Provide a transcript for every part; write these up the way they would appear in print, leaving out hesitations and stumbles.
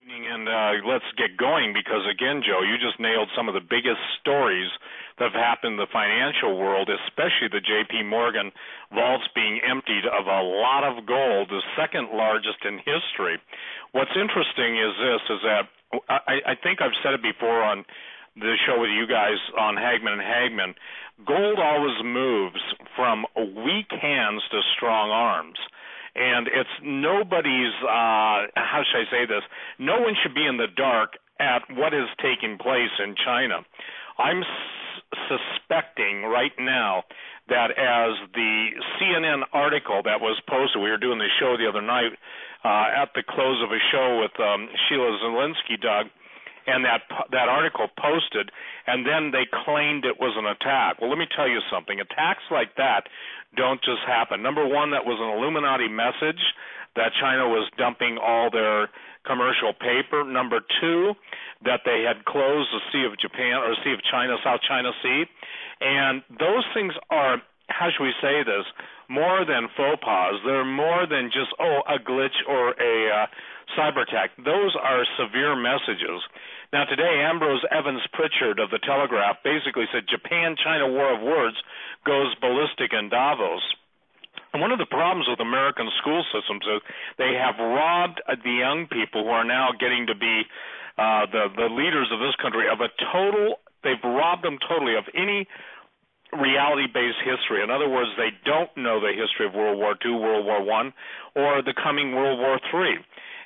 And let's get going because, again, Joe, you just nailed some of the biggest stories that have happened in the financial world, especially the J.P. Morgan vaults being emptied of a lot of gold, the second largest in history. What's interesting is this, is that I think I've said it before on the show with you guys on Hagman and Hagman, gold always moves from weak hands to strong arms. And it's nobody's, how should I say this, no one should be in the dark at what is taking place in China. I'm suspecting right now that as the CNN article that was posted, we were doing the show the other night at the close of a show with Sheila Zielinski, Doug, and that article posted, and then they claimed it was an attack. Well, let me tell you something. Attacks like that don't just happen. Number one, that was an Illuminati message that China was dumping all their commercial paper. Number two, that they had closed the Sea of Japan or Sea of China, South China Sea. And those things are, how should we say this, more than faux pas. They're more than just, a glitch or a cyber attack. Those are severe messages. Now, today, Ambrose Evans Pritchard of The Telegraph basically said Japan-China war of words goes ballistic in Davos. And one of the problems with American school systems is they have robbed the young people who are now getting to be the leaders of this country of they've robbed them totally of any reality-based history. In other words, they don't know the history of World War II, World War I, or the coming World War III.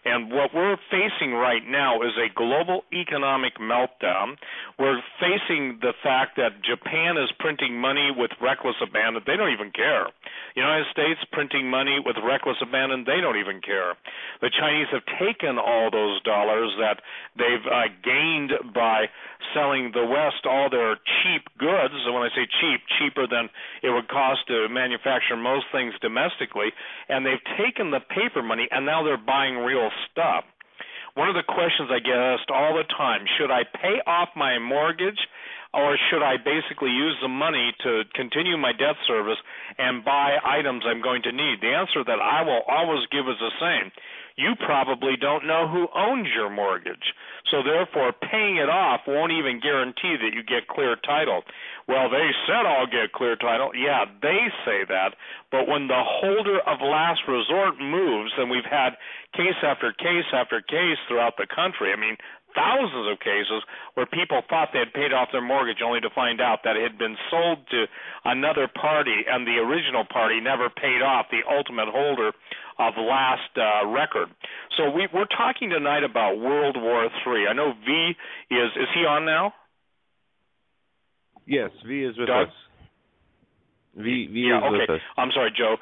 And what we're facing right now is a global economic meltdown. We're facing the fact that Japan is printing money with reckless abandon. They don't even care. The United States printing money with reckless abandon. They don't even care. The Chinese have taken all those dollars that they've gained by selling the West all their cheap goods. And when I say cheap, cheaper than it would cost to manufacture most things domestically. And they've taken the paper money, and now they're buying real stuff. One of the questions I get asked all the time, should I pay off my mortgage or should I basically use the money to continue my debt service and buy items I'm going to need? The answer that I will always give is the same. You probably don't know who owns your mortgage. So therefore, paying it off won't even guarantee that you get clear title. Well, they said I'll get clear title. Yeah, they say that. But when the holder of last resort moves, and we've had case after case after case throughout the country, I mean, thousands of cases where people thought they had paid off their mortgage only to find out that it had been sold to another party and the original party never paid off the ultimate holder of last record. So we're talking tonight about World War III. I know V is he on now? Yes, V is with Doug? us. V is with us. I'm sorry, Joe.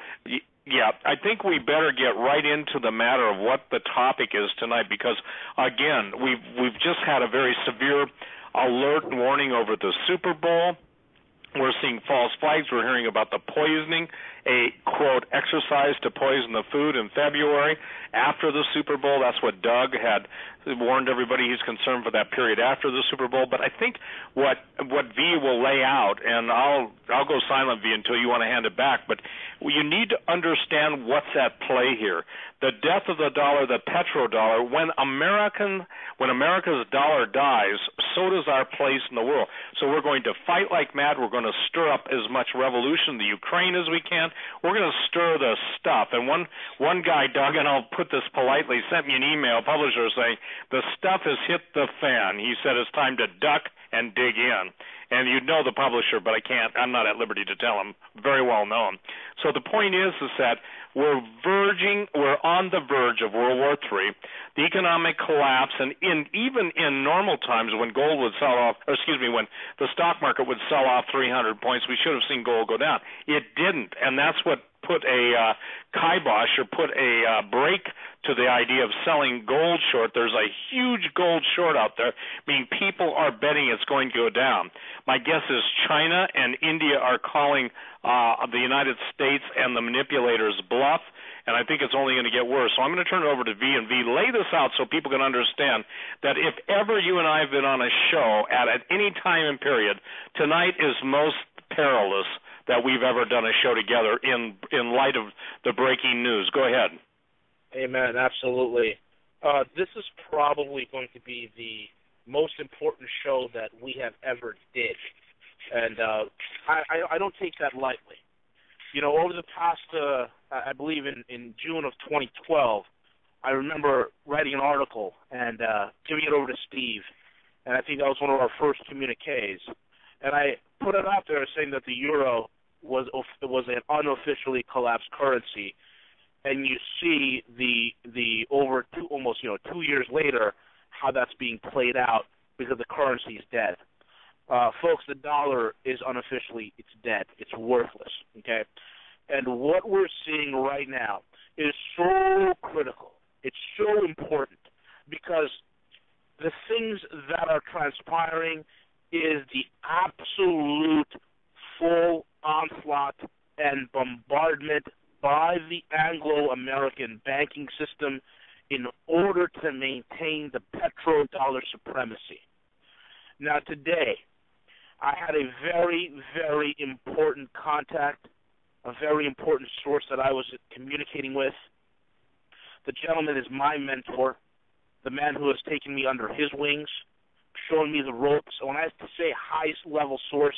Yeah, I think we better get right into the matter of what the topic is tonight because, again, we've just had a very severe alert and warning over the Super Bowl. We're seeing false flags. We're hearing about the poisoning, a, quote, exercise to poison the food in February after the Super Bowl. That's what Doug had warned everybody. He's concerned for that period after the Super Bowl. But I think what V will lay out, and I'll go silent, V, until you want to hand it back, but you need to understand what's at play here. The death of the dollar, the petrodollar, when America's dollar dies, so does our place in the world. So we're going to fight like mad. We're going to stir up as much revolution in the Ukraine as we can. We're going to stir the stuff. And one guy, Doug, and I'll put this politely, sent me an email, publisher, saying, the stuff has hit the fan. He said it's time to duck and dig in. And you'd know the publisher, but I'm not at liberty to tell him. Very well known. So the point is that we're on the verge of World War III, the economic collapse, and even in normal times when gold would sell off, when the stock market would sell off 300 points, we should have seen gold go down. It didn't, and that's what put a kibosh or put a break to the idea of selling gold short. There's a huge gold short out there, meaning people are betting it's going to go down. My guess is China and India are calling the United States and the manipulators bluff, and I think it's only going to get worse. So I'm going to turn it over to V, and V, lay this out so people can understand that if ever you and I have been on a show at any time and period, tonight is most perilous that we've ever done a show together in light of the breaking news. Go ahead. Amen. Absolutely. This is probably going to be the most important show that we have ever did, and I don't take that lightly. You know, over the past, I believe in June of 2012, I remember writing an article and giving it over to Steve, and I think that was one of our first communiques. And I put it out there saying that the euro was an unofficially collapsed currency, and you see the over almost 2 years later how that's being played out because the currency is dead. Folks, the dollar is unofficially, it's dead. It's worthless, okay? And what we're seeing right now is so critical. It's so important because the things that are transpiring is the absolute full onslaught and bombardment by the Anglo-American banking system in order to maintain the petrodollar supremacy. Now today, I had a very, very important contact, a very important source that I was communicating with. The gentleman is my mentor, the man who has taken me under his wings, showing me the ropes. And when I say highest level source,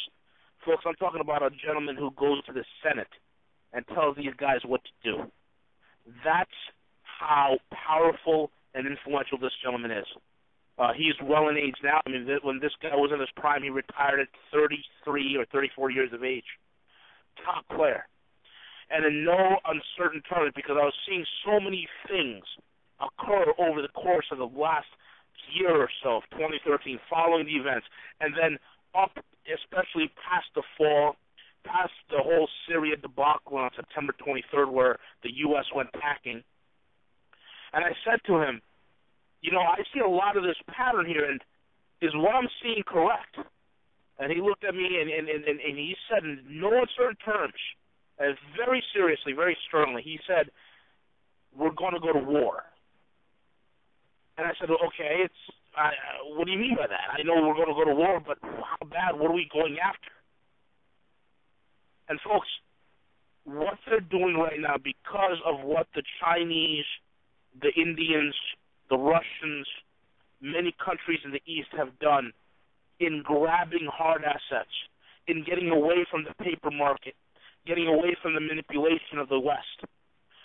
folks, I'm talking about a gentleman who goes to the Senate and tells these guys what to do. That's how powerful and influential this gentleman is. He's well in age now. I mean, when this guy was in his prime, he retired at 33 or 34 years of age. Top player. And in no uncertain terms, because I was seeing so many things occur over the course of the last year or so of 2013, following the events, and then up, especially past the fall, past the whole Syria debacle on September 23rd, where the U.S. went packing. And I said to him, I see a lot of this pattern here, and is what I'm seeing correct? And he looked at me, and he said in no uncertain terms, very seriously, very sternly, he said, we're going to go to war. And I said, okay, what do you mean by that? I know we're going to go to war, but how bad? What are we going after? And folks, what they're doing right now, because of what the Chinese, the Indians, the Russians, many countries in the East have done in grabbing hard assets, in getting away from the paper market, getting away from the manipulation of the West.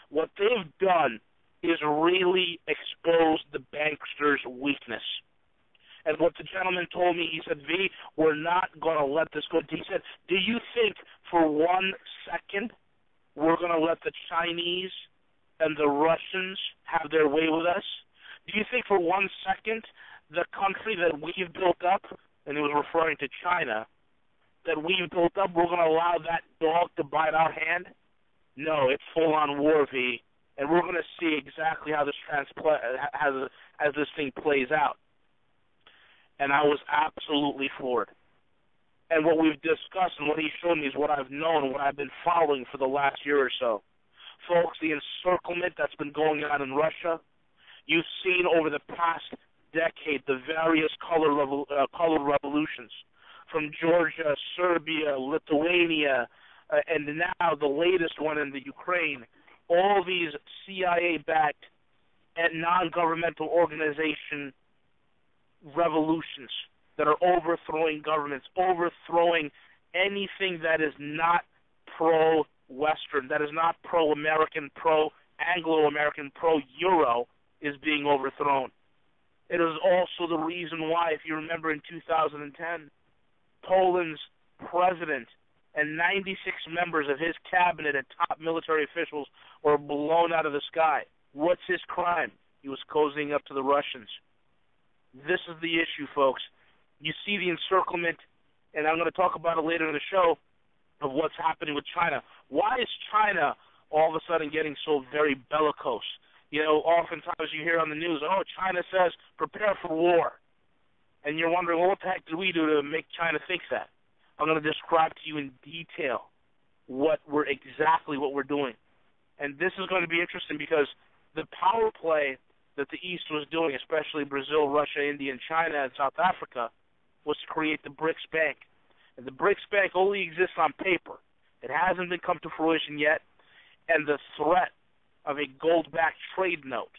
What they've done is really expose the banksters' weakness. And what the gentleman told me, he said, V, we're not going to let this go. He said, do you think for 1 second we're going to let the Chinese and the Russians have their way with us? Do you think for 1 second the country that we've built up, and he was referring to China, that we've built up, we're going to allow that dog to bite our hand? No, it's full-on war, V, and we're going to see exactly how this as this thing plays out. And I was absolutely floored. And what we've discussed and what he showed me is what I've known, what I've been following for the last year or so. Folks, the encirclement that's been going on in Russia, you've seen over the past decade the various color revolutions from Georgia, Serbia, Lithuania, and now the latest one in the Ukraine. All these CIA-backed and non-governmental organization revolutions that are overthrowing governments, overthrowing anything that is not pro-Western, that is not pro-American, pro-Anglo-American, pro-Euro, is being overthrown. It is also the reason why, if you remember in 2010, Poland's president and 96 members of his cabinet and top military officials were blown out of the sky. What's his crime? He was cozying up to the Russians. This is the issue, folks. You see the encirclement, and I'm going to talk about it later in the show, of what's happening with China. Why is China all of a sudden getting so very bellicose? Oftentimes you hear on the news, China says, prepare for war. And you're wondering, well, what the heck did we do to make China think that? I'm going to describe to you in detail what we're doing. And this is going to be interesting because the power play that the East was doing, especially Brazil, Russia, India, and China, and South Africa, was to create the BRICS Bank. And the BRICS Bank only exists on paper. It hasn't been come to fruition yet. And the threat of a gold-backed trade note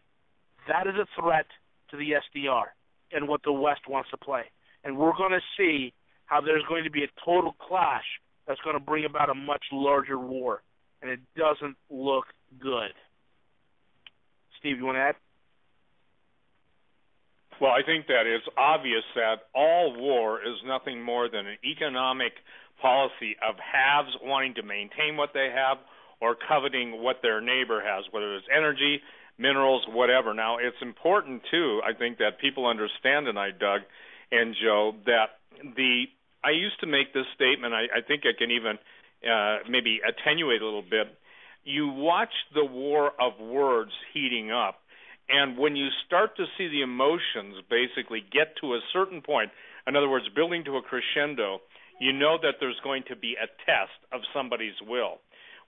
That is a threat to the SDR and what the West wants to play. And we're going to see how there's going to be a total clash that's going to bring about a much larger war. And it doesn't look good. Steve, you want to add? Well, I think that it's obvious that all war is nothing more than an economic policy of haves wanting to maintain what they have or coveting what their neighbor has, whether it's energy, minerals, whatever. Now, it's important, too, I think, that people understand tonight, Doug and Joe, that I used to make this statement, I think I can even maybe attenuate a little bit. You watch the war of words heating up, and when you start to see the emotions basically get to a certain point, in other words, building to a crescendo, you know that there's going to be a test of somebody's will.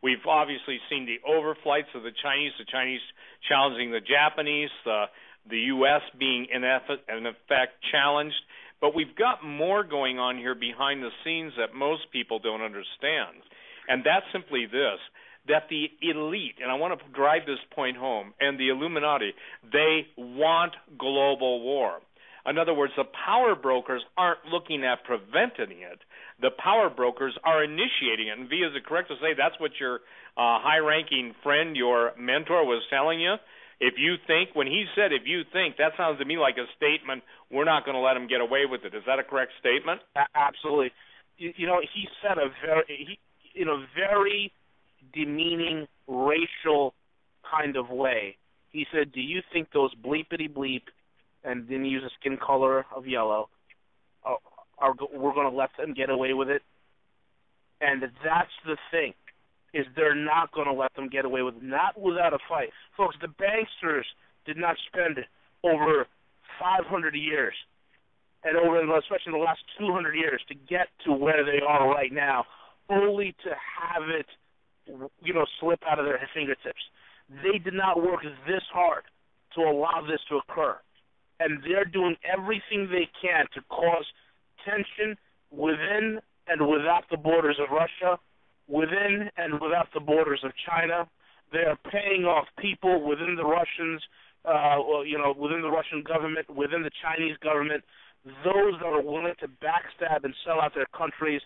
We've obviously seen the overflights of the Chinese challenging the Japanese, the U.S. being in effect challenged. But we've got more going on here behind the scenes that most people don't understand. And that's simply this, that the elite, and I want to drive this point home, and the Illuminati, they want global war. In other words, the power brokers aren't looking at preventing it. The power brokers are initiating it. And V, is it correct to say that's what your high-ranking friend, your mentor, was telling you? If you think, when he said if you think, that sounds to me like a statement, we're not going to let him get away with it. Is that a correct statement? Absolutely. You know, he said in a very demeaning, racial kind of way. He said, do you think those bleepity bleep, and then use a skin color of yellow, we're going to let them get away with it? And that's the thing, is they're not going to let them get away with it, not without a fight. Folks, the banksters did not spend over 500 years, and especially in the last 200 years, to get to where they are right now, only to have it, slip out of their fingertips. They did not work this hard to allow this to occur. And they're doing everything they can to cause tension within and without the borders of Russia, within and without the borders of China. They are paying off people within the Russians, within the Russian government, within the Chinese government, those that are willing to backstab and sell out their countries.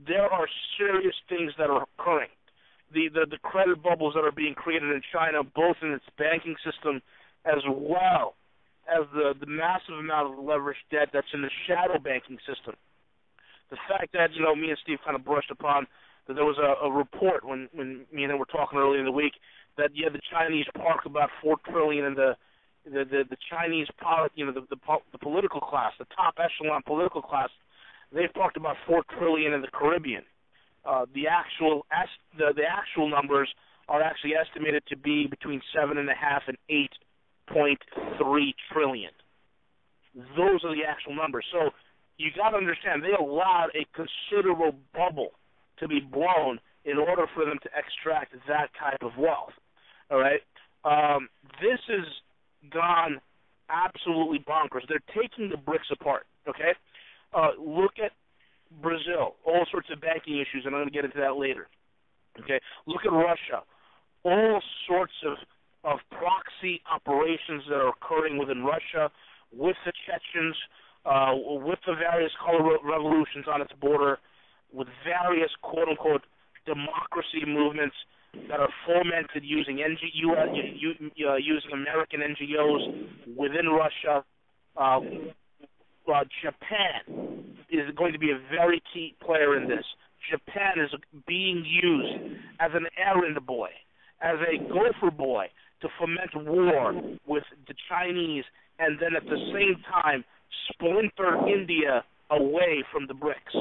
There are serious things that are occurring. The credit bubbles that are being created in China, both in its banking system as well as the massive amount of leveraged debt that's in the shadow banking system. The fact that, me and Steve kind of brushed upon that there was a report when me and him were talking earlier in the week that, the Chinese park about $4 trillion in the Chinese, the political class, the top echelon political class, they've parked about $4 trillion in the Caribbean. The actual numbers are actually estimated to be between 7.5 and 8.3 trillion. Those are the actual numbers. So you got to understand, they allowed a considerable bubble to be blown in order for them to extract that type of wealth. All right, this has gone absolutely bonkers. They're taking the BRICS apart. Okay, look at Brazil, all sorts of banking issues, and I'm going to get into that later. Okay, look at Russia, all sorts of proxy operations that are occurring within Russia, with the Chechens, with the various color revolutions on its border, with various quote-unquote democracy movements that are fomented using using American NGOs within Russia. Japan is going to be a very key player in this. Japan is being used as an errand boy, as a gopher boy, to foment war with the Chinese, and then at the same time splinter India away from the BRICS.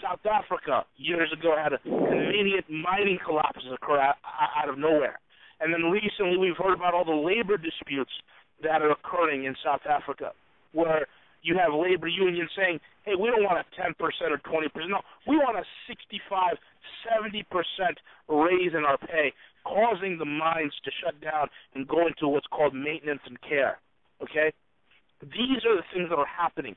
South Africa, years ago, had a convenient mining collapse occur out of nowhere. And then recently we've heard about all the labor disputes that are occurring in South Africa, where you have labor unions saying, hey, we don't want a 10% or 20%. No, we want a 65, 70% raise in our pay, causing the mines to shut down and go into what's called maintenance and care. Okay? These are the things that are happening.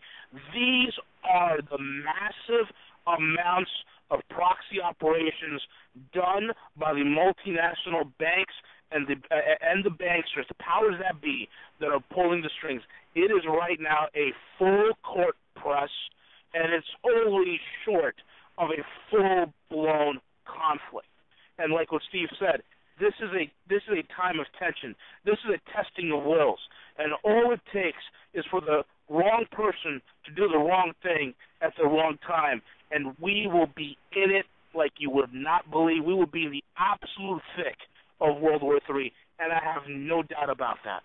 These are the massive amounts of proxy operations done by the multinational banks and the banksters, the powers that be that are pulling the strings. It is right now a full court press, and it's only short of a full-blown conflict. And like what Steve said, this is a time of tension. This is a testing of wills, and all it takes is for the wrong person to do the wrong thing at the wrong time, and we will be in it like you would not believe. We will be in the absolute thick of World War III, and I have no doubt about that.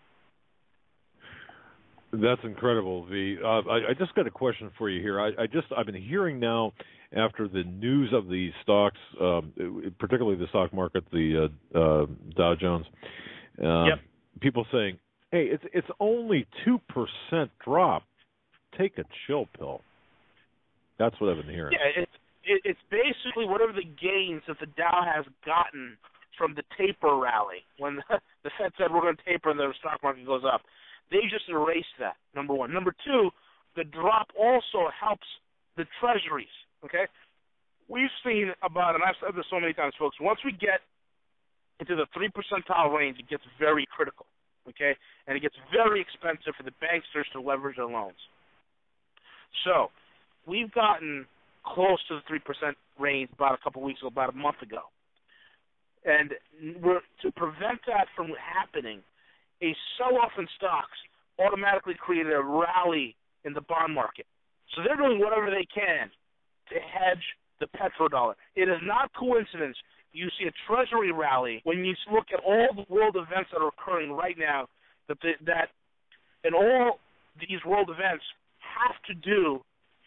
That's incredible, V. I just got a question for you here. I've been hearing now, after the news of the stocks, particularly the stock market, the Dow Jones, people saying, "Hey, it's only 2% drop. Take a chill pill." That's what I've been hearing. Yeah, it's basically whatever the gains that the Dow has gotten from the taper rally, when the Fed said we're going to taper and the stock market goes up. They just erased that, number one. Number two, the drop also helps the treasuries, okay? We've seen about, and I've said this so many times, folks, once we get into the 3 percentile range, it gets very critical, okay? And it gets very expensive for the banksters to leverage their loans. So we've gotten close to the 3% range about a couple weeks ago, about a month ago. And to prevent that from happening, a sell-off in stocks automatically created a rally in the bond market. So they're doing whatever they can to hedge the petrodollar. It is not coincidence you see a treasury rally when you look at all the world events that are occurring right now, and all these world events have to do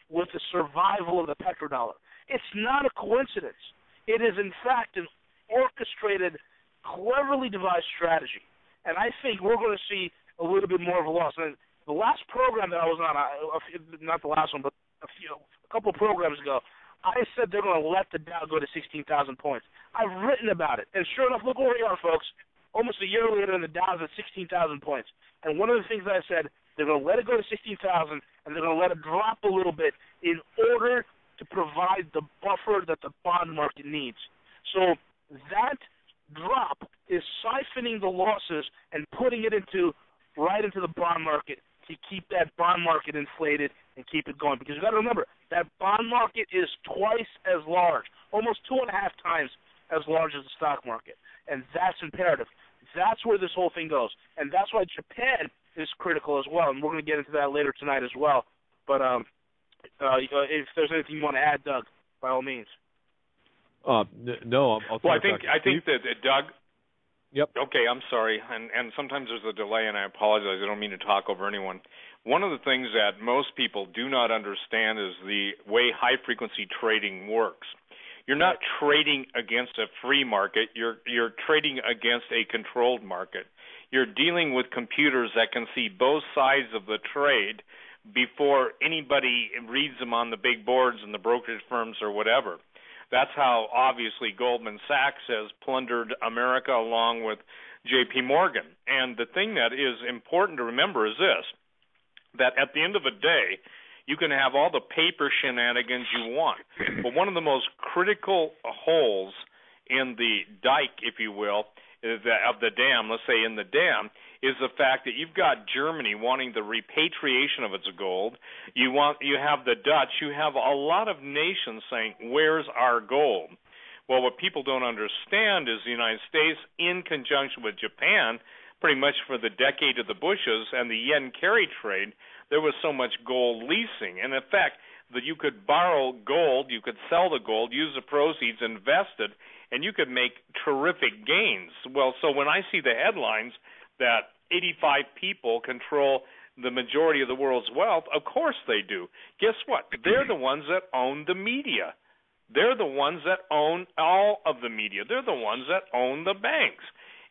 with the survival of the petrodollar. It's not a coincidence. It is, in fact, an orchestrated, cleverly devised strategy. And I think we're going to see a little bit more of a loss. And the last program that I was on, not the last one, but a couple of programs ago, I said they're going to let the Dow go to 16,000 points. I've written about it. And sure enough, look where we are, folks. Almost a year later, and the Dow's at 16,000 points. And one of the things that I said, they're going to let it go to 16,000, and they're going to let it drop a little bit in order to provide the buffer that the bond market needs. So that drop is siphoning the losses and putting it right into the bond market to keep that bond market inflated and keep it going. Because you got to remember, that bond market is twice as large, almost 2.5 times as large as the stock market. And that's imperative. That's where this whole thing goes. And that's why Japan is critical as well. And we're going to get into that later tonight as well. But if there's anything you want to add, Doug, by all means. No, I'll well, I think that Doug. Yep. Okay, I'm sorry, and sometimes there's a delay, and I apologize. I don't mean to talk over anyone. One of the things that most people do not understand is the way high-frequency trading works. You're not trading against a free market. You're trading against a controlled market. You're dealing with computers that can see both sides of the trade before anybody reads them on the big boards and the brokerage firms or whatever. That's how, obviously, Goldman Sachs has plundered America along with J.P. Morgan. And the thing that is important to remember is this, that at the end of the day, you can have all the paper shenanigans you want, but one of the most critical holes in the dike, if you will, of the dam, let's say in the dam, is the fact that you've got Germany wanting the repatriation of its gold. You have the Dutch. You have a lot of nations saying, "Where's our gold?" Well, what people don't understand is the United States, in conjunction with Japan, pretty much for the decade of the Bushes and the yen carry trade, there was so much gold leasing. And in fact, that you could borrow gold, you could sell the gold, use the proceeds, invest it, and you could make terrific gains. Well, so when I see the headlines that 85 people control the majority of the world's wealth, of course they do. Guess what? They're the ones that own the media. They're the ones that own all of the media. They're the ones that own the banks.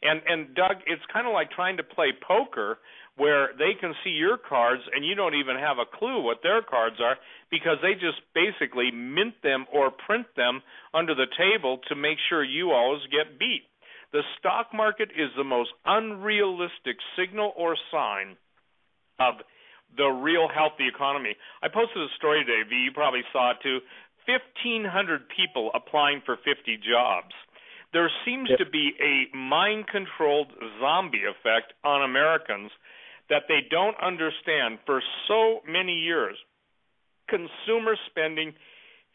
And Doug, it's kind of like trying to play poker where they can see your cards and you don't even have a clue what their cards are because they just basically mint them or print them under the table to make sure you always get beat. The stock market is the most unrealistic signal or sign of the real healthy economy. I posted a story today, V, you probably saw it too, 1,500 people applying for 50 jobs. there seems to be a mind-controlled zombie effect on Americans that they don't understand. For so many years, consumer spending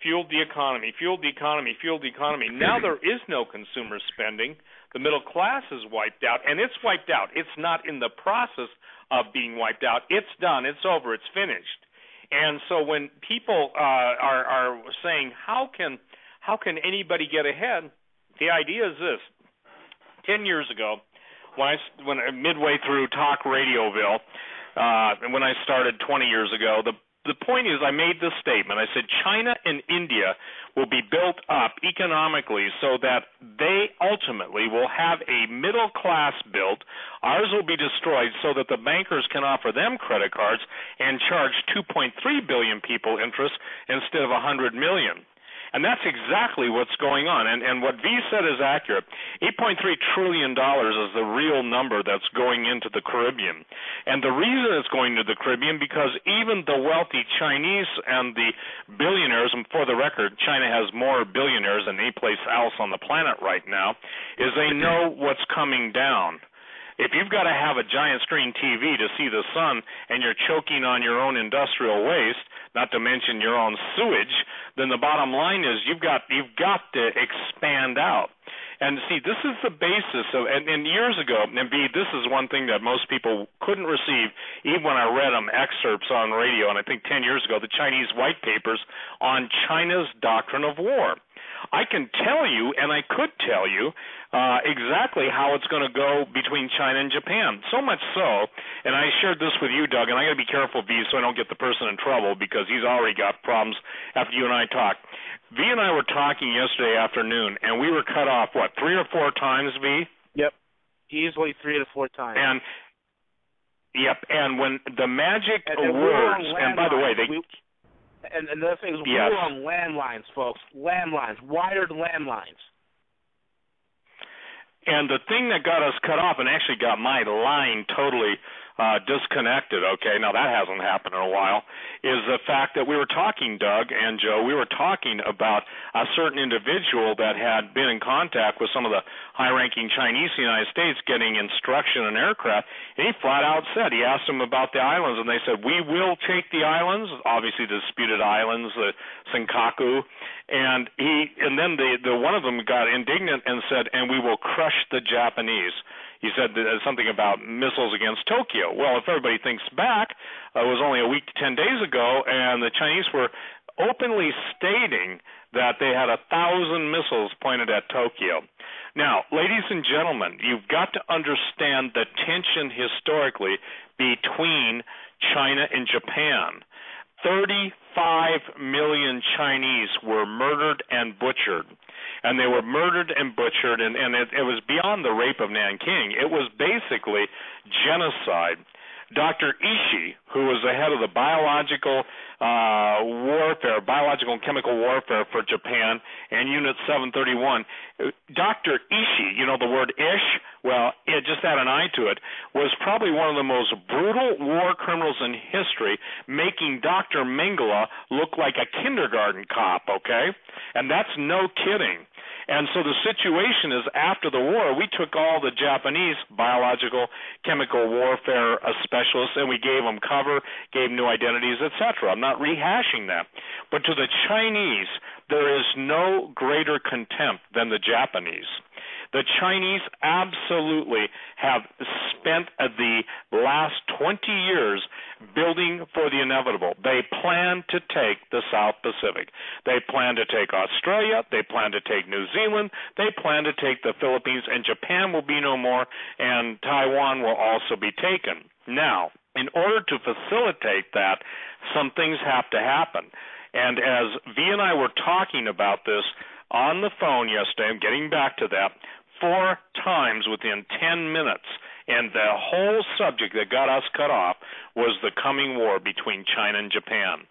fueled the economy, fueled the economy, fueled the economy. Now there is no consumer spending. The middle class is wiped out, and it's wiped out. It's not in the process of being wiped out. It's done. It's over. It's finished. And so when people are saying, how can anybody get ahead, the idea is this. 10 years ago, when midway through talk radioville, and when I started 20 years ago, the point is I made this statement. I said China and India will be built up economically so that they ultimately will have a middle class built. Ours will be destroyed so that the bankers can offer them credit cards and charge 2.3 billion people interest instead of 100 million. And that's exactly what's going on. And what V said is accurate. $8.3 trillion is the real number that's going into the Caribbean. And the reason it's going to the Caribbean because even the wealthy Chinese and the billionaires, and for the record, China has more billionaires than any place else on the planet right now, is they know what's coming down. If you've got to have a giant screen TV to see the sun and you're choking on your own industrial waste, not to mention your own sewage, then the bottom line is you've got to expand out. And see, this is the basis of, and years ago, and B, this is one thing that most people couldn't receive, even when I read them excerpts on radio, and I think 10 years ago, the Chinese white papers on China's doctrine of war. I can tell you, and I could tell you, exactly how it's going to go between China and Japan. So much so, and I shared this with you, Doug, and I got to be careful, V, so I don't get the person in trouble because he's already got problems after you and I talk. V and I were talking yesterday afternoon, and we were cut off, 3 or 4 times, V? Yep, easily 3 to 4 times. And when the magic words, and by the way, they... And the other thing is, we were on landlines, folks. Landlines, wired landlines. And the thing that got us cut off and actually got my line totally disconnected, okay, now that hasn't happened in a while, is the fact that we were talking, Doug and Joe, we were talking about a certain individual that had been in contact with some of the high-ranking Chinese in the United States getting instruction in aircraft, and he flat out said, he asked them about the islands, and they said, we will take the islands, obviously the disputed islands, the Senkaku, and then the one of them got indignant and said, and we will crush the Japanese. He said something about missiles against Tokyo. Well, if everybody thinks back, it was only a week to 10 days ago, and the Chinese were openly stating that they had 1,000 missiles pointed at Tokyo. Now, ladies and gentlemen, you've got to understand the tension historically between China and Japan. 35 million Chinese were murdered and butchered. And they were murdered and butchered, and it was beyond the rape of Nanking. It was basically genocide. Dr. Ishii, who was the head of the biological and chemical warfare for Japan and Unit 731, Dr. Ishii, you know the word ish? Well, it just had an eye to it, was probably one of the most brutal war criminals in history, making Dr. Mengele look like a kindergarten cop, okay? And that's no kidding. And so the situation is, after the war, we took all the Japanese biological, chemical warfare specialists, and we gave them cover, gave new identities, etc. I'm not rehashing that. But to the Chinese, there is no greater contempt than the Japanese. The Chinese absolutely have spent the last 20 years building for the inevitable. They plan to take the South Pacific. They plan to take Australia. They plan to take New Zealand. They plan to take the Philippines, and Japan will be no more, and Taiwan will also be taken. Now, in order to facilitate that, some things have to happen. And as V and I were talking about this on the phone yesterday, I'm getting back to that, 4 times within 10 minutes, and the whole subject that got us cut off was the coming war between China and Japan.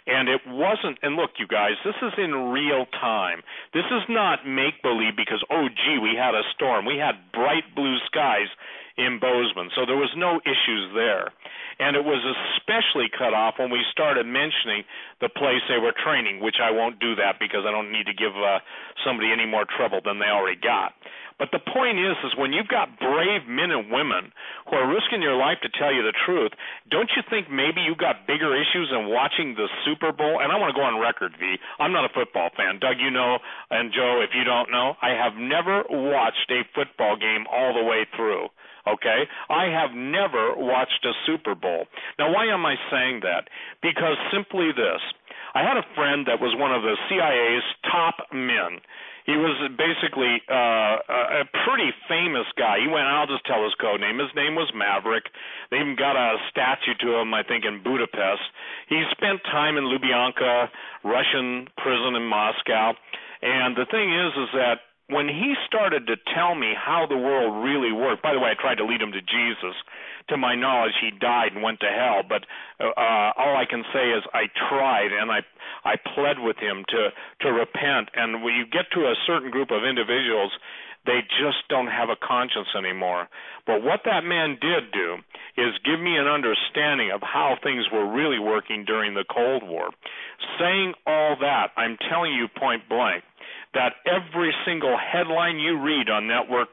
And it wasn't, and look, you guys, this is in real time. This is not make-believe because, oh, gee, we had a storm. We had bright blue skies in Bozeman, so there was no issues there. And it was especially cut off when we started mentioning the place they were training, which I won't do that because I don't need to give somebody any more trouble than they already got. But the point is when you've got brave men and women who are risking your life to tell you the truth, don't you think maybe you got bigger issues than watching the Super Bowl? And I want to go on record, V. I'm not a football fan. Doug, you know, and Joe, if you don't know, I have never watched a football game all the way through. Okay? I have never watched a Super Bowl. Now, why am I saying that? Because simply this. I had a friend that was one of the CIA's top men. He was basically a pretty famous guy. I'll just tell his code name. His name was Maverick. They even got a statue to him, I think, in Budapest. He spent time in Lubyanka, Russian prison in Moscow. And the thing is that when he started to tell me how the world really worked, by the way, I tried to lead him to Jesus. To my knowledge, he died and went to hell. But all I can say is I tried, and I pled with him to repent. And when you get to a certain group of individuals, they just don't have a conscience anymore. But what that man did do is give me an understanding of how things were really working during the Cold War. Saying all that, I'm telling you point blank, that every single headline you read on network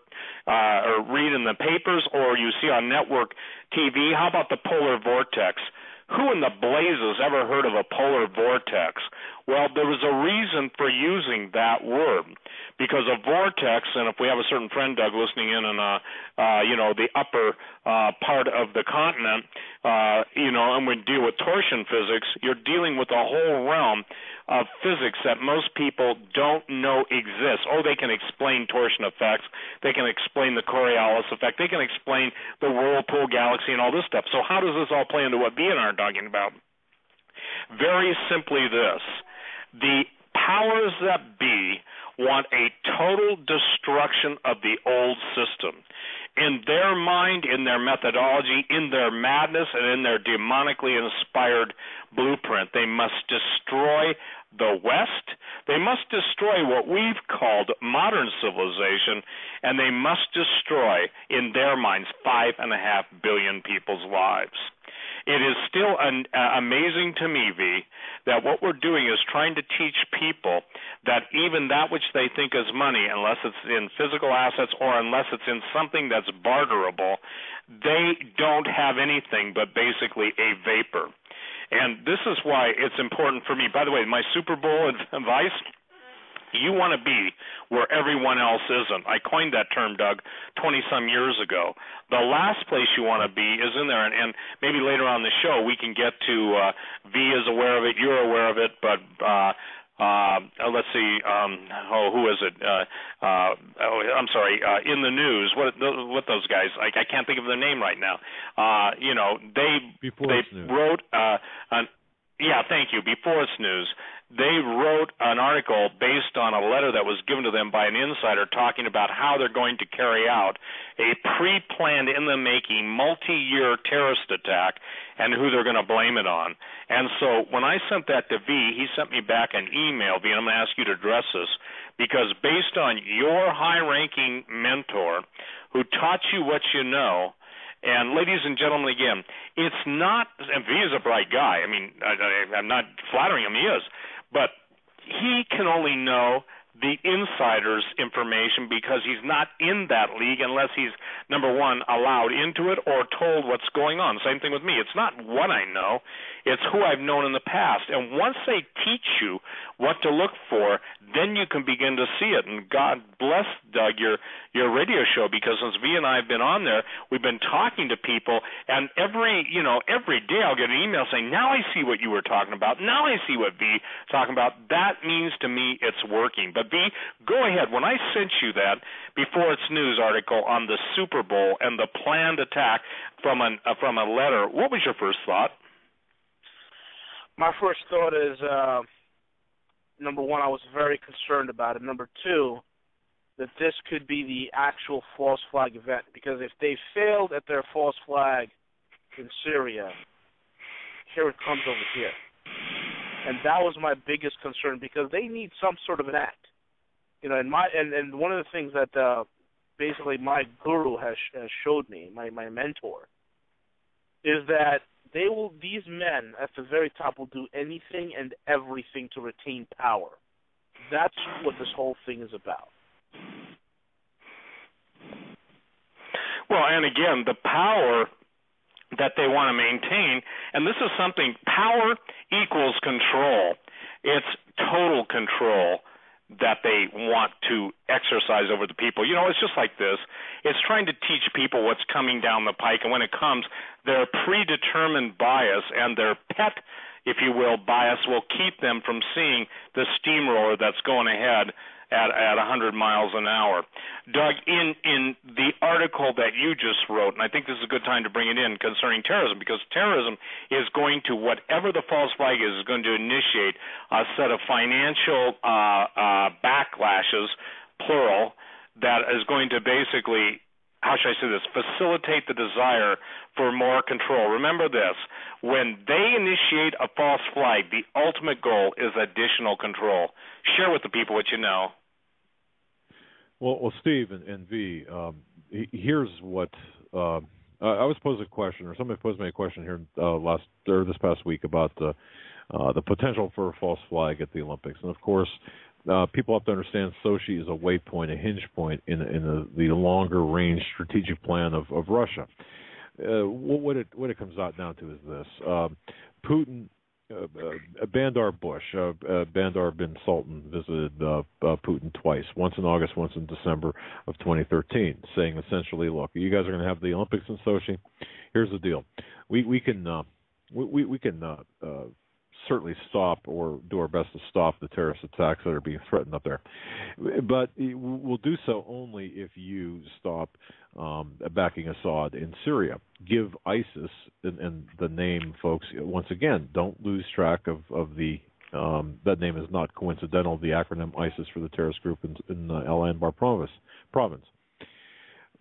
or read in the papers or you see on network TV, how about the polar vortex? Who in the blazes ever heard of a polar vortex? Well, there was a reason for using that word, because a vortex, and if we have a certain friend, Doug, listening in on, the upper part of the continent, and we deal with torsion physics, you're dealing with a whole realm of physics that most people don't know exists. Oh, they can explain torsion effects. They can explain the Coriolis effect. They can explain the whirlpool galaxy and all this stuff. So how does this all play into what B and I are talking about? Very simply this. The powers that be want a total destruction of the old system. In their mind, in their methodology, in their madness, and in their demonically inspired blueprint, they must destroy the West. They must destroy what we've called modern civilization, and they must destroy, in their minds, 5.5 billion people's lives. It is still amazing to me, V, that what we're doing is trying to teach people that even that which they think is money, unless it's in physical assets or unless it's in something that's barterable, they don't have anything but basically a vapor. And this is why it's important for me. By the way, my Super Bowl advice, you want to be where everyone else isn't. I coined that term, Doug, 20-some years ago. The last place you want to be is in there, and maybe later on the show we can get to V is aware of it, you're aware of it, but let's see, who is it? I'm sorry, in the news. What those guys? I can't think of their name right now. They wrote thank you. Before It's News, they wrote an article based on a letter that was given to them by an insider talking about how they're going to carry out a pre-planned, in-the-making, multi-year terrorist attack and who they're going to blame it on. And so when I sent that to V, he sent me back an email, V, and I'm going to ask you to address this, because based on your high-ranking mentor who taught you what you know, and ladies and gentlemen, again, it's not, and V is a bright guy. I mean, I'm not flattering him, he is. But he can only know the insider's information because he's not in that league unless he's, number one, allowed into it or told what's going on. Same thing with me. It's not what I know. It's who I've known in the past. And once they teach you what to look for, then you can begin to see it. And God bless, Doug, your radio show, because since V and I have been on there, we've been talking to people, and every day I'll get an email saying, now I see what you were talking about. Now I see what V is talking about. That means to me it's working. But V, go ahead. When I sent you that Before It's News article on the Super Bowl and the planned attack from a letter, what was your first thought? My first thought is, number one, I was very concerned about it. Number two, that this could be the actual false flag event, because if they failed at their false flag in Syria, here it comes over here. And that was my biggest concern, because they need some sort of an act. And one of the things that basically my guru has showed me, my mentor, is that These men at the very top will do anything and everything to retain power. That's what this whole thing is about. Well, and again, the power that they want to maintain, and this is something, power equals control. It's total control that they want to exercise over the people. You know, it's just like this. It's trying to teach people what's coming down the pike, and when it comes, their predetermined bias and their pet, if you will, bias will keep them from seeing the steamroller that's going ahead at 100 miles an hour. Doug, in the article that you just wrote, and I think this is a good time to bring it in concerning terrorism, because terrorism is going to, whatever the false flag is going to initiate a set of financial backlashes, plural, that is going to basically, how should I say this, facilitate the desire for more control. Remember this, when they initiate a false flag, the ultimate goal is additional control. Share with the people what you know. Well, Steve and V, here's what I was posed a question, or somebody posed me a question here this past week about the potential for a false flag at the Olympics, and of course, people have to understand Sochi is a waypoint, a hinge point in the longer range strategic plan of Russia. What it comes out down to is this: Putin. Bandar Bush, Bandar bin Sultan visited Putin twice, once in August, once in December of 2013, saying essentially, look, you guys are going to have the Olympics in Sochi. Here's the deal: we can certainly stop or do our best to stop the terrorist attacks that are being threatened up there, but we'll do so only if you stop backing Assad in Syria. Give ISIS, and the name, folks, once again, don't lose track of the that name is not coincidental, the acronym ISIS for the terrorist group in Al Anbar province.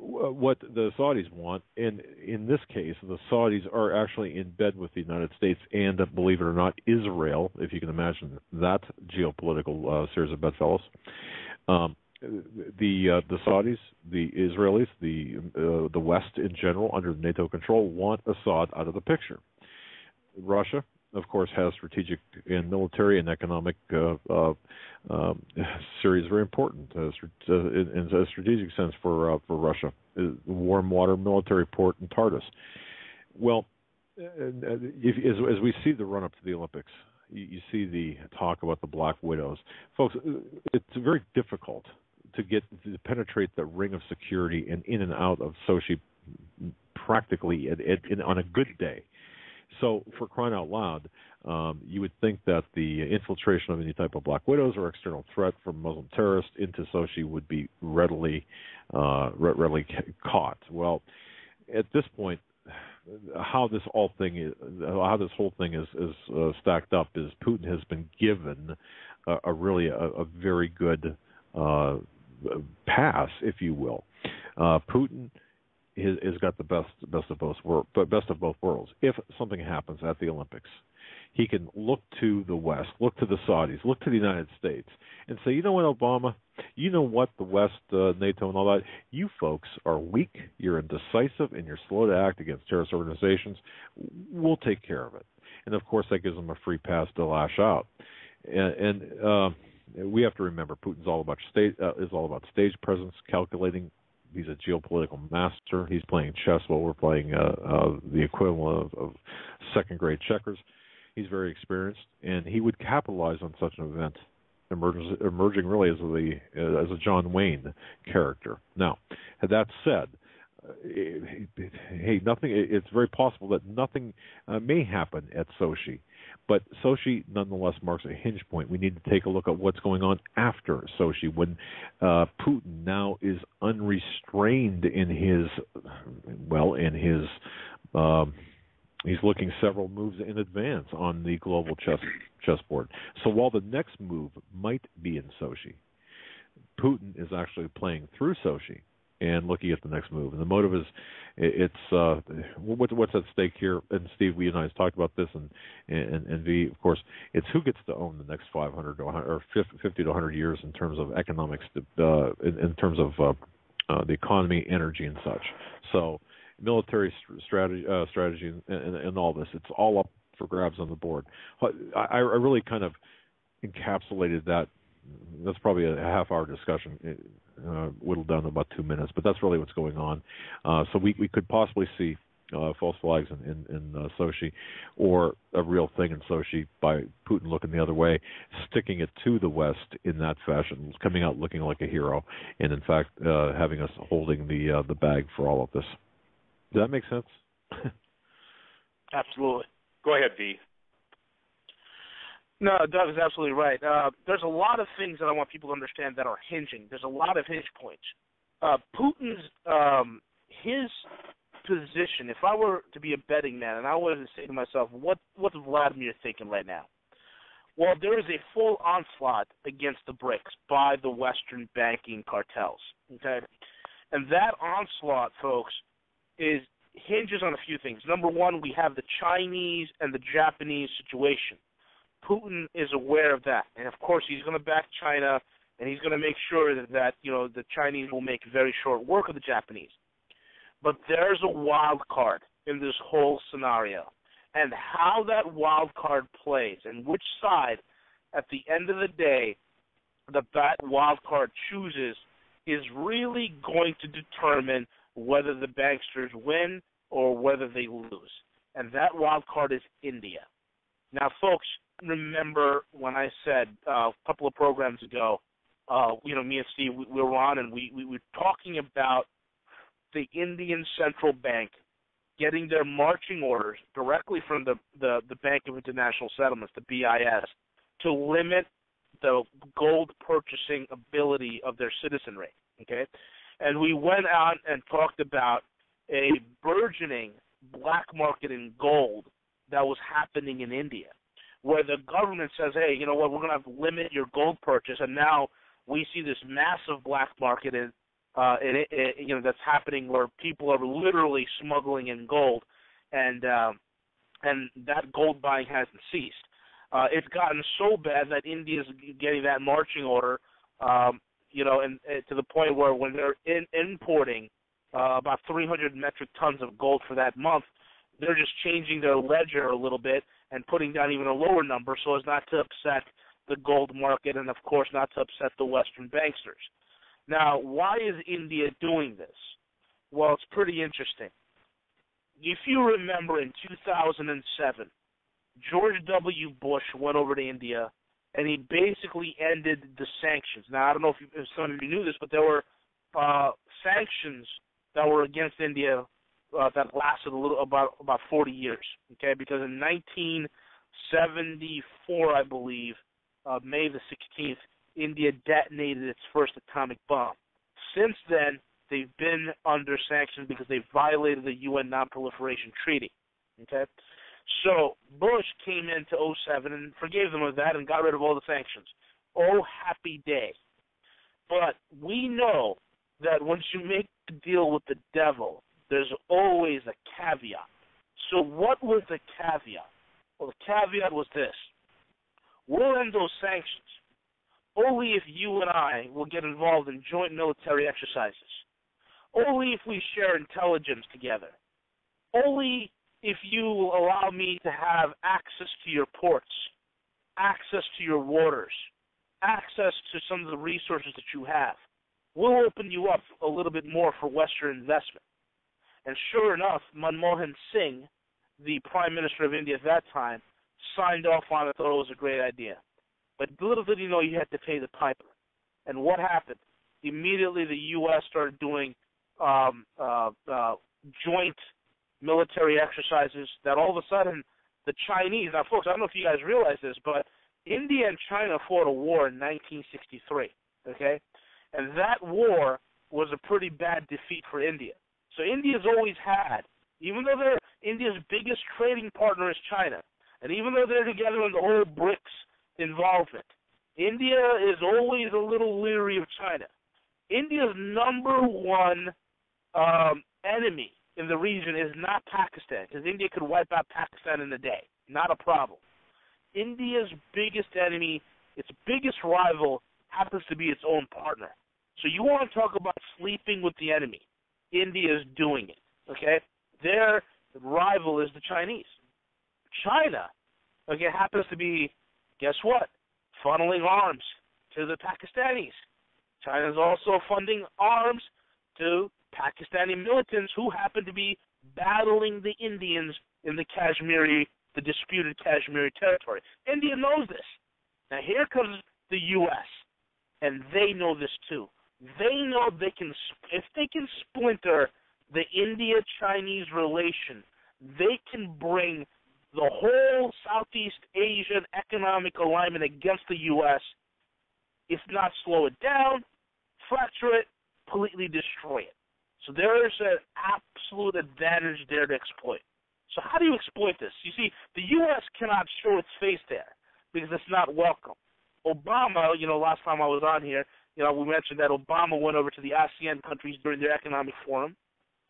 What the Saudis want, and in this case, the Saudis are actually in bed with the United States and, believe it or not, Israel, if you can imagine that geopolitical series of bedfellows. The Saudis, the Israelis, the West in general, under NATO control, want Assad out of the picture. Russia, of course, has strategic and military and economic series very important in a strategic sense for Russia. Warm water military port in Tartus. Well, as we see the run up to the Olympics, you see the talk about the Black Widows, folks. It's very difficult to penetrate the ring of security and in and out of Sochi practically on a good day. So, for crying out loud, you would think that the infiltration of any type of Black Widows or external threat from Muslim terrorists into Sochi would be readily caught. Well, at this point, how this whole thing is stacked up is Putin has been given a very good pass, if you will. Putin has got the best of both worlds. If something happens at the Olympics, he can look to the West, look to the Saudis, look to the United States, and say, you know what, Obama, you know what, the West, NATO, and all that, you folks are weak, you're indecisive, and you're slow to act against terrorist organizations. We'll take care of it. And of course, that gives them a free pass to lash out. And we have to remember, Putin's all about stage presence, calculating. He's a geopolitical master. He's playing chess while we're playing the equivalent of second-grade checkers. He's very experienced, and he would capitalize on such an event, emerging really as a John Wayne character. Now, that said, it's very possible that nothing may happen at Sochi. But Sochi, nonetheless, marks a hinge point. We need to take a look at what's going on after Sochi, when Putin now is unrestrained in he's looking several moves in advance on the global chessboard. So while the next move might be in Sochi, Putin is actually playing through Sochi and looking at the next move. And the motive is, what's at stake here? And Steve, we and I have talked about this, and V, of course, it's who gets to own the next 500 or 50 to 100 years in terms of economics, in terms of the economy, energy, and such. So military strategy, and all this. It's all up for grabs on the board. I really kind of encapsulated that. That's probably a half-hour discussion, whittled down to about 2 minutes, but that's really what's going on. So we could possibly see false flags in Sochi, or a real thing in Sochi by Putin looking the other way, sticking it to the West in that fashion, coming out looking like a hero, and in fact having us holding the bag for all of this. Does that make sense? Absolutely. Go ahead, V. No, Doug is absolutely right. There's a lot of things that I want people to understand that are hinging. There's a lot of hinge points. Putin's his position, if I were to be a betting man and I were to say to myself, what's Vladimir thinking right now? Well, there is a full onslaught against the BRICS by the Western banking cartels. Okay, and that onslaught, folks, hinges on a few things. Number one, we have the Chinese and the Japanese situation. Putin is aware of that, and of course he's going to back China, and he's going to make sure that the Chinese will make very short work of the Japanese. But there's a wild card in this whole scenario, and how that wild card plays and which side, at the end of the day, that wild card chooses is really going to determine whether the banksters win or whether they lose. And that wild card is India. Now, folks, remember when I said a couple of programs ago, me and Steve, we were on and we were talking about the Indian Central Bank getting their marching orders directly from the Bank of International Settlements, the BIS, to limit the gold purchasing ability of their citizenry, okay? And we went out and talked about a burgeoning black market in gold that was happening in India, where the government says, hey, you know what, we're going to have to limit your gold purchase, and now we see this massive black market that's happening where people are literally smuggling in gold, and that gold buying hasn't ceased. It's gotten so bad that India's getting that marching order, and to the point where when they're importing about 300 metric tons of gold for that month, they're just changing their ledger a little bit and putting down even a lower number so as not to upset the gold market and, of course, not to upset the Western banksters. Now, why is India doing this? Well, it's pretty interesting. If you remember in 2007, George W. Bush went over to India and he basically ended the sanctions. Now, I don't know if some of you knew this, but there were sanctions that were against India that lasted about 40 years, okay? Because in 1974, I believe, May the 16th, India detonated its first atomic bomb. Since then, they've been under sanctions because they violated the UN Non-Proliferation Treaty, okay? So Bush came into 2007 and forgave them of that and got rid of all the sanctions. Oh, happy day. But we know that once you make a deal with the devil, there's always a caveat. So what was the caveat? Well, the caveat was this. We'll end those sanctions only if you and I will get involved in joint military exercises, only if we share intelligence together, only if you will allow me to have access to your ports, access to your waters, access to some of the resources that you have. We'll open you up a little bit more for Western investment. And sure enough, Manmohan Singh, the Prime Minister of India at that time, signed off on it, thought it was a great idea. But little did he know you had to pay the piper. And what happened? Immediately the U.S. started doing joint military exercises that all of a sudden the Chinese, now folks, I don't know if you guys realize this, but India and China fought a war in 1963, okay? And that war was a pretty bad defeat for India. So India's always had, even though India's biggest trading partner is China, and even though they're together in the whole BRICS involvement, India is always a little leery of China. India's number one enemy in the region is not Pakistan, because India could wipe out Pakistan in a day. Not a problem. India's biggest enemy, its biggest rival, happens to be its own partner. So you want to talk about sleeping with the enemy. India is doing it. Okay? Their rival is the Chinese. China, okay, happens to be, guess what? Funneling arms to the Pakistanis. China is also funding arms to Pakistani militants who happen to be battling the Indians in the disputed Kashmiri territory. India knows this. Now here comes the U.S., and they know this too. They know if they can splinter the India-Chinese relation, they can bring the whole Southeast Asian economic alignment against the U.S., if not slow it down, fracture it, completely destroy it. So there is an absolute advantage there to exploit. So how do you exploit this? You see, the U.S. cannot show its face there because it's not welcome. Obama, last time I was on here, we mentioned that Obama went over to the ASEAN countries during their economic forum,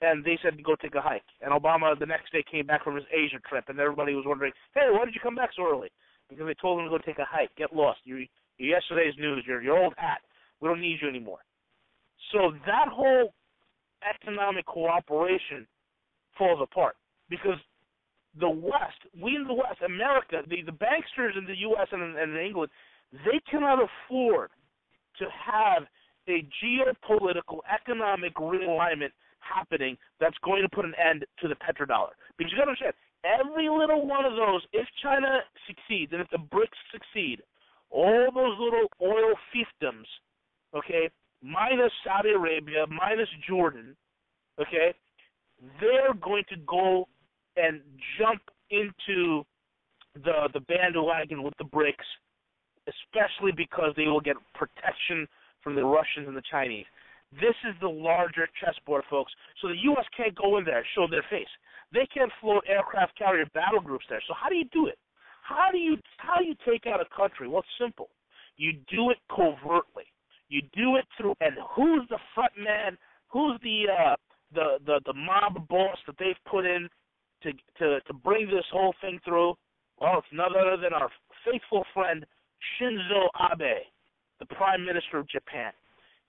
and they said to go take a hike. And Obama the next day came back from his Asia trip, and everybody was wondering, hey, why did you come back so early? Because they told him to go take a hike. Get lost. You're yesterday's news. You're your old hat. We don't need you anymore. So that whole economic cooperation falls apart because the West, we in the West, America, the banksters in the U.S. and in England, they cannot afford to have a geopolitical economic realignment happening that's going to put an end to the petrodollar. Because you got to understand, every little one of those, if China succeeds and if the BRICS succeed, all those little oil fiefdoms, okay, minus Saudi Arabia, minus Jordan, okay, they're going to go and jump into the bandwagon with the BRICS, especially because they will get protection from the Russians and the Chinese. This is the larger chessboard, folks. So the U.S. can't go in there and show their face. They can't float aircraft carrier battle groups there. So how do you do it? How do you take out a country? Well, it's simple. You do it covertly. You do it through, and who's the front man? Who's the mob boss that they've put in to bring this whole thing through? Well, it's none other than our faithful friend Shinzo Abe, the Prime Minister of Japan.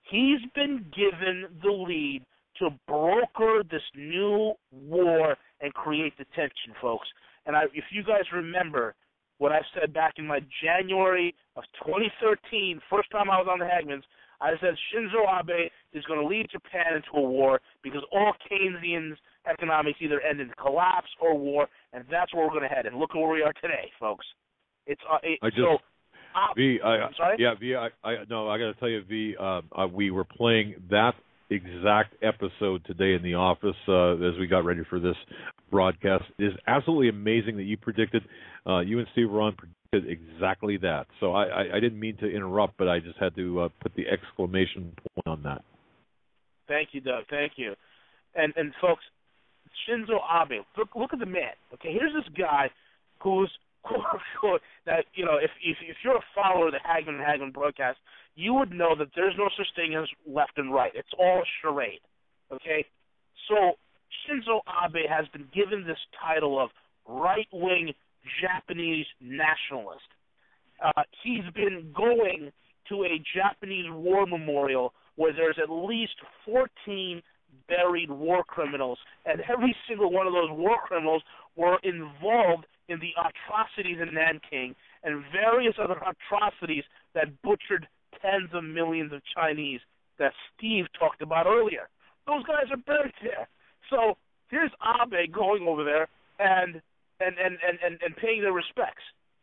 He's been given the lead to broker this new war and create the tension, folks. And if you guys remember what I said back in my January of 2013, first time I was on the Hagmans, I said Shinzo Abe is going to lead Japan into a war because all Keynesian economics either end in collapse or war, and that's where we're going to head. And look at where we are today, folks. I'm sorry? Yeah, V, I got to tell you, V, we were playing that exact episode today in the office as we got ready for this broadcast. It is absolutely amazing that you predicted, you and Steve were on, predicted exactly that. So I didn't mean to interrupt, but I just had to put the exclamation point on that. Thank you, Doug. Thank you. And folks, Shinzo Abe, look at the man. Okay, here's this guy who's that if you're a follower of the Hagman broadcast, you would know that there's no such thing as left and right. It's all charade. Okay, so Shinzo Abe has been given this title of right-wing Japanese nationalist. He's been going to a Japanese war memorial where there's at least 14 buried war criminals, and every single one of those war criminals were involved in the atrocities in Nanking and various other atrocities that butchered tens of millions of Chinese that Steve talked about earlier. Those guys are buried there. So here's Abe going over there and paying their respects.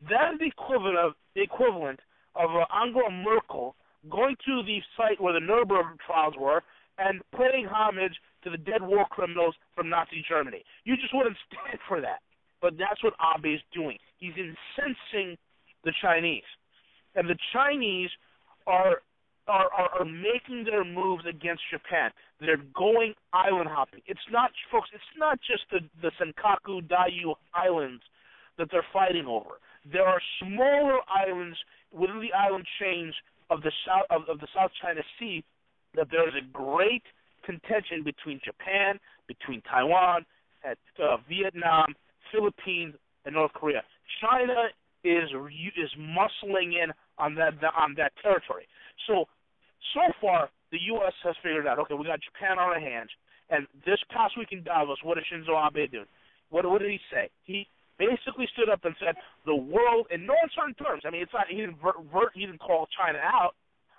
That is the equivalent of Angela Merkel going to the site where the Nuremberg trials were and paying homage to the dead war criminals from Nazi Germany. You just wouldn't stand for that. But that's what Abe is doing. He's incensing the Chinese. And the Chinese are making their moves against Japan. They're going island hopping. It's not, folks, it's not just the Senkaku Dayu Islands that they're fighting over. There are smaller islands within the island chains of the South China Sea that there is a great contention between Japan, between Taiwan, Vietnam, Philippines, and North Korea. China is muscling in on that territory. So far, the U.S. has figured out, okay, we got Japan on our hands, and this past week in Davos, what did Shinzo Abe do? What did he say? He basically stood up and said the world, in no uncertain terms, I mean, it's not, he didn't call China out,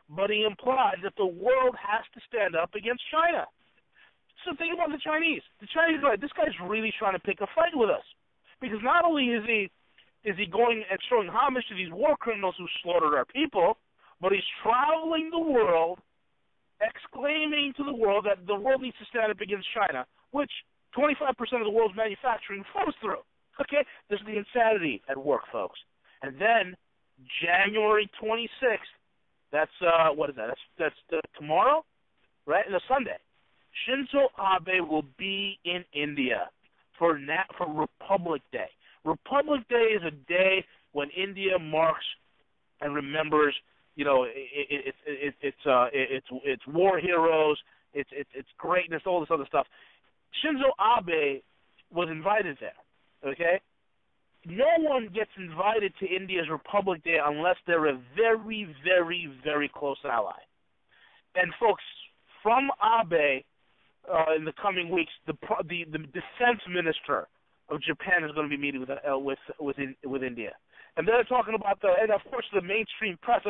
but he implied that the world has to stand up against China. So think about the Chinese. The Chinese are like, this guy's really trying to pick a fight with us. Because not only is he going and showing homage to these war criminals who slaughtered our people, but he's traveling the world exclaiming to the world that the world needs to stand up against China, which 25% of the world's manufacturing flows through. Okay? This is the insanity at work, folks. And then January 26th, that's, what is that? That's tomorrow? Right? And a Sunday. Shinzo Abe will be in India for Republic Day. Republic Day is a day when India marks and remembers, you know, it's war heroes, it's greatness, all this other stuff. Shinzo Abe was invited there. Okay, no one gets invited to India's Republic Day unless they're a very, very, very close ally. And folks, from Abe, in the coming weeks, the defense minister of Japan is going to be meeting with India, and they're talking about and of course the mainstream press.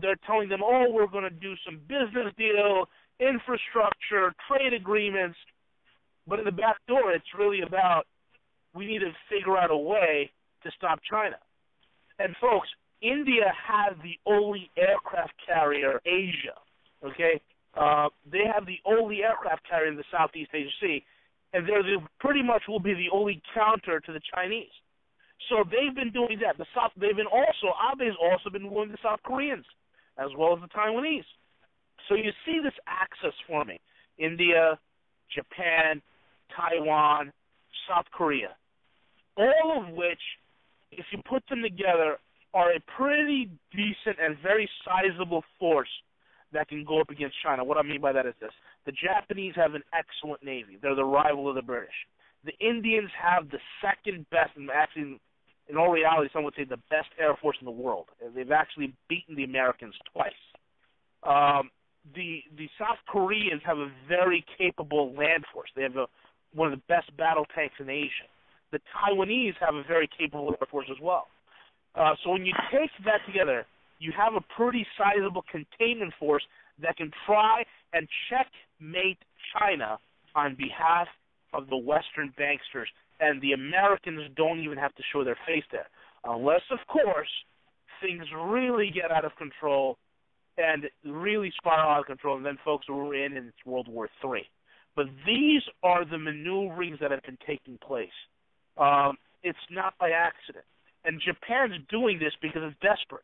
They're telling them, oh, we're going to do some business deal, infrastructure, trade agreements, but in the back door, it's really about we need to figure out a way to stop China. And folks, India has the only aircraft carrier Asia. Okay. They have the only aircraft carrier in the Southeast Asia Sea, and pretty much will be the only counter to the Chinese. So they've been doing that. Abe's also been wooing the South Koreans, as well as the Taiwanese. So you see this axis forming: India, Japan, Taiwan, South Korea, all of which, if you put them together, are a pretty decent and very sizable force that can go up against China. What I mean by that is this. The Japanese have an excellent navy. They're the rival of the British. The Indians have the second best, and actually, in all reality, some would say the best air force in the world. They've actually beaten the Americans twice. The South Koreans have a very capable land force. They have one of the best battle tanks in Asia. The Taiwanese have a very capable air force as well. So when you take that together, you have a pretty sizable containment force that can try and checkmate China on behalf of the Western banksters, and the Americans don't even have to show their face there. Unless, of course, things really get out of control and really spiral out of control, and then, folks, we're in, and it's World War III. But these are the maneuverings that have been taking place. It's not by accident. And Japan's doing this because it's desperate.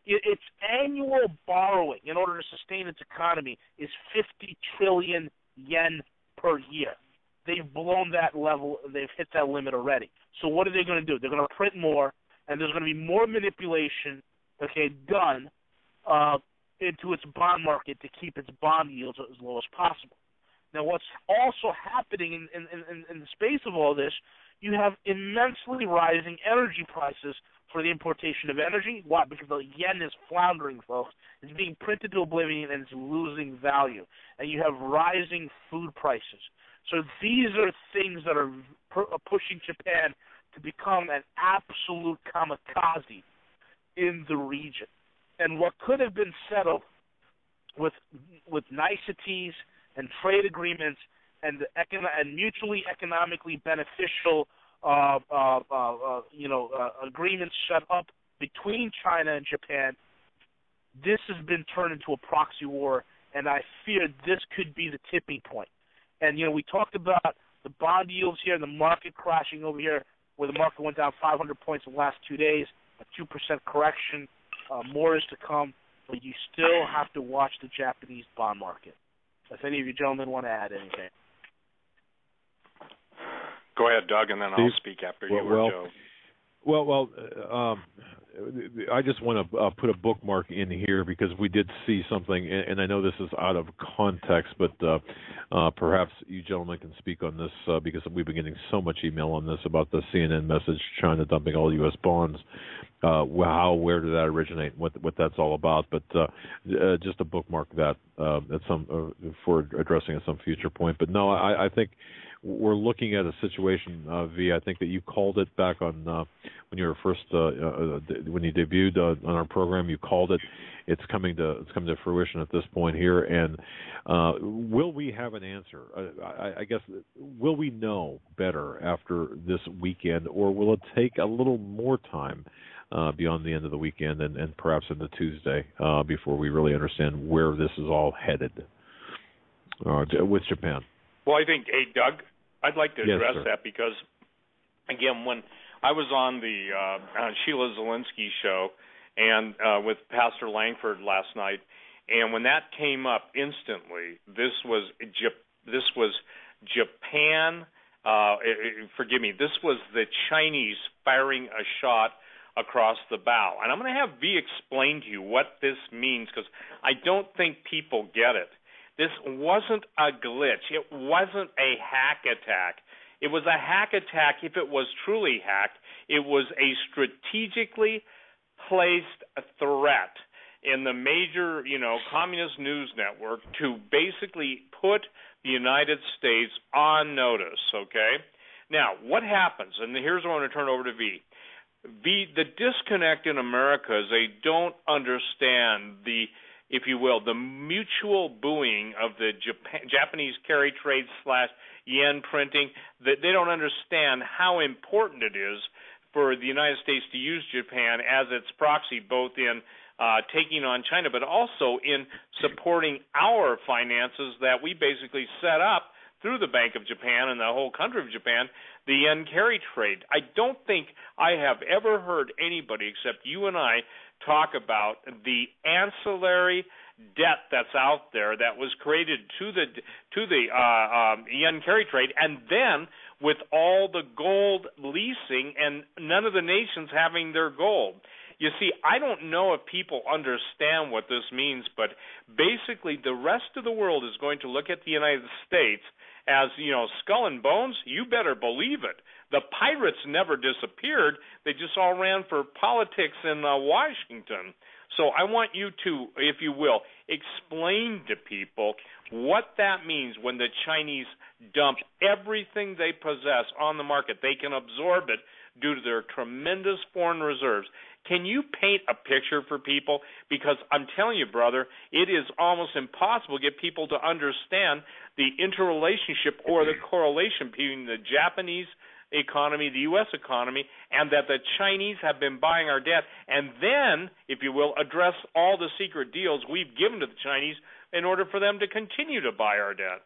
Its annual borrowing in order to sustain its economy is 50 trillion yen per year. They've blown that level. They've hit that limit already. So what are they going to do? They're going to print more, and there's going to be more manipulation, done into its bond market to keep its bond yields as low as possible. Now, what's also happening in the space of all this, you have immensely rising energy prices for the importation of energy. Why? Because the yen is floundering, folks. It's being printed to oblivion, and it's losing value. And you have rising food prices. So these are things that are pushing Japan to become an absolute kamikaze in the region. And what could have been settled with niceties and trade agreements and mutually economically beneficial agreements set up between China and Japan, this has been turned into a proxy war, and I fear this could be the tipping point. And, we talked about the bond yields here and the market crashing over here, where the market went down 500 points in the last 2 days, a 2% correction. More is to come, but you still have to watch the Japanese bond market. If any of you gentlemen want to add anything. Go ahead, Doug, and then I'll speak after you or Joe. Well, I just want to put a bookmark in here because we did see something, and I know this is out of context, but perhaps you gentlemen can speak on this because we've been getting so much email on this about the CNN message, China dumping all U.S. bonds. Where did that originate? What that's all about? But just to bookmark that at some for addressing at some future point. But no, I think we're looking at a situation, V. I think that you called it back on when you were first when you debuted on our program. You called it. It's coming to fruition at this point here. And will we have an answer? I guess will we know better after this weekend, or will it take a little more time beyond the end of the weekend and perhaps into Tuesday before we really understand where this is all headed with Japan? Well, I think, hey, Doug, I'd like to address Yes, that because, again, when I was on the Sheila Zielinski show and with Pastor Langford last night, and when that came up instantly, this was Japan. Forgive me. This was the Chinese firing a shot across the bow, and I'm going to have V explain to you what this means because I don't think people get it. This wasn't a glitch. It wasn't a hack attack. It was a hack attack if it was truly hacked. It was a strategically placed threat in the major, communist news network to basically put the United States on notice, okay? Now, what happens, and here's what I want to turn over to V. The disconnect in America is they don't understand the, if you will, the mutual buoying of the Japanese carry trade / yen printing. That they don't understand how important it is for the United States to use Japan as its proxy, both in taking on China, but also in supporting our finances that we basically set up through the Bank of Japan and the whole country of Japan, the yen carry trade. I don't think I have ever heard anybody except you and I talk about the ancillary debt that's out there that was created to the yen carry trade, and then with all the gold leasing and none of the nations having their gold. You see, I don't know if people understand what this means, but basically the rest of the world is going to look at the United States as, skull and bones. You better believe it. The pirates never disappeared. They just all ran for politics in Washington. So I want you to, if you will, explain to people what that means when the Chinese dump everything they possess on the market. They can absorb it due to their tremendous foreign reserves. Can you paint a picture for people? Because I'm telling you, brother, it is almost impossible to get people to understand the interrelationship or the correlation between the Japanese economy, the U.S. economy, and that the Chinese have been buying our debt, and then, if you will, address all the secret deals we've given to the Chinese in order for them to continue to buy our debt.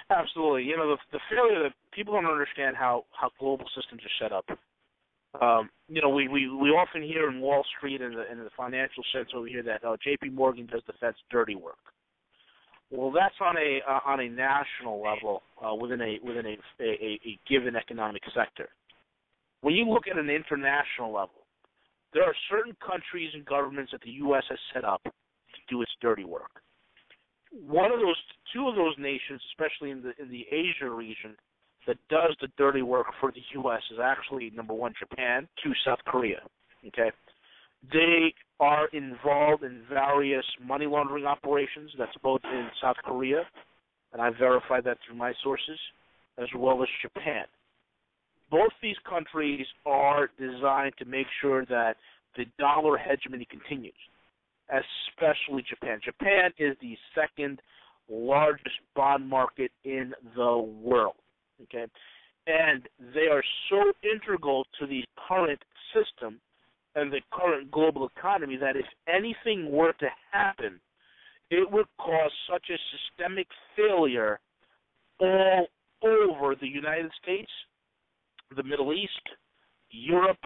Absolutely. The failure that people don't understand how global systems are set up. We often hear in Wall Street and in the financial sense over here that J.P. Morgan does the Fed's dirty work. Well, that's on a national level within a given economic sector. When you look at an international level, there are certain countries and governments that the U.S. has set up to do its dirty work. Two of those nations, especially in the Asia region, that does the dirty work for the U.S. is actually, number one, Japan, two, South Korea. Okay, they are involved in various money laundering operations. That's both in South Korea, and I verified that through my sources, as well as Japan. Both these countries are designed to make sure that the dollar hegemony continues, especially Japan. Japan is the second largest bond market in the world. Okay, and they are so integral to the current system and the current global economy that if anything were to happen, it would cause such a systemic failure all over the United States, the Middle East, Europe,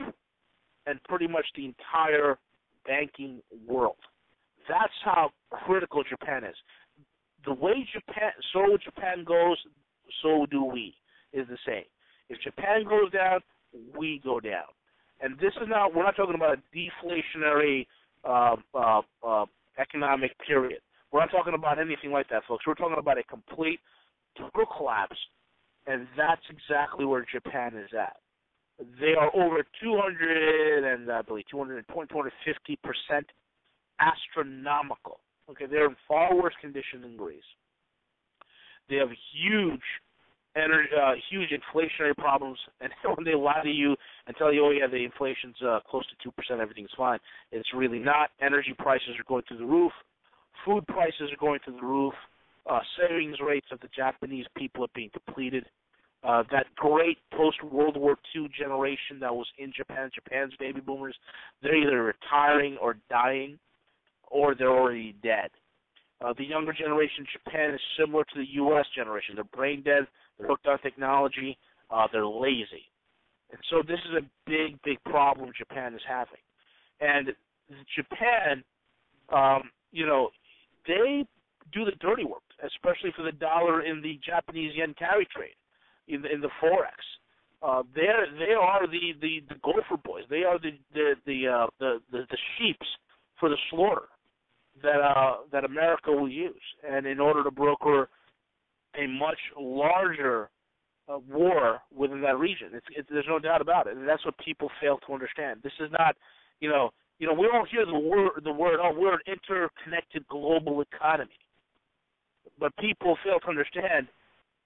and pretty much the entire banking world. That's how critical Japan is. The way Japan goes, so do we, is the same. If Japan goes down, we go down. And this is not, we're not talking about a deflationary economic period. We're not talking about anything like that, folks. We're talking about a complete total collapse, and that's exactly where Japan is at. They are over 250% astronomical. Okay, they're in far worse condition than Greece. They have huge inflationary problems, and when they lie to you and tell you, oh yeah, the inflation's close to 2%, everything's fine, it's really not. Energy prices are going through the roof. Food prices are going through the roof. Savings rates of the Japanese people are being depleted. That great post-World War II generation that was in Japan, Japan's baby boomers, they're either retiring or dying, or they're already dead. The younger generation in Japan is similar to the U.S. generation. They're brain dead, they're hooked on technology, they're lazy. And so this is a big, big problem Japan is having. And Japan, they do the dirty work, especially for the dollar in the Japanese yen carry trade, in the forex. They are the gopher boys. They are the sheeps for the slaughter that America will use, and in order to broker a much larger war within that region. There's no doubt about it, and that's what people fail to understand. This is not, we don't hear the word, oh, we're an interconnected global economy. But people fail to understand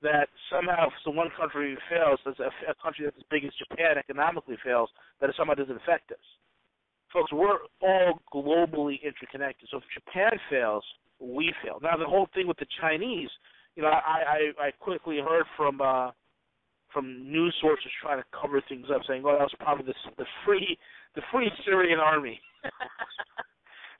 that somehow if one country fails, as a country that's as big as Japan economically fails, that it somehow doesn't affect us. Folks, we're all globally interconnected. So if Japan fails, we fail. Now, the whole thing with the Chinese, I quickly heard from news sources trying to cover things up, saying, "Oh, that was probably the Free Syrian Army."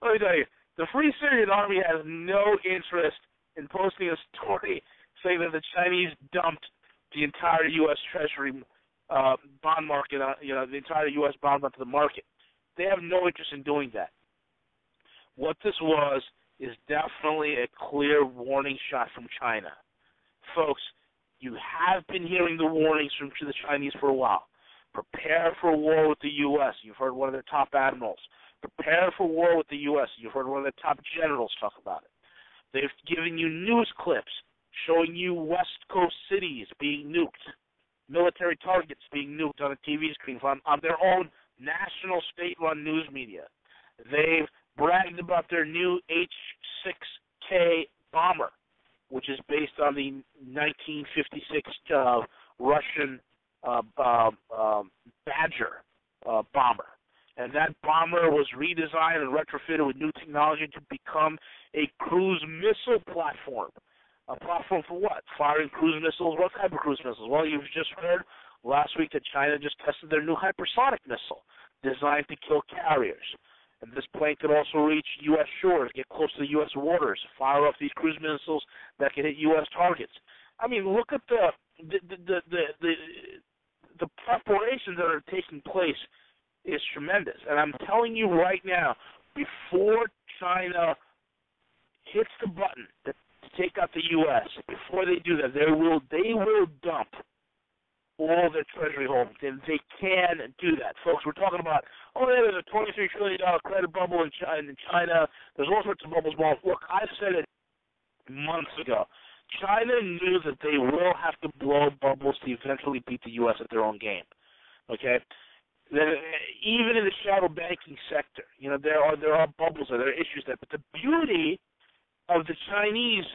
Let me tell you, the Free Syrian Army has no interest in posting a story saying that the Chinese dumped the entire U.S. Treasury bond market, the entire U.S. bond onto the market. They have no interest in doing that. What this was is definitely a clear warning shot from China. Folks, you have been hearing the warnings from the Chinese for a while. Prepare for war with the U.S. You've heard one of their top admirals. Prepare for war with the U.S. You've heard one of their top generals talk about it. They've given you news clips showing you West Coast cities being nuked, military targets being nuked on a TV screen on their own national state-run news media. They've bragged about their new H-6K bomber, which is based on the 1956 Russian Badger bomber. And that bomber was redesigned and retrofitted with new technology to become a cruise missile platform. A platform for what? Firing cruise missiles. What type of cruise missiles? Well, you've just heard last week that China just tested their new hypersonic missile designed to kill carriers. And this plane could also reach U.S. shores, get close to the U.S. waters, fire off these cruise missiles that can hit U.S. targets. I mean, look at the preparations that are taking place is tremendous. And I'm telling you right now, before China hits the button to take out the U.S., before they do that, they will dump all their treasury holdings, and they can do that. Folks, we're talking about, there's a $23 trillion credit bubble in China. There's all sorts of bubbles. Well, look, I said it months ago. China knew that they will have to blow bubbles to eventually beat the U.S. at their own game. Okay? Even in the shadow banking sector, there are bubbles there are issues there. But the beauty of the Chinese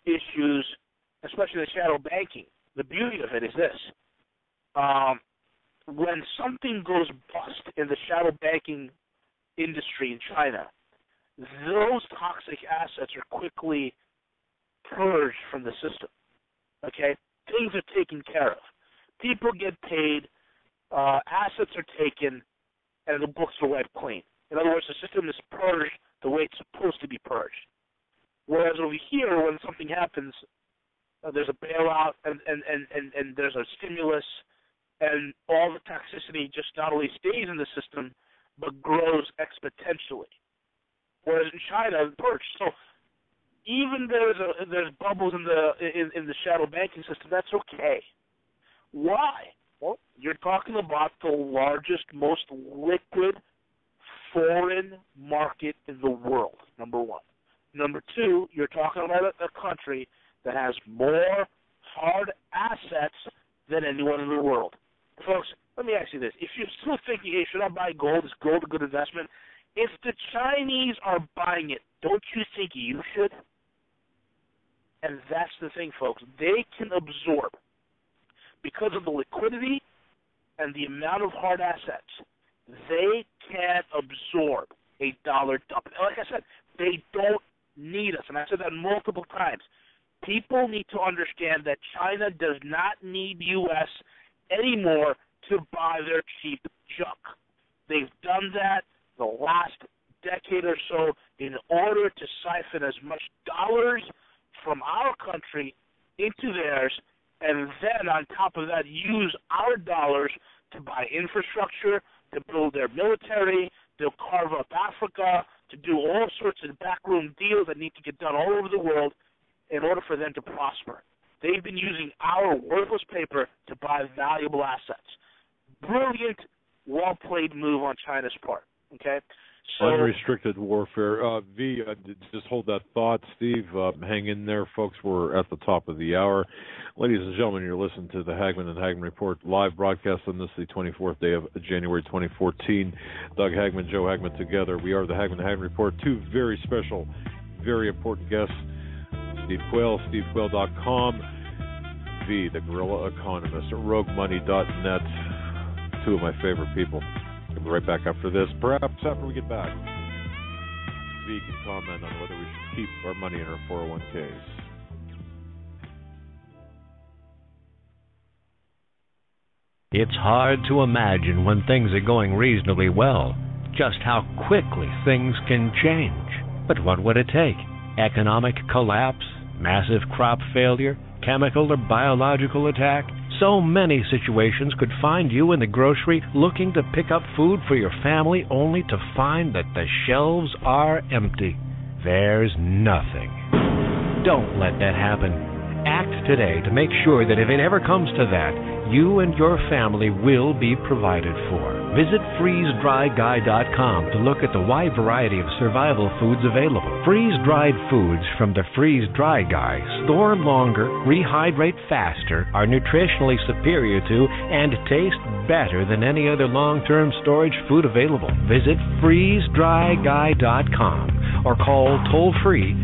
issues, especially the shadow banking, the beauty of it is this. When something goes bust in the shadow banking industry in China, those toxic assets are quickly purged from the system. Okay? Things are taken care of. People get paid, assets are taken, and the books are wiped clean. In other words, the system is purged the way it's supposed to be purged. Whereas over here, when something happens, there's a bailout and there's a stimulus, and all the toxicity just not only stays in the system, but grows exponentially. Whereas in China, it's purged. So even there's bubbles in the shadow banking system, that's okay. Why? Well, you're talking about the largest, most liquid foreign market in the world, number one. Number two, you're talking about a country that has more hard assets than anyone in the world. Folks, let me ask you this. If you're still thinking, hey, should I buy gold? Is gold a good investment? If the Chinese are buying it, don't you think you should? And that's the thing, folks. They can absorb, because of the liquidity and the amount of hard assets, they can absorb a dollar dump. Like I said, they don't need us. And I said that multiple times. People need to understand that China does not need U.S. anymore to buy their cheap junk. They've done that the last decade or so in order to siphon as much dollars from our country into theirs, and then on top of that use our dollars to buy infrastructure, to build their military, to carve up Africa, to do all sorts of backroom deals that need to get done all over the world in order for them to prosper. They've been using our worthless paper to buy valuable assets. Brilliant, well-played move on China's part. Okay? So, unrestricted warfare. V, just hold that thought. Steve, hang in there, folks. We're at the top of the hour. Ladies and gentlemen, you're listening to the Hagman and Hagman Report live broadcast on this, the 24th day of January 2014. Doug Hagman, Joe Hagman together. We are the Hagman and Hagman Report. Two very special, very important guests. Steve Quayle, stevequayle.com. V, the Guerrilla Economist, roguemoney.net. Two of my favorite people. We'll be right back after this. Perhaps after we get back, V can comment on whether we should keep our money in our 401ks. It's hard to imagine when things are going reasonably well, just how quickly things can change. But what would it take? Economic collapse? Massive crop failure? Chemical or biological attack? So many situations could find you in the grocery looking to pick up food for your family only to find that the shelves are empty. There's nothing. Don't let that happen. Act today to make sure that if it ever comes to that, you and your family will be provided for. Visit freezedryguy.com to look at the wide variety of survival foods available. Freeze-dried foods from the Freeze Dry Guy store longer, rehydrate faster, are nutritionally superior to, and taste better than any other long-term storage food available. Visit freezedryguy.com or call toll-free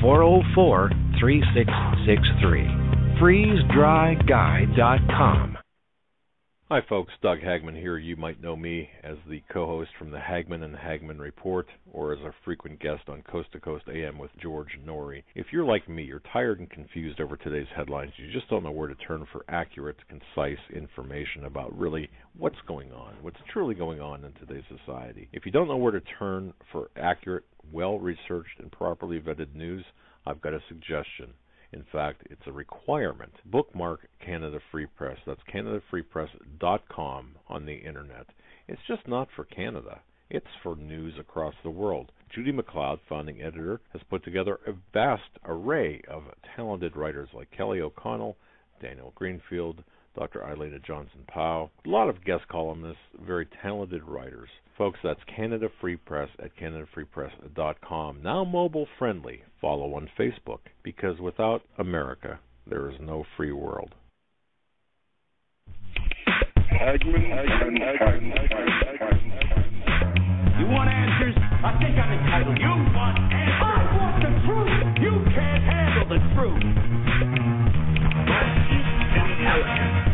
866-404-3663. freezedryguy.com. Hi folks, Doug Hagman here. You might know me as the co-host from the Hagman and Hagman Report, or as a frequent guest on Coast to Coast AM with George Norrie. If you're like me, you're tired and confused over today's headlines. You just don't know where to turn for accurate, concise information about really what's going on, what's truly going on in today's society. If you don't know where to turn for accurate, well-researched, and properly vetted news, I've got a suggestion. In fact, it's a requirement. Bookmark Canada Free Press. That's CanadaFreePress.com on the internet. It's just not for Canada. It's for news across the world. Judy McLeod, founding editor, has put together a vast array of talented writers like Kelly O'Connell, Daniel Greenfield, Dr. Eileen Johnson-Powell, a lot of guest columnists, very talented writers. Folks, that's Canada Free Press at CanadaFreePress.com. Now mobile friendly. Follow on Facebook, because without America, there is no free world. You want answers? I think I'm entitled. You want answers? I want the truth. You can't handle the truth. Northeast intelligence.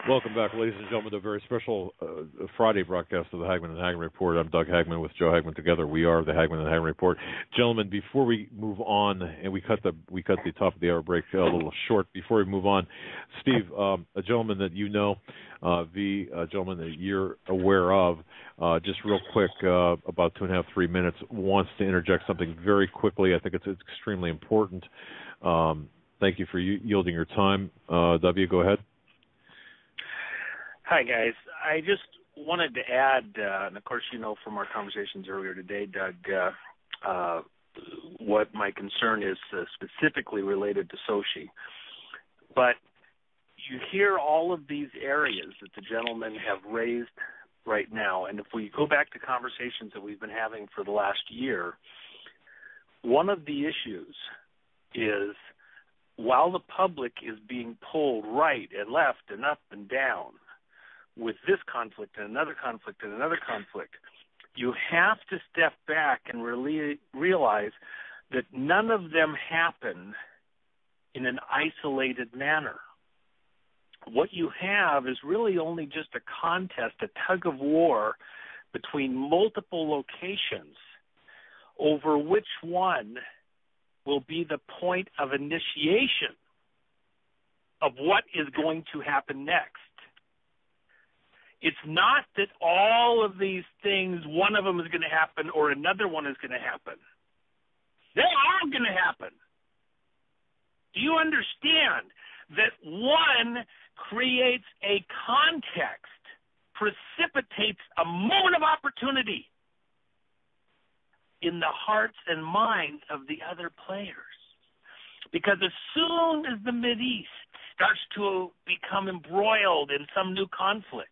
Welcome back, ladies and gentlemen, to a very special Friday broadcast of the Hagman and Hagman Report. I'm Doug Hagman with Joe Hagman. Together we are the Hagman and Hagman Report. Gentlemen, before we move on, and we cut the top of the hour break a little short. Before we move on, Steve, a gentleman that you know, a gentleman that you're aware of, just real quick, about 2.5, 3 minutes, wants to interject something very quickly. I think it's extremely important. Thank you for yielding your time. W, go ahead. Hi, guys. I just wanted to add, and of course you know from our conversations earlier today, Doug, what my concern is specifically related to Sochi. But you hear all of these areas that the gentlemen have raised right now, and if we go back to conversations that we've been having for the last year, one of the issues is while the public is being pulled right and left and up and down with this conflict and another conflict and another conflict, you have to step back and really realize that none of them happen in an isolated manner. What you have is really only just a contest, a tug of war between multiple locations over which one will be the point of initiation of what is going to happen next. It's not that all of these things, one of them is going to happen or another one is going to happen. They're all going to happen. Do you understand that one creates a context, precipitates a moment of opportunity in the hearts and minds of the other players? Because as soon as the Mideast starts to become embroiled in some new conflict,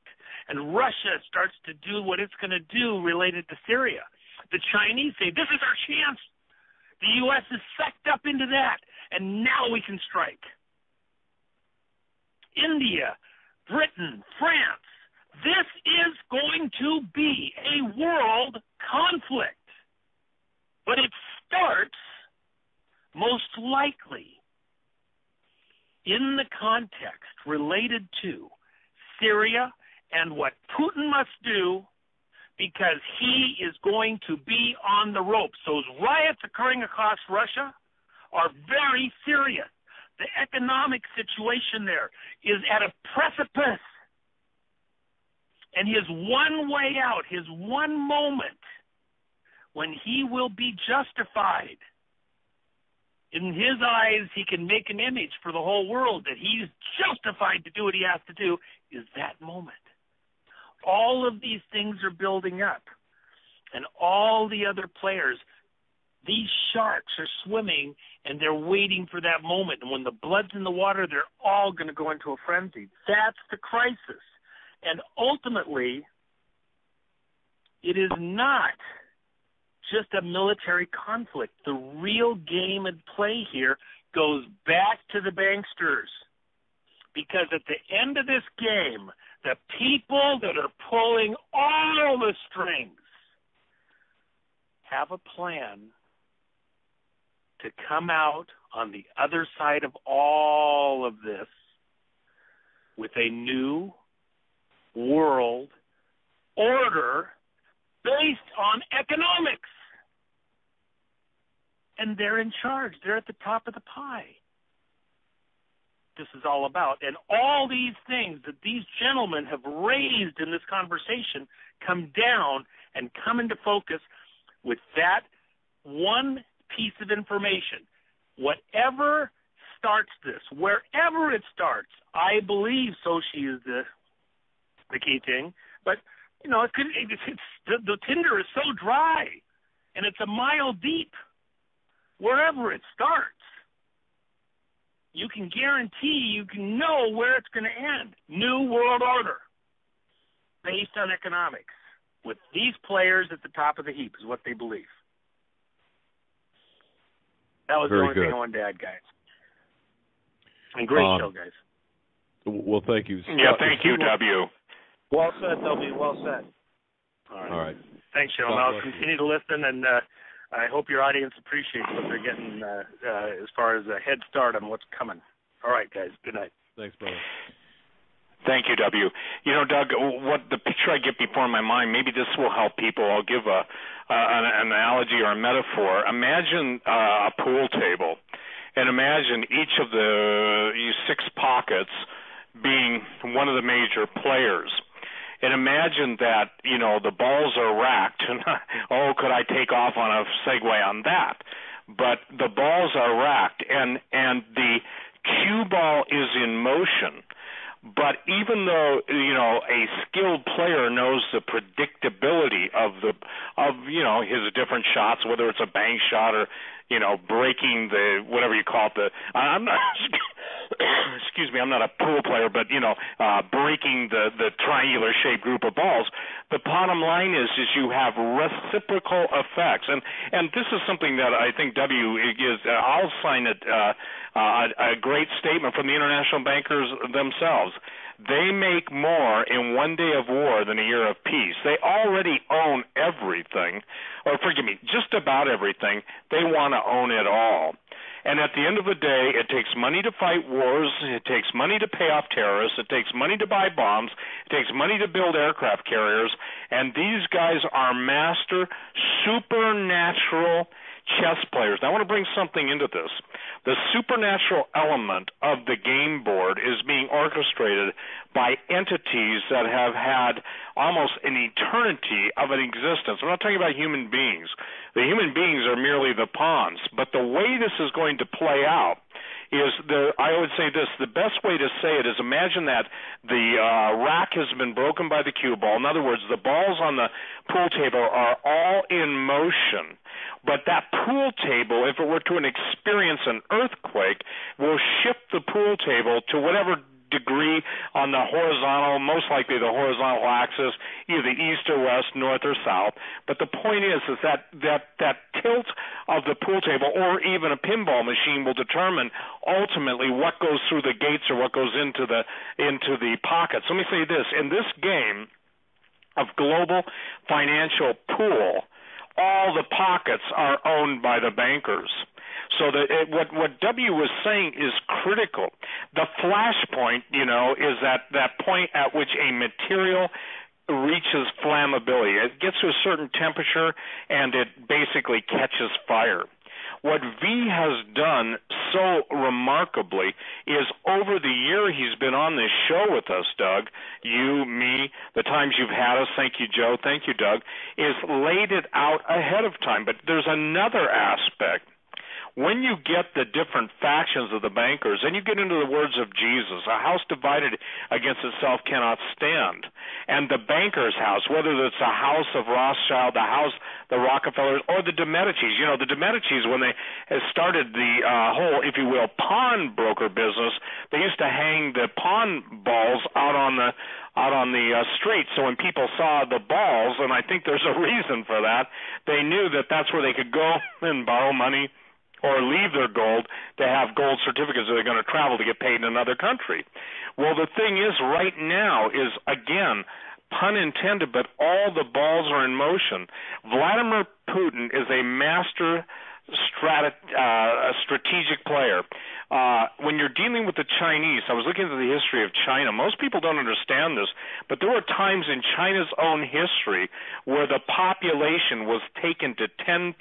and Russia starts to do what it's going to do related to Syria, the Chinese say, this is our chance. The U.S. is sucked up into that, and now we can strike. India, Britain, France, this is going to be a world conflict. But it starts, most likely, in the context related to Syria and what Putin must do, because he is going to be on the ropes. Those riots occurring across Russia are very serious. The economic situation there is at a precipice. And his one way out, his one moment when he will be justified, in his eyes he can make an image for the whole world that he's justified to do what he has to do, is that moment. All of these things are building up. And all the other players, these sharks are swimming and they're waiting for that moment. And when the blood's in the water, they're all going to go into a frenzy. That's the crisis. And ultimately, it is not just a military conflict. The real game at play here goes back to the banksters. Because at the end of this game, the people that are pulling all the strings have a plan to come out on the other side of all of this with a new world order based on economics. And they're in charge. They're at the top of the pie. This is all about. And all these things that these gentlemen have raised in this conversation come down and come into focus with that one piece of information. Whatever starts this, wherever it starts, I believe Sochi is the key thing. But, you know, the tinder is so dry, and it's a mile deep. Wherever it starts, you can guarantee, you can know where it's going to end. New world order based on economics with these players at the top of the heap is what they believe. That was Very the only good. thing I wanted to add, guys. And great show, guys. Well, thank you. Yeah, thank you, W. Well said, W. Well said. All right. Thanks, Sean. I'll continue to listen, and I hope your audience appreciates what they're getting as far as a head start on what's coming. All right, guys. Good night. Thanks, brother. Thank you, W. You know, Doug, what the picture I get before my mind, maybe this will help people. I'll give an analogy or a metaphor. Imagine a pool table, and imagine each of the 6 pockets being one of the major players. And imagine that, you know, the balls are racked. Oh, could I take off on a segue on that? But the balls are racked, and the cue ball is in motion. But even though, you know, a skilled player knows the predictability of you know, his different shots, whether it's a bank shot or, you know, breaking the whatever you call it, I'm not excuse me, I'm not a pool player, but, you know, breaking the triangular shaped group of balls. The bottom line is you have reciprocal effects, and this is something that I think W is. I'll sign it. A great statement from the international bankers themselves. They make more in one day of war than a year of peace. They already own everything, or forgive me, just about everything. They want to own it all. And at the end of the day, it takes money to fight wars. It takes money to pay off terrorists. It takes money to buy bombs. It takes money to build aircraft carriers. And these guys are master supernatural chess players. Now, I want to bring something into this. The supernatural element of the game board is being orchestrated by entities that have had almost an eternity of an existence. I'm not talking about human beings. The human beings are merely the pawns. But the way this is going to play out is I would say this, the best way to say it is imagine that the rack has been broken by the cue ball. In other words, the balls on the pool table are all in motion. But that pool table, if it were to experience an earthquake, will shift the pool table to whatever degree on the horizontal, most likely the horizontal axis, either east or west, north or south. But the point is that tilt of the pool table or even a pinball machine will determine ultimately what goes through the gates or what goes into the pockets. Let me say this. In this game of global financial pool, all the pockets are owned by the bankers. So what W was saying is critical. The flashpoint, you know, is that point at which a material reaches flammability. It gets to a certain temperature and it basically catches fire. What V has done so remarkably is over the year he's been on this show with us, Doug, you, me, the times you've had us, thank you, Joe, thank you, Doug, is laid it out ahead of time. But there's another aspect. When you get the different factions of the bankers, and you get into the words of Jesus, a house divided against itself cannot stand. And the banker's house, whether it's a house of Rothschild, the Rockefellers, or the de Medicis. You know, the de Medicis, when they started the whole, if you will, pawn broker business, they used to hang the pawn balls out on the street. So when people saw the balls, and I think there's a reason for that, they knew that that's where they could go and borrow money or leave their gold to have gold certificates that they're going to travel to get paid in another country. Well, the thing is right now is, again, pun intended, but all the balls are in motion. Vladimir Putin is a master strategic player. When you're dealing with the Chinese, I was looking at the history of China. Most people don't understand this, but there were times in China's own history where the population was taken to 10%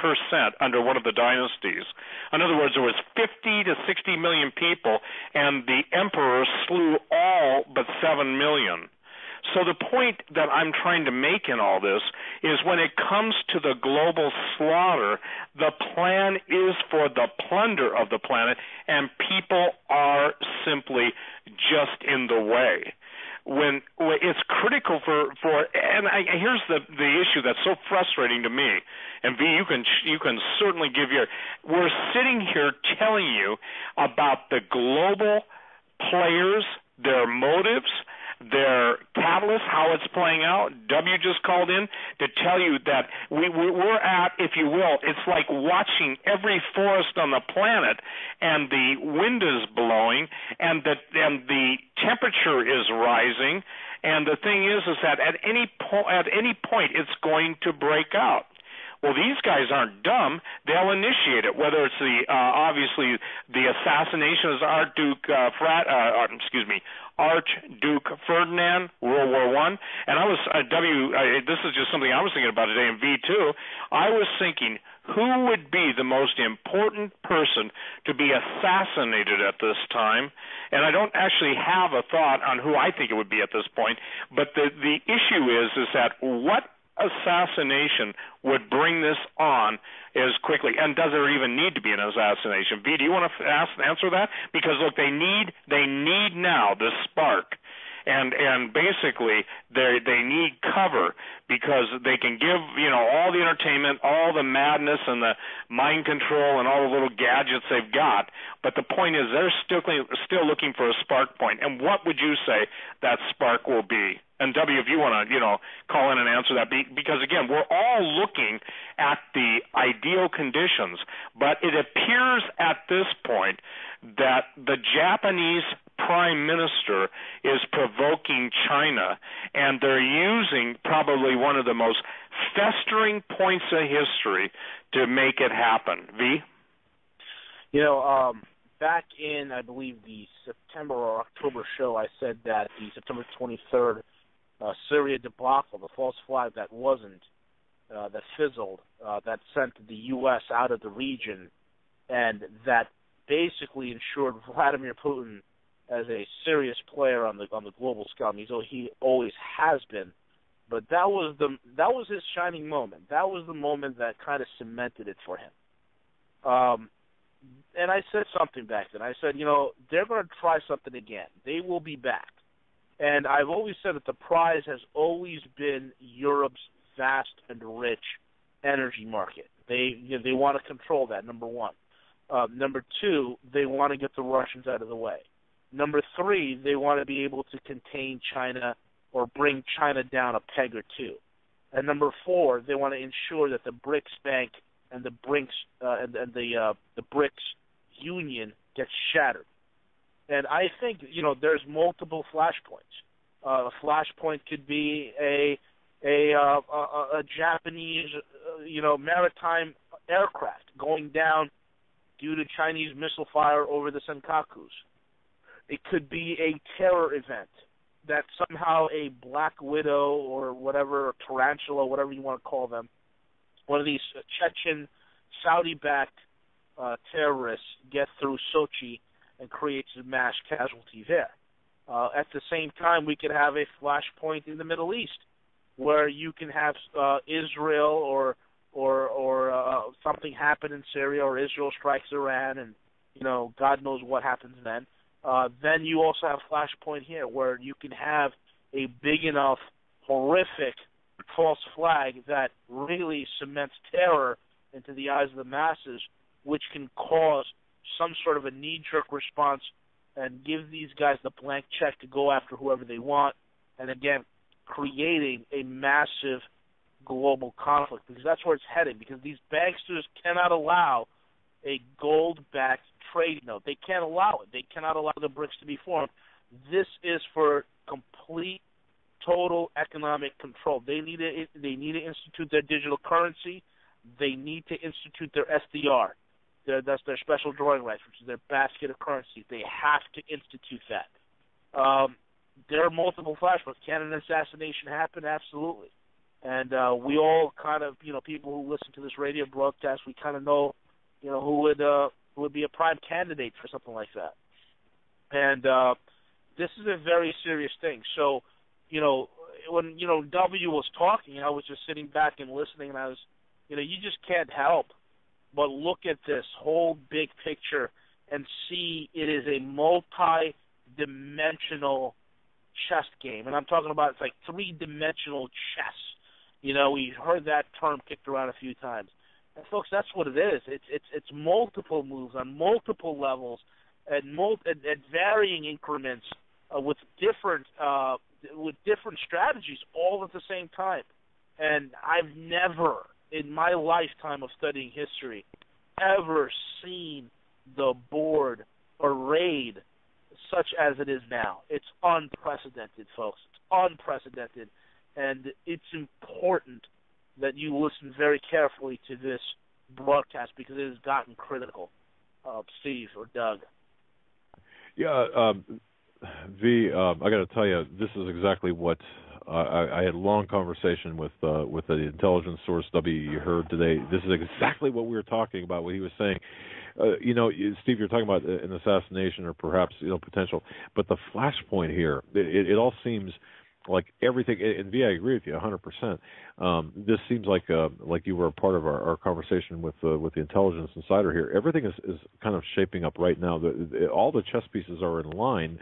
under one of the dynasties. In other words, there was 50 to 60 million people, and the emperor slew all but 7 million. So the point that I'm trying to make in all this is when it comes to the global slaughter, the plan is for the plunder of the planet, and people are simply just in the way. When it's critical for here's the issue that's so frustrating to me, and V, you can certainly give we're sitting here telling you about the global players, their motives, their catalyst, how it's playing out. W just called in to tell you that we're at, if you will, it's like watching every forest on the planet, and the wind is blowing, and the temperature is rising, and the thing is that at any point it's going to break out. Well, these guys aren't dumb. They'll initiate it, whether it's obviously the assassination of Archduke Ferdinand, World War I. And I was this is just something I was thinking about today in V2. I was thinking, who would be the most important person to be assassinated at this time? And I don't actually have a thought on who I think it would be at this point, but the issue is that what assassination would bring this on as quickly, and does there even need to be an assassination? V, do you want to answer that? Because look, they need now this spark, and basically they need cover, because they can give all the entertainment, all the madness and the mind control and all the little gadgets they've got, but the point is they're still looking for a spark point. And what would you say that spark will be? And W, if you want to call in and answer that, because again, we're all looking at the ideal conditions, but it appears at this point that the Japanese prime minister is provoking China, and they're using probably one of the most festering points of history to make it happen. V? Back in, I believe, the September or October show, I said that the September 23rd Syria debacle, the false flag that fizzled, that sent the U.S. out of the region, and that basically ensured Vladimir Putin as a serious player on the global scale. I mean, he always has been, but that was his shining moment. That was the moment that kind of cemented it for him. And I said something back then. I said, they're going to try something again. They will be back. And I've always said that the prize has always been Europe's vast and rich energy market. They want to control that, number one. Number two, they want to get the Russians out of the way. Number three, they want to be able to contain China or bring China down a peg or two. And number four, they want to ensure that the BRICS Bank and the BRICS Union gets shattered. And I think there's multiple flashpoints. A flashpoint could be a Japanese maritime aircraft going down due to Chinese missile fire over the Senkakus. It could be a terror event that somehow a Black Widow or whatever, or Tarantula, whatever you want to call them, one of these Chechen, Saudi-backed terrorists get through Sochi and creates a mass casualty there. At the same time, we could have a flashpoint in the Middle East where you can have Israel or something happen in Syria, or Israel strikes Iran, and God knows what happens then. Then you also have flashpoint here where you can have a big enough, horrific false flag that really cements terror into the eyes of the masses, which can cause some sort of a knee-jerk response and give these guys the blank check to go after whoever they want, and again, creating a massive global conflict, because that's where it's headed, because these banksters cannot allow a gold-backed trade note. They can't allow it. They cannot allow the BRICS to be formed. This is for complete, total economic control. They need to institute their digital currency. They need to institute their SDR. That's their special drawing rights, which is their basket of currency. They have to institute that. There are multiple flashpoints. Can an assassination happen? Absolutely. And we all kind of, people who listen to this radio broadcast, we kind of know, who would be a prime candidate for something like that. And this is a very serious thing. So, when W was talking, I was just sitting back and listening, and I was, you just can't help but look at this whole big picture and see it is a multi-dimensional chess game. And I'm talking about it's like three-dimensional chess. We heard that term kicked around a few times. And folks, that's what it is. It's multiple moves on multiple levels at varying increments with different strategies all at the same time. And I've never, in my lifetime of studying history, ever seen the board arrayed such as it is now. It's unprecedented, folks. It's unprecedented. And it's important that you listen very carefully to this broadcast because it has gotten critical. Steve or Doug. Yeah, V, I got to tell you, this is exactly what I had a long conversation with the intelligence source W. You heard today. This is exactly what we were talking about. What he was saying. Steve, you're talking about an assassination or perhaps potential, but the flashpoint here, it all seems like everything. And V, I agree with you 100%. This seems like you were a part of our conversation with the intelligence insider here. Everything is kind of shaping up right now. All the chess pieces are in line.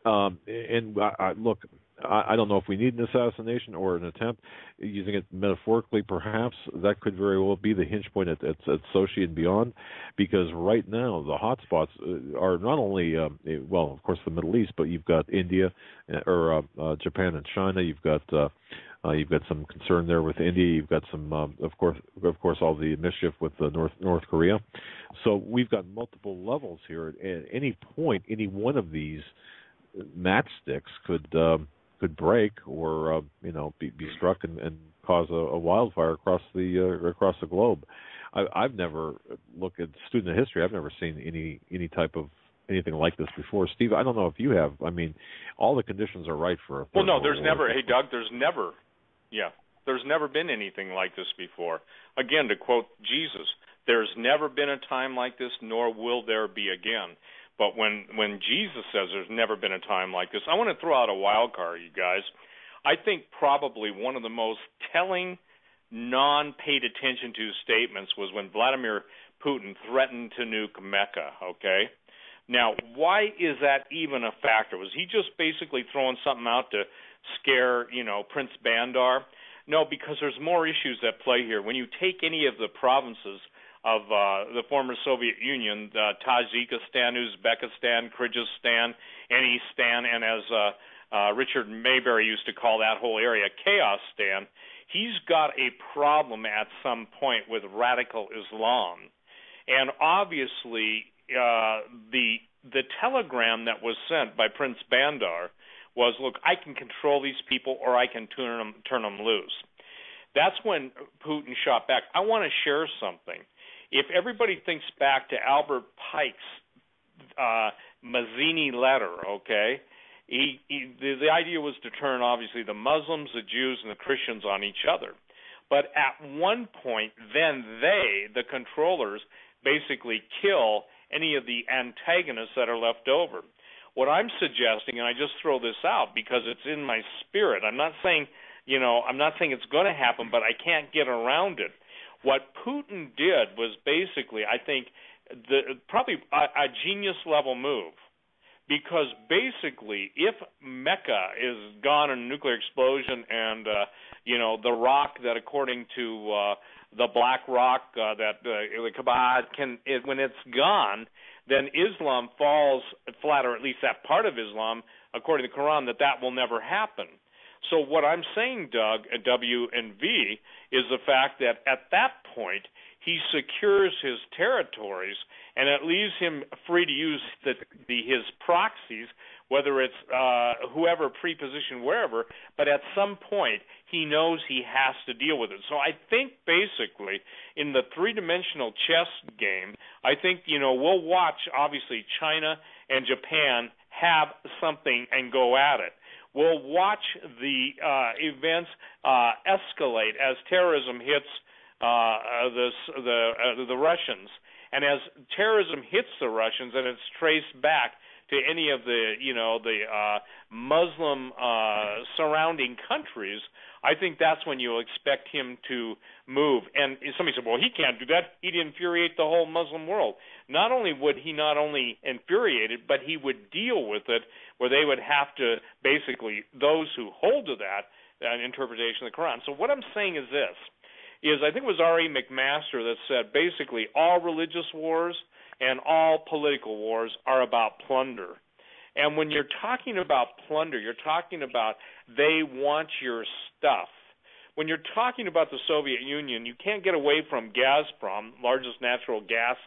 And look, I don't know if we need an assassination or an attempt. Using it metaphorically, perhaps that could very well be the hinge point at Sochi and beyond, because right now the hotspots are not only, well, of course, the Middle East, but you've got India or Japan and China. You've got some concern there with India. You've got some, of course, all the mischief with North Korea. So we've got multiple levels here. At any point, any one of these matchsticks could break or be struck and cause a wildfire across the globe. I've never looked at student of history. I've never seen any type of anything like this before. Steve, I don't know if you have. I mean, all the conditions are right for a third no, there's world never. war. Hey, Doug, there's never been anything like this before. Again, to quote Jesus, there's never been a time like this, nor will there be again. But when Jesus says there's never been a time like this, I want to throw out a wild card, you guys. I think probably one of the most telling, non-paid attention to statements was when Vladimir Putin threatened to nuke Mecca, okay? Now, why is that even a factor? Was he just basically throwing something out to scare, Prince Bandar? No, because there's more issues at play here. When you take any of the provinces of the former Soviet Union, Tajikistan, Uzbekistan, Kyrgyzstan, Enistan, and as Richard Mayberry used to call that whole area, Chaostan, he's got a problem at some point with radical Islam. And obviously, the telegram that was sent by Prince Bandar was, look, I can control these people or I can turn them loose. That's when Putin shot back. I want to share something. If everybody thinks back to Albert Pike's Mazzini letter, okay, the idea was to turn, obviously, the Muslims, the Jews, and the Christians on each other. But at one point, then the controllers, basically kill any of the antagonists that are left over. What I'm suggesting, and I just throw this out because it's in my spirit, I'm not saying it's going to happen, but I can't get around it. What Putin did was basically, I think, probably a genius-level move, because basically, if Mecca is gone in a nuclear explosion and, the rock that, according to the Black Rock, that the Kaaba, when it's gone, then Islam falls flat, or at least that part of Islam, according to the Quran, that will never happen. So what I'm saying, Doug, W and V, is the fact that at that point he secures his territories, and it leaves him free to use his proxies, whether it's whoever prepositioned wherever, but at some point he knows he has to deal with it. So I think basically in the three-dimensional chess game, I think, we'll watch, obviously, China and Japan have something and go at it. We'll watch the events escalate as terrorism hits the Russians, and as terrorism hits the Russians, and it's traced back to any of the Muslim surrounding countries, I think that's when you'll expect him to move. And somebody said, well, he can't do that. He'd infuriate the whole Muslim world. Not only would he not only infuriate it, but he would deal with it, where they would have to basically, those who hold to that interpretation of the Quran. So what I'm saying is this, I think it was R.E. McMaster that said basically all religious wars and all political wars are about plunder. And when you're talking about plunder, you're talking about they want your stuff. When you're talking about the Soviet Union, you can't get away from Gazprom, largest natural gas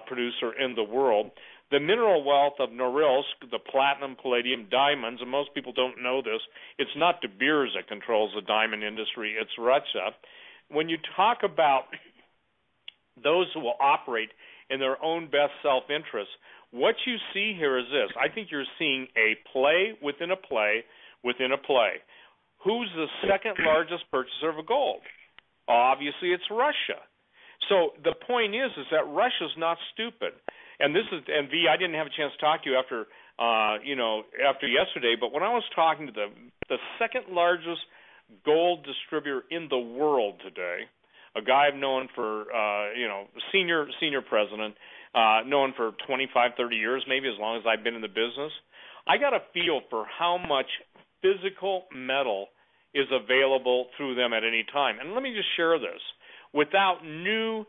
producer in the world. The mineral wealth of Norilsk, the platinum, palladium, diamonds, and most people don't know this, it's not De Beers that controls the diamond industry, it's Russia. when you talk about those who will operate in their own best self-interest, what you see here is this. I think you're seeing a play within a play within a play. Who's the second largest purchaser of gold? Obviously, it's Russia. So the point is that Russia's not stupid. And V, I didn't have a chance to talk to you after yesterday, but when I was talking to the second largest gold distributor in the world today, a guy I've known for senior president, known for 25, 30 years, maybe as long as I've been in the business, I got a feel for how much physical metal is available through them at any time. And let me just share this. Without new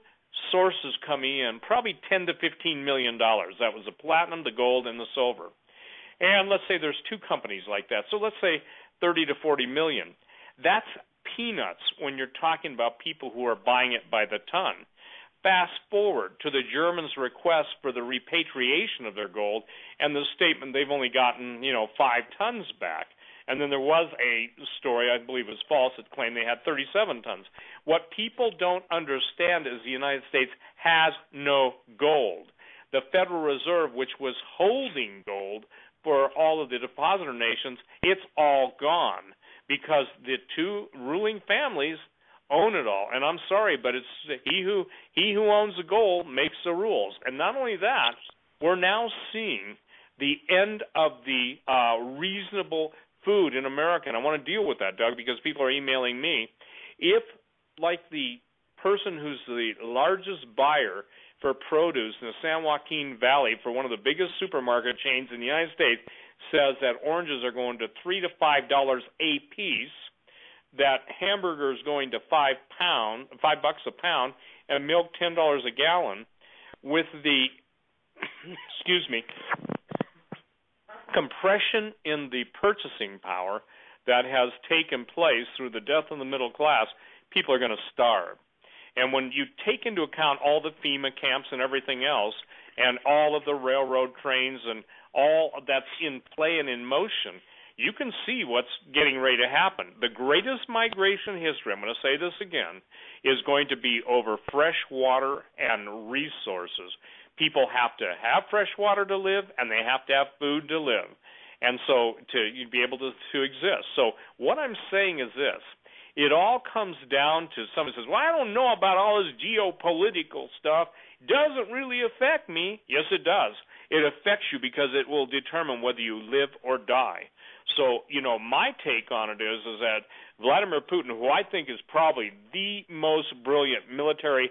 sources coming in, probably $10 to $15 million. That was the platinum, the gold, and the silver. And let's say there's two companies like that. So let's say 30 to 40 million. That's peanuts when you're talking about people who are buying it by the ton. Fast forward to the Germans' request for the repatriation of their gold and the statement they've only gotten, 5 tons back. And then there was a story, I believe it was false, that claimed they had 37 tons. What people don't understand is the United States has no gold. The Federal Reserve, which was holding gold for all of the depositor nations, it's all gone because the two ruling families own it all. And I'm sorry, but it's he who owns the gold makes the rules. And not only that, we're now seeing the end of the reasonable food in America, and I want to deal with that, Doug, because people are emailing me. If, like the person who's the largest buyer for produce in the San Joaquin Valley for one of the biggest supermarket chains in the United States, says that oranges are going to $3 to $5 a piece, that hamburger is going to $5 a pound, and milk $10 a gallon, with the compression in the purchasing power that has taken place through the death of the middle class, people are going to starve. And when you take into account all the FEMA camps and everything else, and all of the railroad trains and all that's in play and in motion, you can see what's getting ready to happen. The greatest migration in history, I'm going to say this again, is going to be over fresh water and resources. People have to have fresh water to live, and they have to have food to live, and so to be able to exist. So what I'm saying is this. It all comes down to somebody says, well, I don't know about all this geopolitical stuff. Doesn't really affect me. Yes, it does. It affects you because it will determine whether you live or die. So, my take on it is that Vladimir Putin, who I think is probably the most brilliant military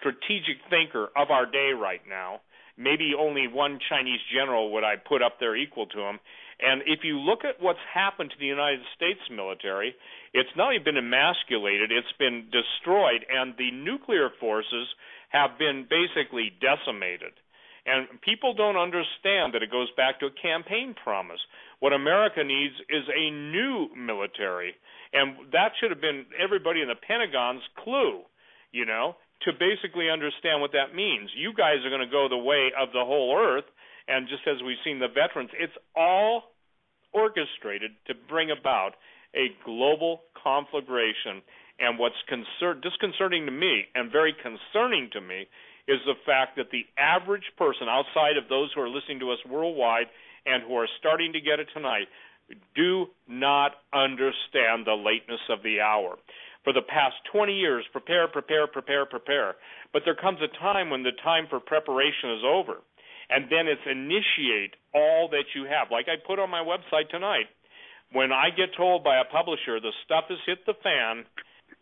strategic thinker of our day right now, maybe only one Chinese general would I put up there equal to him. And if you look at what's happened to the United States military, it's not only been emasculated, it's been destroyed, and the nuclear forces have been basically decimated. And people don't understand that it goes back to a campaign promise. What America needs is a new military, and that should have been everybody in the Pentagon's clue, to basically understand what that means. You guys are going to go the way of the whole earth, and just as we've seen the veterans, it's all orchestrated to bring about a global conflagration. And what's disconcerting to me and very concerning to me is the fact that the average person outside of those who are listening to us worldwide and who are starting to get it tonight do not understand the lateness of the hour. For the past 20 years, prepare. But there comes a time when the time for preparation is over. And then it's initiate all that you have. Like I put on my website tonight, when I get told by a publisher the stuff has hit the fan,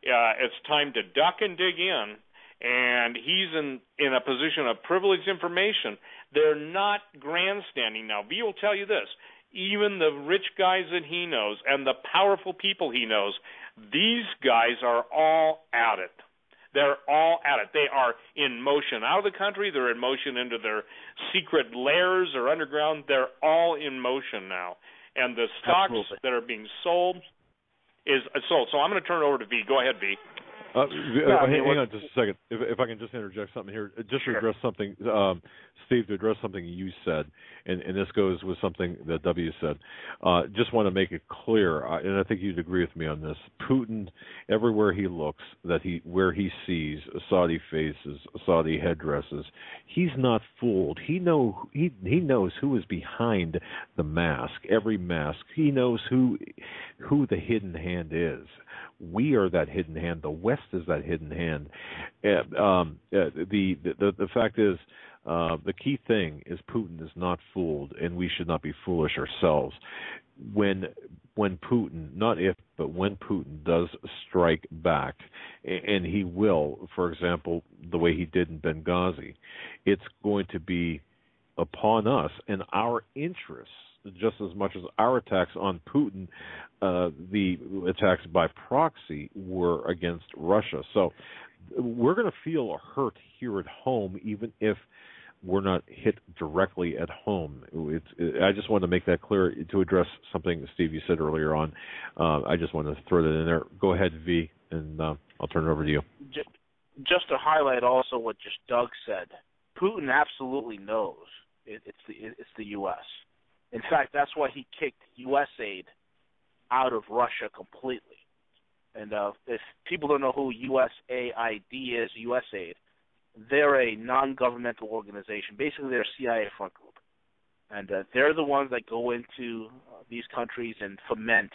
it's time to duck and dig in, and he's in a position of privileged information, they're not grandstanding now. V will tell you this. Even the rich guys that he knows and the powerful people he knows, these guys are all at it. They're all at it. They are in motion out of the country. They're in motion into their secret lairs or underground. They're all in motion now. And the stocks that are being sold is sold. So I'm going to turn it over to V. Go ahead, V. Hang on just a second. If I can just interject something here, just to address something, Steve, to address something you said, and this goes with something that W said. Just want to make it clear, and I think you'd agree with me on this. Putin, everywhere he looks, where he sees Saudi faces, Saudi headdresses, he's not fooled. He knows who is behind the mask. Every mask, he knows who the hidden hand is. We are that hidden hand. The West is that hidden hand. The fact is, the key thing is Putin is not fooled, and we should not be foolish ourselves. When Putin, not if, but when Putin does strike back, and he will, for example, the way he did in Benghazi, it's going to be upon us and our interests just as much as our attacks on Putin. The attacks by proxy were against Russia. So we're going to feel a hurt here at home, even if we're not hit directly at home. I just wanted to make that clear to address something, Steve, you said earlier on. I just wanted to throw that in there. Go ahead, V, and I'll turn it over to you. Just to highlight also what just Doug said, Putin absolutely knows it's the U.S. In fact, that's why he kicked U.S. aid out of Russia completely. And if people don't know who USAID is, USAID, they're a non-governmental organization. Basically, they're a CIA front group. And they're the ones that go into these countries and foment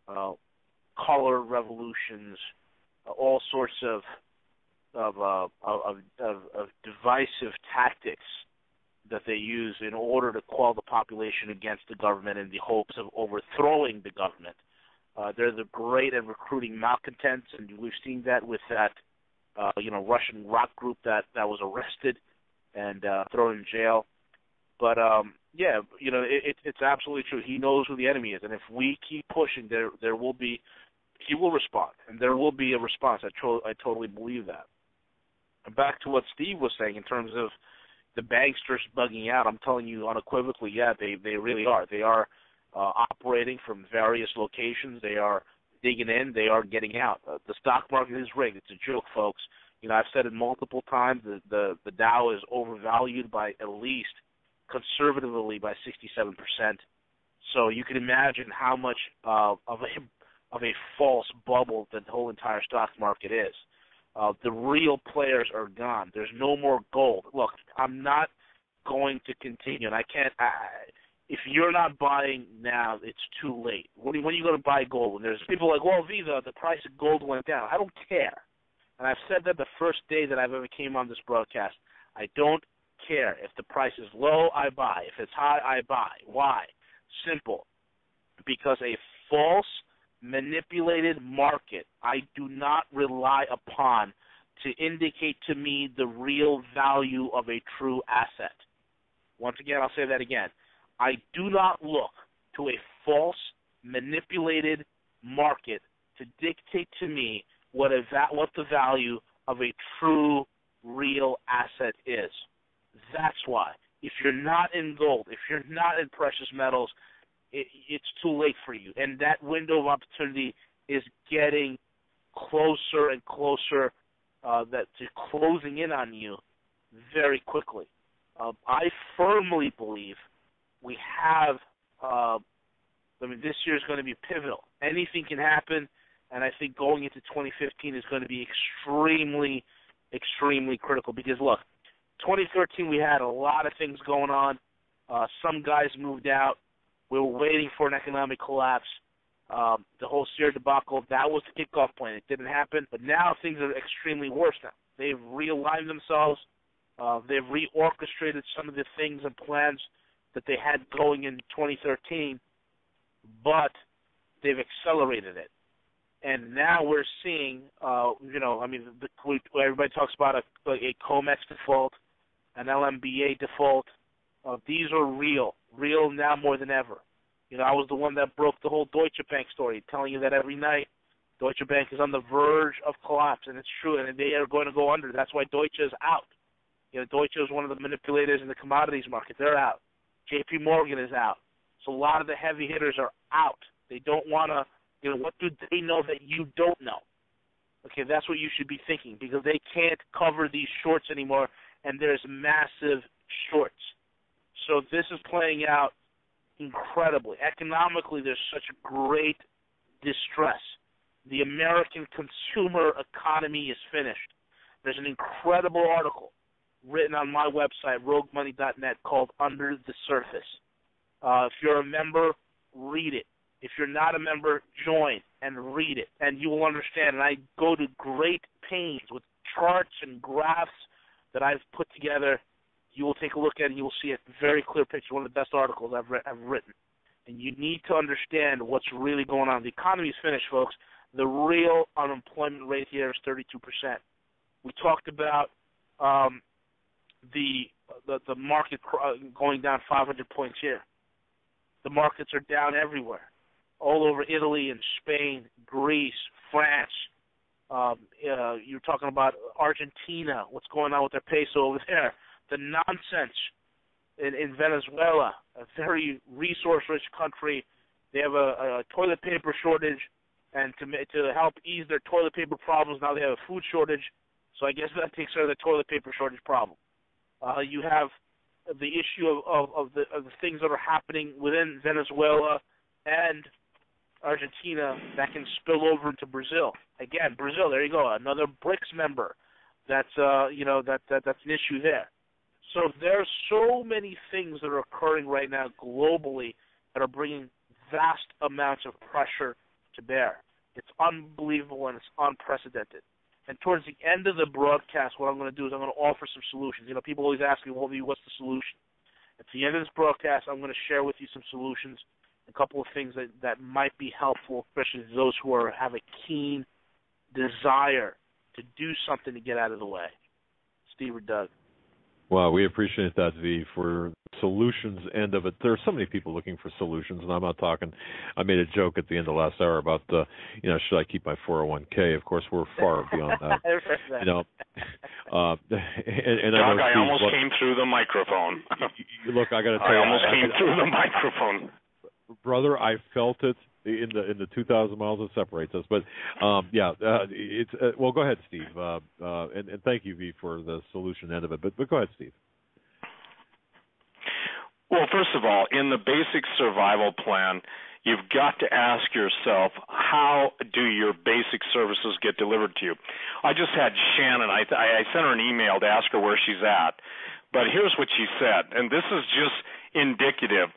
color revolutions, all sorts of divisive tactics that they use in order to quell the population against the government in the hopes of overthrowing the government. They're great at recruiting malcontents, and we've seen that with that Russian rock group that was arrested and thrown in jail. But it's absolutely true. He knows who the enemy is, and if we keep pushing, he will respond, and there will be a response. I totally believe that. And back to what Steve was saying in terms of the banksters bugging out, I'm telling you unequivocally, yeah, they really are. They are operating from various locations. They are digging in. They are getting out. The stock market is rigged. It's a joke, folks. I've said it multiple times. The Dow is overvalued by at least conservatively by 67%. So you can imagine how much of a false bubble the whole entire stock market is. The real players are gone. There's no more gold. Look, I'm not going to continue, and I can't. If you're not buying now, it's too late. When are you going to buy gold? When there's people like, well, Viva, the price of gold went down. I don't care. And I've said that the first day that I've ever came on this broadcast. I don't care. If the price is low, I buy. If it's high, I buy. Why? Simple. Because a false, manipulated market I do not rely upon to indicate to me the real value of a true asset. Once again, I'll say that again. I do not look to a false, manipulated market to dictate to me what the value of a true, real asset is. That's why. If you're not in gold, if you're not in precious metals, it's too late for you. And that window of opportunity is getting closer and closer to closing in on you very quickly. I firmly believe we have, this year is going to be pivotal. Anything can happen, and I think going into 2015 is going to be extremely, extremely critical. Because, look, 2013 we had a lot of things going on. Some guys moved out. We were waiting for an economic collapse. The whole Sears debacle, that was the kickoff point. It didn't happen, but now things are extremely worse now. They've realigned themselves. They've reorchestrated some of the things and plans that they had going in 2013, but they've accelerated it. And now we're seeing, everybody talks about a COMEX default, an LMBA default. These are real now more than ever. I was the one that broke the whole Deutsche Bank story, telling you that every night Deutsche Bank is on the verge of collapse, and it's true, and they are going to go under. That's why Deutsche is out. Deutsche is one of the manipulators in the commodities market. They're out. JP Morgan is out. So a lot of the heavy hitters are out. They don't want to, what do they know that you don't know? Okay, that's what you should be thinking, because they can't cover these shorts anymore, and there's massive shorts. So this is playing out incredibly. Economically, there's such a great distress. The American consumer economy is finished. There's an incredible article written on my website, roguemoney.net, called Under the Surface. If you're a member, read it. If you're not a member, join and read it, and you will understand. And I go to great pains with charts and graphs that I've put together. You will take a look at it, and you will see a very clear picture, one of the best articles I've written. And you need to understand what's really going on. The economy is finished, folks. The real unemployment rate here is 32%. We talked about the market going down 500 points here. The markets are down everywhere, all over Italy and Spain, Greece, France. You're talking about Argentina, what's going on with their peso over there. The nonsense in Venezuela, a very resource-rich country. They have a toilet paper shortage, and to help ease their toilet paper problems, now they have a food shortage. So I guess that takes care of the toilet paper shortage problem. You have the issue of the things that are happening within Venezuela and Argentina that can spill over into Brazil. Again, Brazil, there you go, another BRICS member. That's that's an issue there. So there's so many things that are occurring right now globally that are bringing vast amounts of pressure to bear. It's unbelievable and it's unprecedented. And towards the end of the broadcast, what I'm going to do is I'm going to offer some solutions. People always ask me, well, what's the solution? At the end of this broadcast, I'm going to share with you some solutions, a couple of things that might be helpful, especially to those who have a keen desire to do something to get out of the way. Steve or Doug? Well, we appreciate that, V, for solutions end of it. There are so many people looking for solutions, and I'm not talking. I made a joke at the end of last hour about, should I keep my 401k? Of course, we're far beyond that. And Doug, I almost came through the microphone. Look, I got to tell you, I almost came through the microphone. Brother, I felt it in the 2,000 miles that separates us. But it's well. Go ahead, Steve, and thank you, V, for the solution end of it. But go ahead, Steve. Well, first of all, in the basic survival plan, you've got to ask yourself, how do your basic services get delivered to you? I just had Shannon. I sent her an email to ask her where she's at. But here's what she said, and this is just indicative.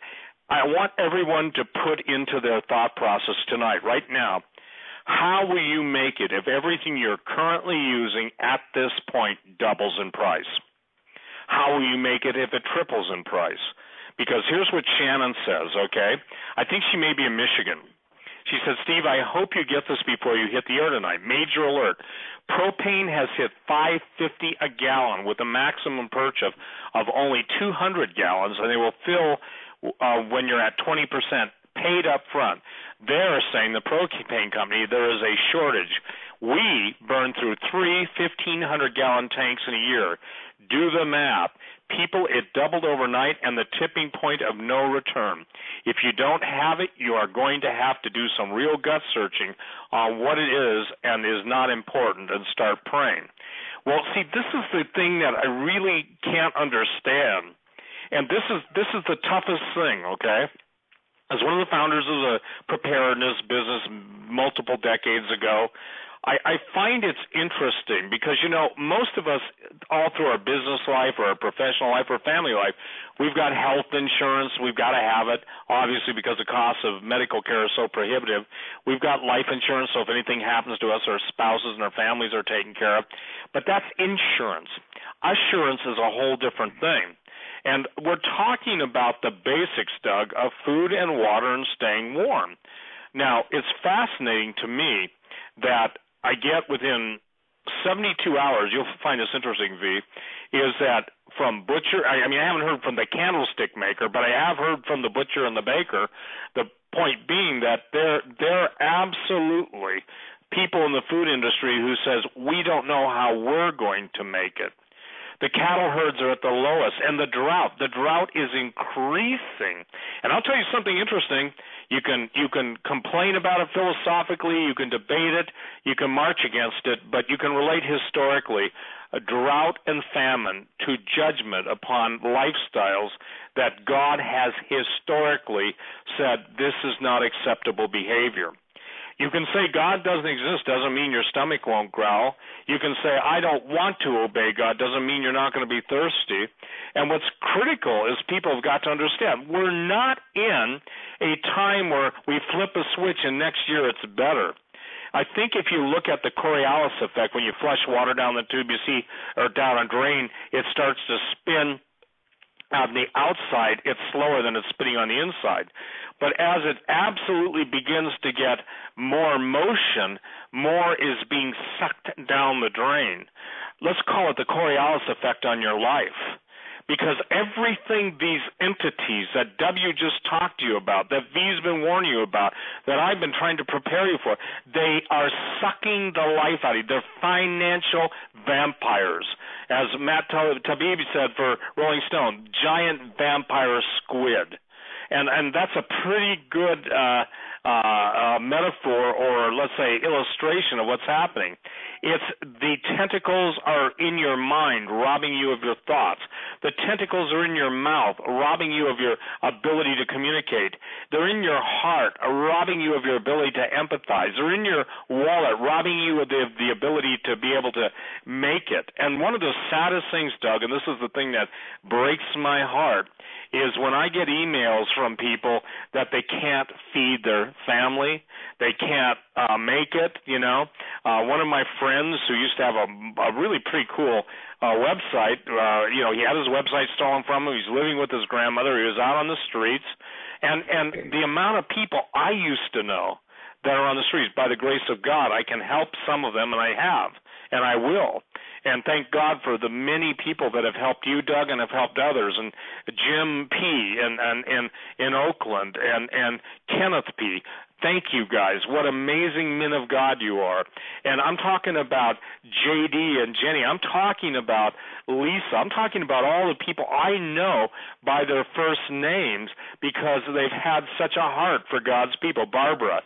I want everyone to put into their thought process tonight, right now, how will you make it if everything you're currently using at this point doubles in price? How will you make it if it triples in price? Because here's what Shannon says, okay? I think she may be in Michigan. She said, Steve, I hope you get this before you hit the air tonight. Major alert. Propane has hit $5.50 a gallon with a maximum purchase of only 200 gallons, and they will fill when you're at 20% paid up front. They're saying, the propane company, there is a shortage. We burn through 3 1,500-gallon tanks in a year. Do the math. People, it doubled overnight, and the tipping point of no return. If you don't have it, you are going to have to do some real gut searching on what it is and is not important and start praying. Well, see, this is the thing that I really can't understand. And this is the toughest thing, okay? As one of the founders of the preparedness business multiple decades ago, I find it's interesting because, most of us all through our business life or our professional life or family life, we've got health insurance. We've got to have it, obviously, because the cost of medical care is so prohibitive. We've got life insurance, so if anything happens to us, our spouses and our families are taken care of. But that's insurance. Assurance is a whole different thing. And we're talking about the basics, Doug, of food and water and staying warm. Now, it's fascinating to me that I get within 72 hours, you'll find this interesting, V, is that from butcher, I haven't heard from the candlestick maker, but I have heard from the butcher and the baker, the point being that they're absolutely people in the food industry who says, we don't know how we're going to make it. The cattle herds are at the lowest, and the drought is increasing. And I'll tell you something interesting. You can complain about it philosophically, you can debate it, you can march against it, but you can relate historically drought and famine to judgment upon lifestyles that God has historically said this is not acceptable behavior. You can say God doesn't exist, doesn't mean your stomach won't growl. You can say I don't want to obey God, doesn't mean you're not going to be thirsty. And what's critical is people have got to understand we're not in a time where we flip a switch and next year it's better. I think if you look at the Coriolis effect, when you flush water down the tube, you see, or down a drain, it starts to spin on the outside. It's slower than it's spinning on the inside. But as it absolutely begins to get more motion, more is being sucked down the drain. Let's call it the Coriolis effect on your life. Because everything these entities that W just talked to you about, that V's been warning you about, that I've been trying to prepare you for, they are sucking the life out of you. They're financial vampires. As Matt Taibbi said for Rolling Stone, giant vampire squid. And that's a pretty good metaphor, or let's say illustration of what's happening. It's the tentacles are in your mind, robbing you of your thoughts. The tentacles are in your mouth, robbing you of your ability to communicate. They're in your heart, robbing you of your ability to empathize. They're in your wallet, robbing you of the ability to be able to make it. And one of the saddest things, Doug, and this is the thing that breaks my heart, is when I get emails from people that they can't feed their family, they can't make it, you know. One of my friends who used to have a really pretty cool website, he had his website stolen from him. He's living with his grandmother. He was out on the streets. And the amount of people I used to know that are on the streets, by the grace of God, I can help some of them, and I have, and I will. And thank God for the many people that have helped you, Doug, and have helped others, and Jim P. and in Oakland, and Kenneth P. Thank you, guys. What amazing men of God you are. And I'm talking about J.D. and Jenny. I'm talking about Lisa. I'm talking about all the people I know by their first names because they've had such a heart for God's people. Barbara,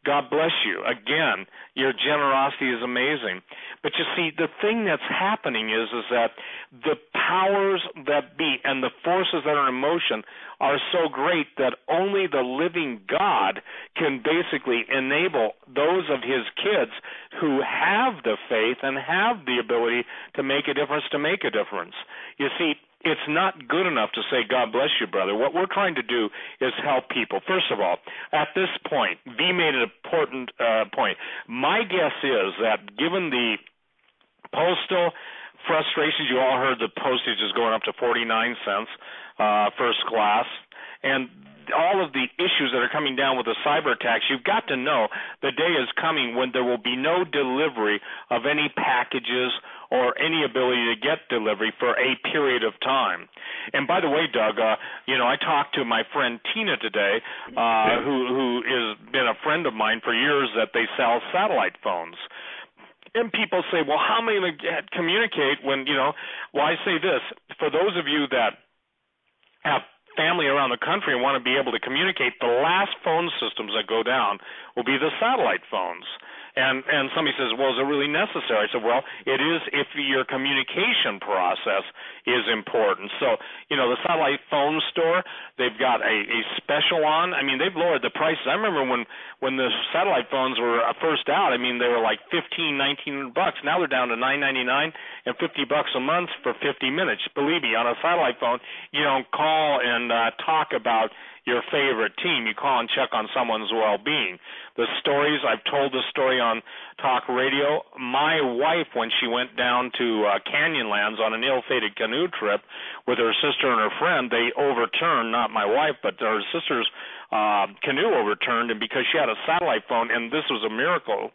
God bless you. Again, your generosity is amazing. But you see, the thing that's happening is that the powers that be and the forces that are in motion are so great that only the living God can basically enable those of his kids who have the faith and have the ability to make a difference to make a difference. You see, it's not good enough to say, God bless you, brother. What we're trying to do is help people. First of all, at this point, V made an important point. My guess is that given the postal frustrations, you all heard the postage is going up to 49 cents first class, and all of the issues that are coming down with the cyber attacks, you've got to know the day is coming when there will be no delivery of any packages or any ability to get delivery for a period of time. And by the way, Doug, I talked to my friend Tina today, who has been a friend of mine for years, that they sell satellite phones. And people say, well, how am I going to communicate when, well, I say this, for those of you that have family around the country and want to be able to communicate, the last phone systems that go down will be the satellite phones. And somebody says, well, is it really necessary? I said, well, it is if your communication process is important. So, the satellite phone store, they've got a special on. I mean, they've lowered the prices. I remember when the satellite phones were first out, I mean, they were like $15, $19. Now they're down to $9.99 and $50 a month for 50 minutes. Believe me, on a satellite phone, you don't call and talk about your favorite team. You call and check on someone's well-being. The stories, I've told the story on talk radio. My wife, when she went down to Canyonlands on an ill-fated canoe trip with her sister and her friend, they overturned, not my wife, but her sister's canoe overturned, and because she had a satellite phone, and this was a miracle,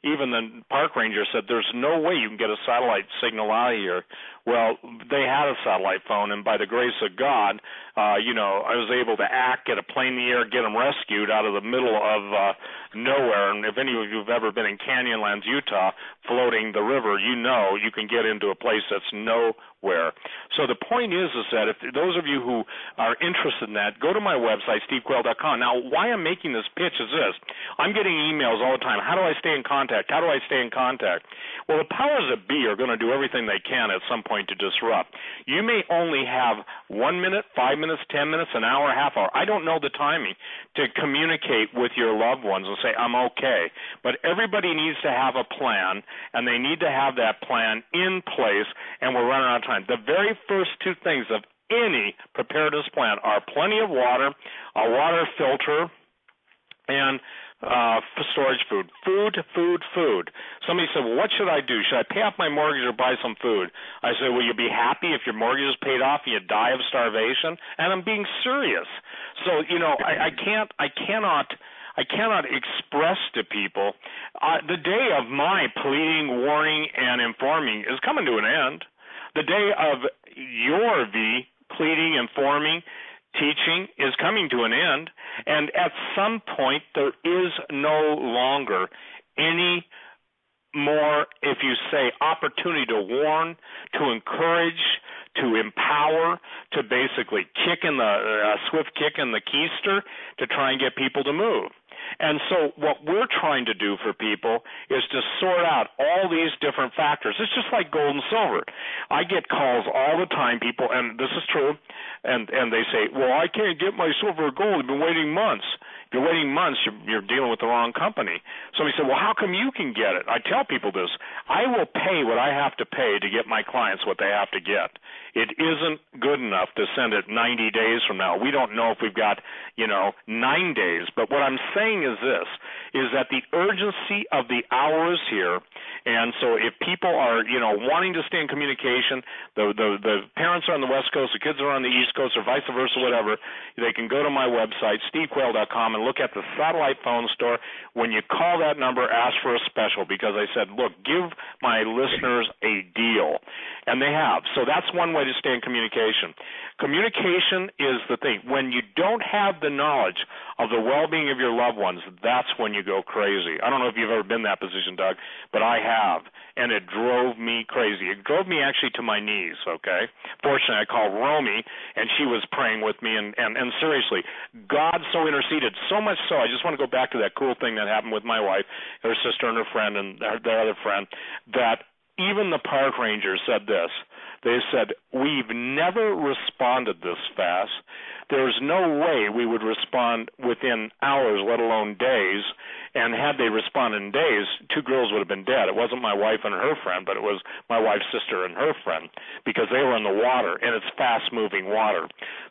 even the park ranger said, there's no way you can get a satellite signal out of here. Well, they had a satellite phone, and by the grace of God, I was able to get a plane in the air, get them rescued out of the middle of nowhere. And if any of you have ever been in Canada, Canyonlands, Utah, floating the river, you know you can get into a place that's nowhere. So the point is that if those of you who are interested in that, go to my website, stevequayle.com. Now, why I'm making this pitch is this. I'm getting emails all the time. How do I stay in contact? How do I stay in contact? Well, the powers that be are going to do everything they can at some point to disrupt. You may only have 1 minute, 5 minutes, 10 minutes, an hour, a half hour. I don't know the timing to communicate with your loved ones and say, I'm okay. But everybody needs to have a plan, and they need to have that plan in place, and we're running out of time. The very first two things of any preparedness plan are plenty of water, a water filter, and storage food. Food. Somebody said, well, what should I do? Should I pay off my mortgage or buy some food? I said, will you be happy if your mortgage is paid off and you die of starvation? And I'm being serious. So, I cannot express to people the day of my pleading, warning, and informing is coming to an end. The day of your pleading, informing, teaching is coming to an end, and at some point there is no longer any more, if you say, opportunity to warn, to encourage, to empower, to basically swift kick in the keister to try and get people to move. And so what we're trying to do for people is to sort out all these different factors. It's just like gold and silver. I get calls all the time, people, and this is true, and they say, well, I can't get my silver or gold. I've been waiting months. If you're waiting months, you're dealing with the wrong company. Somebody said, well, how come you can get it? I tell people this. I will pay what I have to pay to get my clients what they have to get. It isn't good enough to send it 90 days from now. We don't know if we've got, 9 days. But what I'm saying is this, is that the urgency of the hour is here. And so if people are, wanting to stay in communication, the parents are on the West Coast, the kids are on the East Coast, or vice versa, whatever, they can go to my website, stevequayle.com, and look at the satellite phone store. When you call that number, ask for a special, because I said, look, give my listeners a deal. And they have. So that's one way to stay in communication. Communication is the thing. When you don't have the knowledge of the well-being of your loved ones, that's when you go crazy. I don't know if you've ever been in that position, Doug, but I have, and it drove me crazy. It drove me actually to my knees, okay? Fortunately, I called Romy, and she was praying with me, and seriously, God so interceded, so much so, I just want to go back to that cool thing that happened with my wife, her sister and her friend, and their other friend, that even the park rangers said this. They said, we've never responded this fast. There's no way we would respond within hours, let alone days. And had they responded in days, 2 girls would have been dead. It wasn't my wife and her friend, but it was my wife's sister and her friend, because they were in the water, and it's fast-moving water.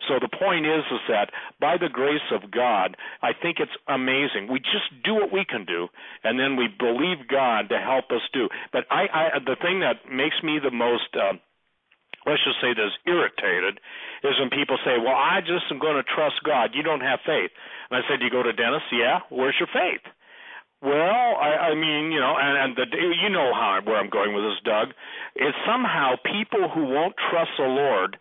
So the point is that by the grace of God, I think it's amazing. We just do what we can do, and then we believe God to help us do. But the thing that makes me the most let's just say this, irritated, is when people say, well, I just am going to trust God. You don't have faith. And I said, you go to dentist? Yeah. Where's your faith? Well, I mean, you know where I'm going with this, Doug. It's somehow people who won't trust the Lord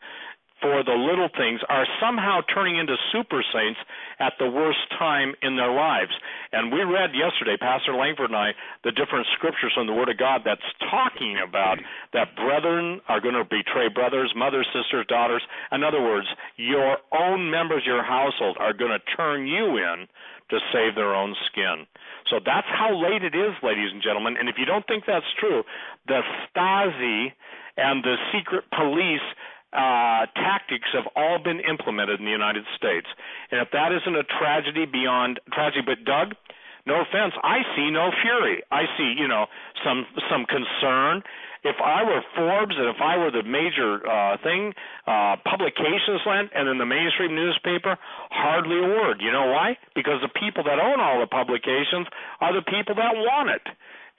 for the little things are somehow turning into super saints at the worst time in their lives. And we read yesterday, Pastor Langford and I, the different scriptures from the Word of God that's talking about that brethren are going to betray brothers, mothers, sisters, daughters. In other words, your own members of your household are going to turn you in to save their own skin. So that's how late it is, ladies and gentlemen. And if you don't think that's true, the Stasi and the secret police tactics have all been implemented in the United States. And if that isn't a tragedy beyond tragedy, but Doug, no offense, I see no fury. I see, some concern. If I were Forbes and if I were the major publications land and in the mainstream newspaper, hardly a word. You know why? Because the people that own all the publications are the people that want it.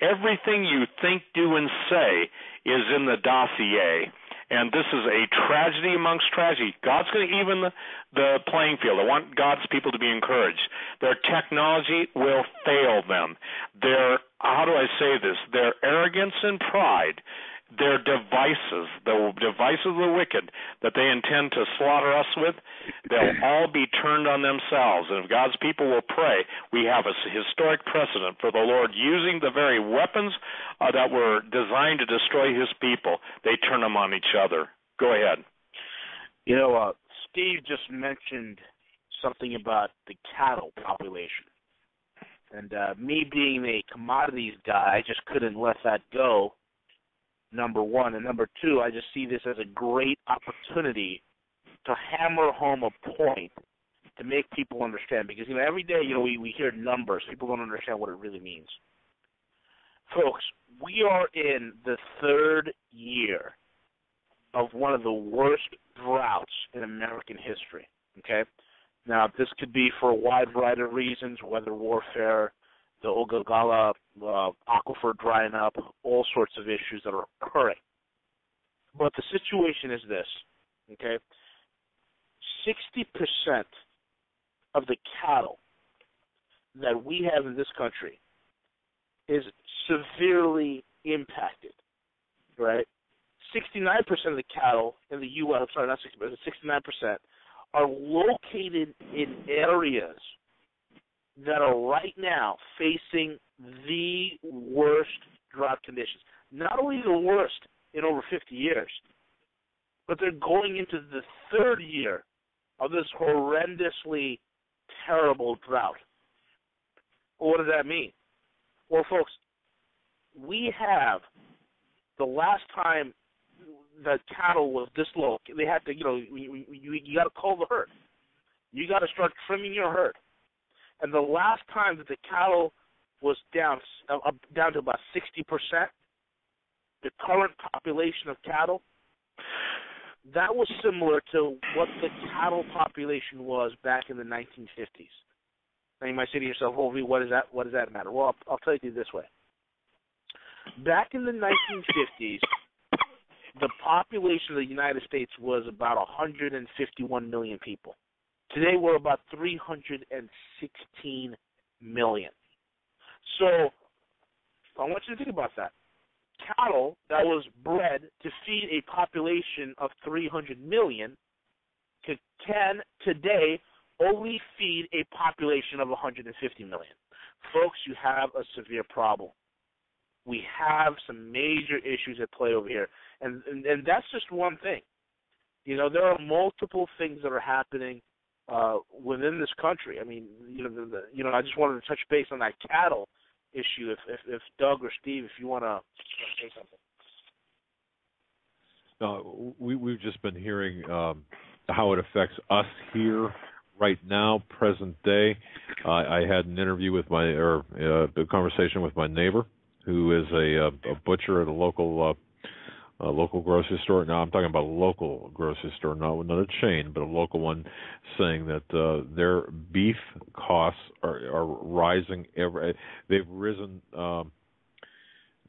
Everything you think, do, and say is in the dossier. And this is a tragedy amongst tragedy. God's going to even the playing field. I want God's people to be encouraged. Their technology will fail them. Their arrogance and pride their devices, the devices of the wicked that they intend to slaughter us with, they'll all be turned on themselves. And if God's people will pray, we have a historic precedent for the Lord using the very weapons that were designed to destroy his people. They turn them on each other. Go ahead. You know, Steve just mentioned something about the cattle population. And me being a commodities guy, I just couldn't let that go, number one. And number two, I just see this as a great opportunity to hammer home a point to make people understand. Because, every day, we hear numbers. People don't understand what it really means. Folks, we are in the third year of one of the worst droughts in American history, okay? Now, this could be for a wide variety of reasons, weather warfare, the Ogallala aquifer drying up, all sorts of issues that are occurring. But the situation is this, okay? 60% of the cattle that we have in this country is severely impacted, right? 69% of the cattle in the U.S., I'm sorry, not 60%, but 69%, are located in areas that are right now facing the worst drought conditions. Not only the worst in over 50 years, but they're going into the third year of this horrendously terrible drought. Well, what does that mean? Well, folks, we have the last time the cattle was this low, they had to, you got to cull the herd. You got to start trimming your herd. And the last time that the cattle was down to about 60%, the current population of cattle, that was similar to what the cattle population was back in the 1950s. Now you might say to yourself, "Oh, what does that matter?" Well, I'll tell you this way. Back in the 1950s, the population of the United States was about 151 million people. Today, we're about 316 million. So I want you to think about that. Cattle that was bred to feed a population of 300 million can today only feed a population of 150 million. Folks, you have a severe problem. We have some major issues at play over here. And that's just one thing. There are multiple things that are happening within this country. I mean, I just wanted to touch base on that cattle issue. If Doug or Steve, if you want to say something. No, we've just been hearing how it affects us here right now, present day. I had an interview with a conversation with my neighbor, who is a butcher at a local grocery store. Now I'm talking about a local grocery store, not a chain, but a local one, saying that their beef costs are rising. They've risen,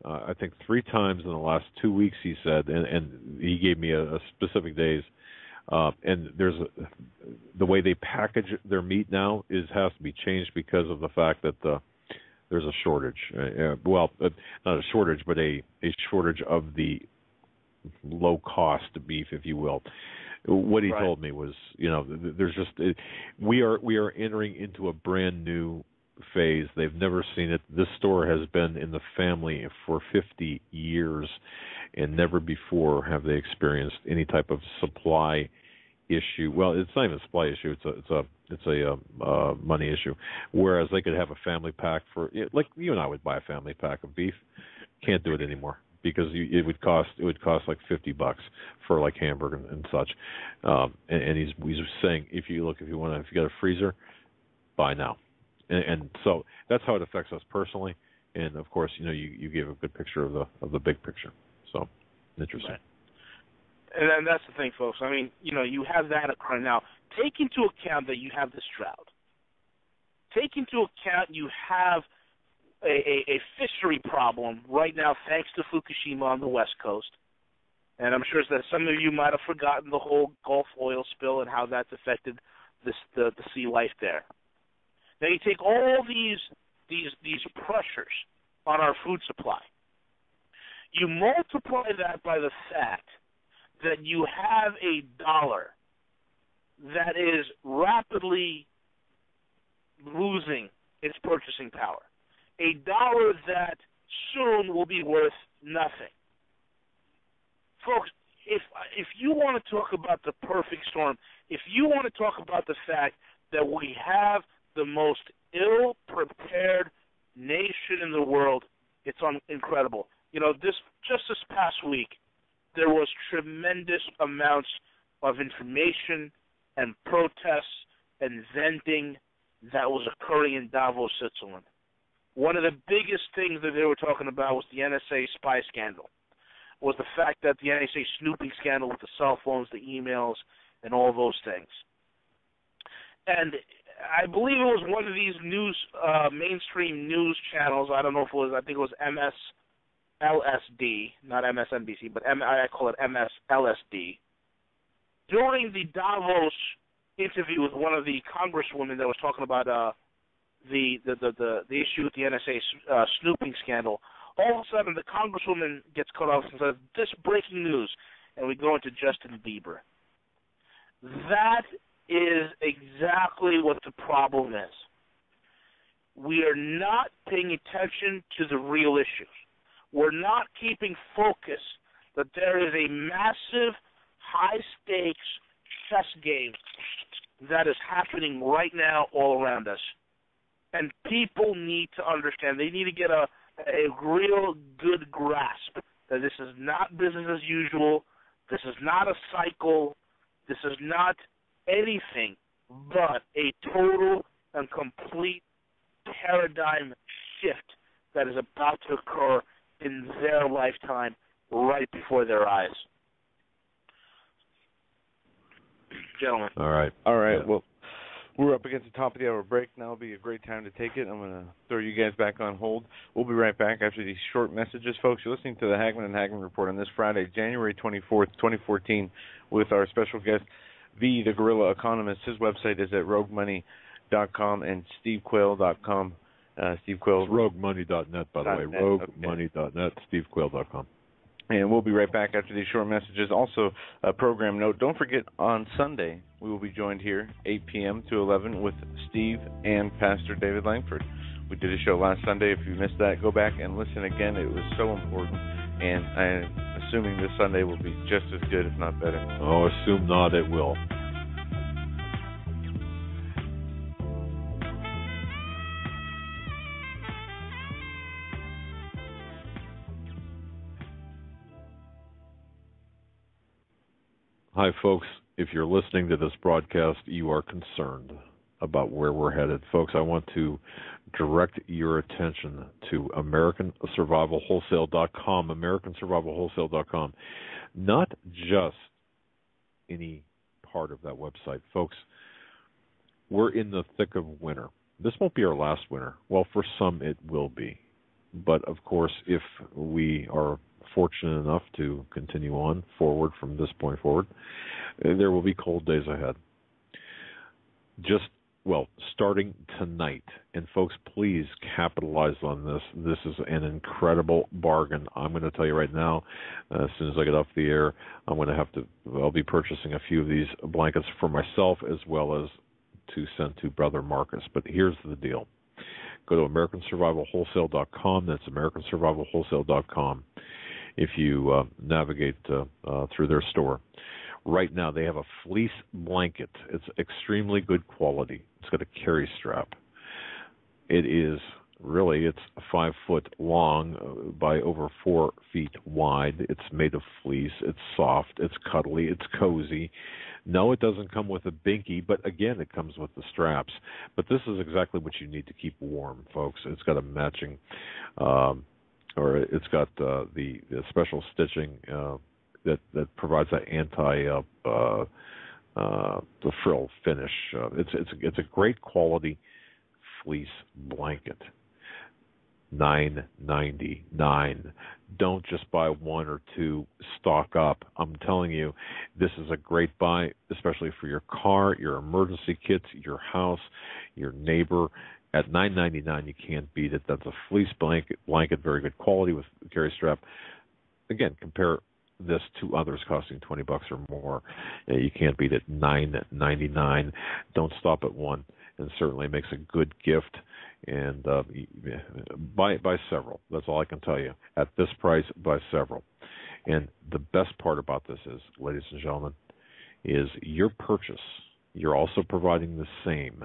I think, 3 times in the last 2 weeks. He said, and he gave me a specific days. And the way they package their meat now has to be changed because of the fact that there's a shortage. Not a shortage, but a shortage of the low-cost beef, if you will. What he told me was, there's just we are entering into a brand new phase. They've never seen it. This store has been in the family for 50 years, and never before have they experienced any type of supply issue. Well, it's not even a supply issue. It's a money issue. Whereas they could have a family pack for, like you and I would buy a family pack of beef. Can't do it anymore because it would cost like $50 for like hamburger and such. And he's saying if you got a freezer, buy now. And so that's how it affects us personally. And of course, you gave a good picture of the big picture. So interesting. Right. And that's the thing, folks. I mean, you have that occurring now. Take into account that you have this drought. Take into account you have a fishery problem right now, thanks to Fukushima on the West Coast. And I'm sure that some of you might have forgotten the whole Gulf oil spill and how that's affected the sea life there. Now you take all these pressures on our food supply. You multiply that by the fact that you have a dollar that is rapidly losing its purchasing power, a dollar that soon will be worth nothing. Folks, if you want to talk about the perfect storm, if you want to talk about the fact that we have the most ill-prepared nation in the world, it's incredible. You know, this past week, there was tremendous amounts of information and protests and venting that was occurring in Davos, Switzerland. One of the biggest things that they were talking about was the NSA spy scandal, was the fact that the NSA snooping scandal with the cell phones, the emails, and all those things. And I believe it was one of these mainstream news channels. I don't know if it was, I think it was MSLSD, not MSNBC, but I call it MSLSD. During the Davos interview with one of the congresswomen that was talking about the issue with the NSA snooping scandal, all of a sudden the congresswoman gets cut off and says, "This breaking news," and we go into Justin Bieber. That is exactly what the problem is. We are not paying attention to the real issues. We're not keeping focus that there is a massive, high-stakes chess game that is happening right now all around us. And people need to understand. They need to get a real good grasp that this is not business as usual. This is not a cycle. This is not anything but a total and complete paradigm shift that is about to occur in their lifetime right before their eyes. Gentlemen. All right. Yeah. Well, we're up against the top of the hour break. Now will be a great time to take it. I'm going to throw you guys back on hold. We'll be right back after these short messages. Folks, you're listening to the Hagman and Hagman Report on this Friday, January 24th, 2014, with our special guest, the Guerrilla Economist. His website is at roguemoney.com and stevequayle.com. Steve Quayle. It's roguemoney.net, by the way. Roguemoney.net, stevequayle.com. And we'll be right back after these short messages. Also, a program note, don't forget on Sunday we will be joined here 8 p.m. to 11 with Steve and Pastor David Langford. We did a show last Sunday. If you missed that, go back and listen again. It was so important, and I'm assuming this Sunday will be just as good, if not better. Oh, assume not, it will. Hi, folks. If you're listening to this broadcast, you are concerned about where we're headed. Folks, I want to direct your attention to AmericanSurvivalWholesale.com, AmericanSurvivalWholesale.com. Not just any part of that website. Folks, we're in the thick of winter. This won't be our last winter. Well, for some it will be. But, of course, if we are fortunate enough to continue on forward from this point forward, there will be cold days ahead. Starting tonight. And folks, please capitalize on this. This is an incredible bargain. I'm going to tell you right now, as soon as I get off the air, I'll be purchasing a few of these blankets for myself as well as to send to Brother Marcus. But here's the deal. Go to AmericanSurvivalWholesale.com. That's AmericanSurvivalWholesale.com. If you navigate through their store. Right now, they have a fleece blanket. It's extremely good quality. It's got a carry strap. It's 5 foot long by over 4 feet wide. It's made of fleece. It's soft. It's cuddly. It's cozy. No, it doesn't come with a binky, but again, it comes with the straps. But this is exactly what you need to keep warm, folks. It's got a matching, it's got the special stitching that provides that the frill finish. It's a great quality fleece blanket. $9.99. Don't just buy one or two. Stock up. I'm telling you, this is a great buy, especially for your car, your emergency kits, your house, your neighbor. At $9.99, you can't beat it. That's a fleece blanket, very good quality with carry strap. again, compare this to others costing $20 or more. You can't beat it. $9.99. Don't stop at one, and certainly makes a good gift. And buy several. That's all I can tell you. At this price, buy several. And the best part about this is, ladies and gentlemen, is your purchase. You're also providing the same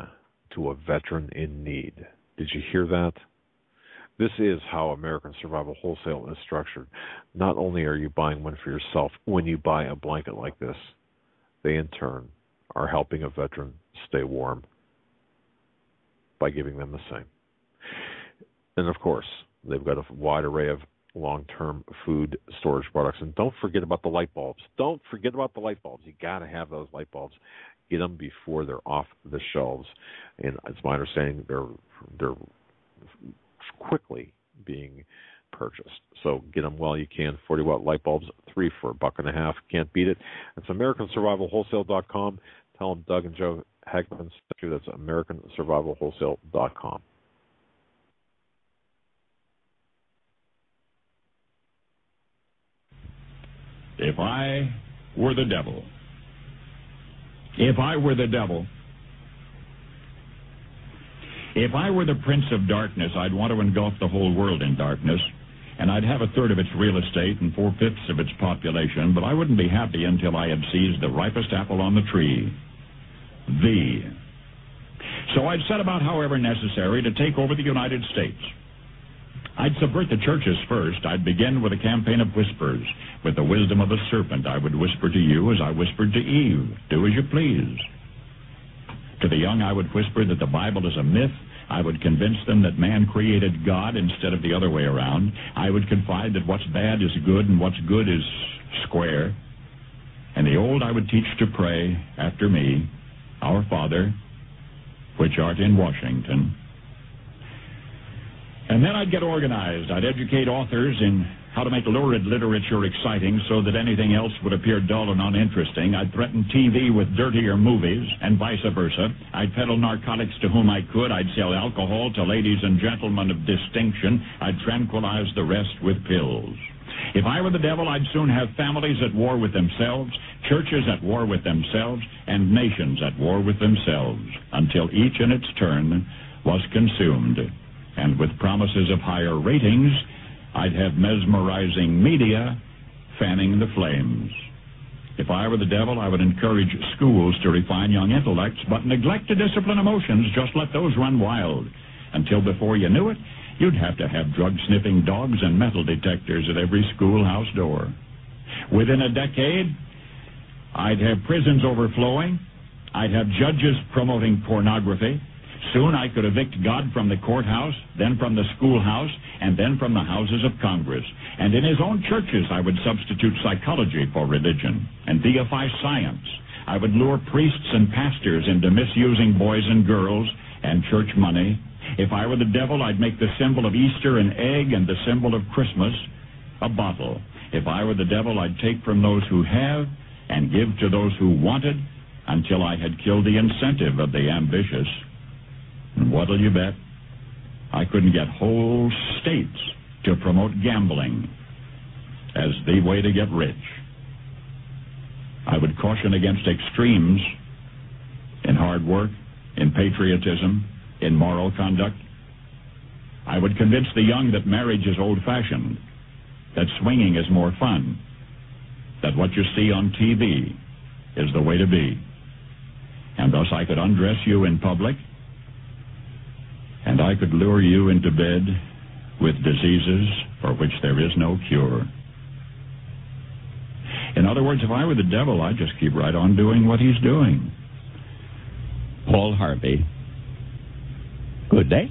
to a veteran in need. Did you hear that? This is how American Survival Wholesale is structured. Not only are you buying one for yourself, when you buy a blanket like this, they in turn are helping a veteran stay warm by giving them the same. And of course, they've got a wide array of long-term food storage products. And don't forget about the light bulbs. Don't forget about the light bulbs. You got to have those light bulbs. Get them before they're off the shelves. And it's my understanding they're quickly being purchased. So get them while you can. 40-watt light bulbs, 3 for $1.50. Can't beat it. It's AmericanSurvivalWholesale.com. Tell them Doug and Joe Hagman sent you. That's AmericanSurvivalWholesale.com. If I were the devil, if I were the devil, if I were the prince of darkness, I'd want to engulf the whole world in darkness, and I'd have 1/3 of its real estate and 4/5 of its population, but I wouldn't be happy until I had seized the ripest apple on the tree. So I'd set about, however necessary, to take over the United States. I'd subvert the churches first. I'd begin with a campaign of whispers. With the wisdom of the serpent, I would whisper to you as I whispered to Eve, do as you please. To the young, I would whisper that the Bible is a myth. I would convince them that man created God instead of the other way around. I would confide that what's bad is good and what's good is square. And the old I would teach to pray after me, Our Father, which art in Washington. And then I'd get organized. I'd educate authors in how to make lurid literature exciting so that anything else would appear dull and uninteresting. I'd threaten TV with dirtier movies and vice versa. I'd peddle narcotics to whom I could. I'd sell alcohol to ladies and gentlemen of distinction. I'd tranquilize the rest with pills. If I were the devil, I'd soon have families at war with themselves, churches at war with themselves, and nations at war with themselves, until each in its turn was consumed. And with promises of higher ratings, I'd have mesmerizing media fanning the flames. If I were the devil, I would encourage schools to refine young intellects, but neglect to discipline emotions. Just let those run wild. Until before you knew it, you'd have to have drug-sniffing dogs and metal detectors at every schoolhouse door. Within a decade, I'd have prisons overflowing. I'd have judges promoting pornography. Soon I could evict God from the courthouse, then from the schoolhouse, and then from the houses of Congress. And in his own churches, I would substitute psychology for religion and deify science. I would lure priests and pastors into misusing boys and girls and church money. If I were the devil, I'd make the symbol of Easter an egg and the symbol of Christmas a bottle. If I were the devil, I'd take from those who have and give to those who wanted until I had killed the incentive of the ambitious. And what'll you bet? I couldn't get whole states to promote gambling as the way to get rich. I would caution against extremes in hard work, in patriotism, in moral conduct. I would convince the young that marriage is old-fashioned, that swinging is more fun, that what you see on TV is the way to be. And thus I could undress you in public, and I could lure you into bed with diseases for which there is no cure. In other words, if I were the devil, I'd just keep right on doing what he's doing. Paul Harvey. Good day.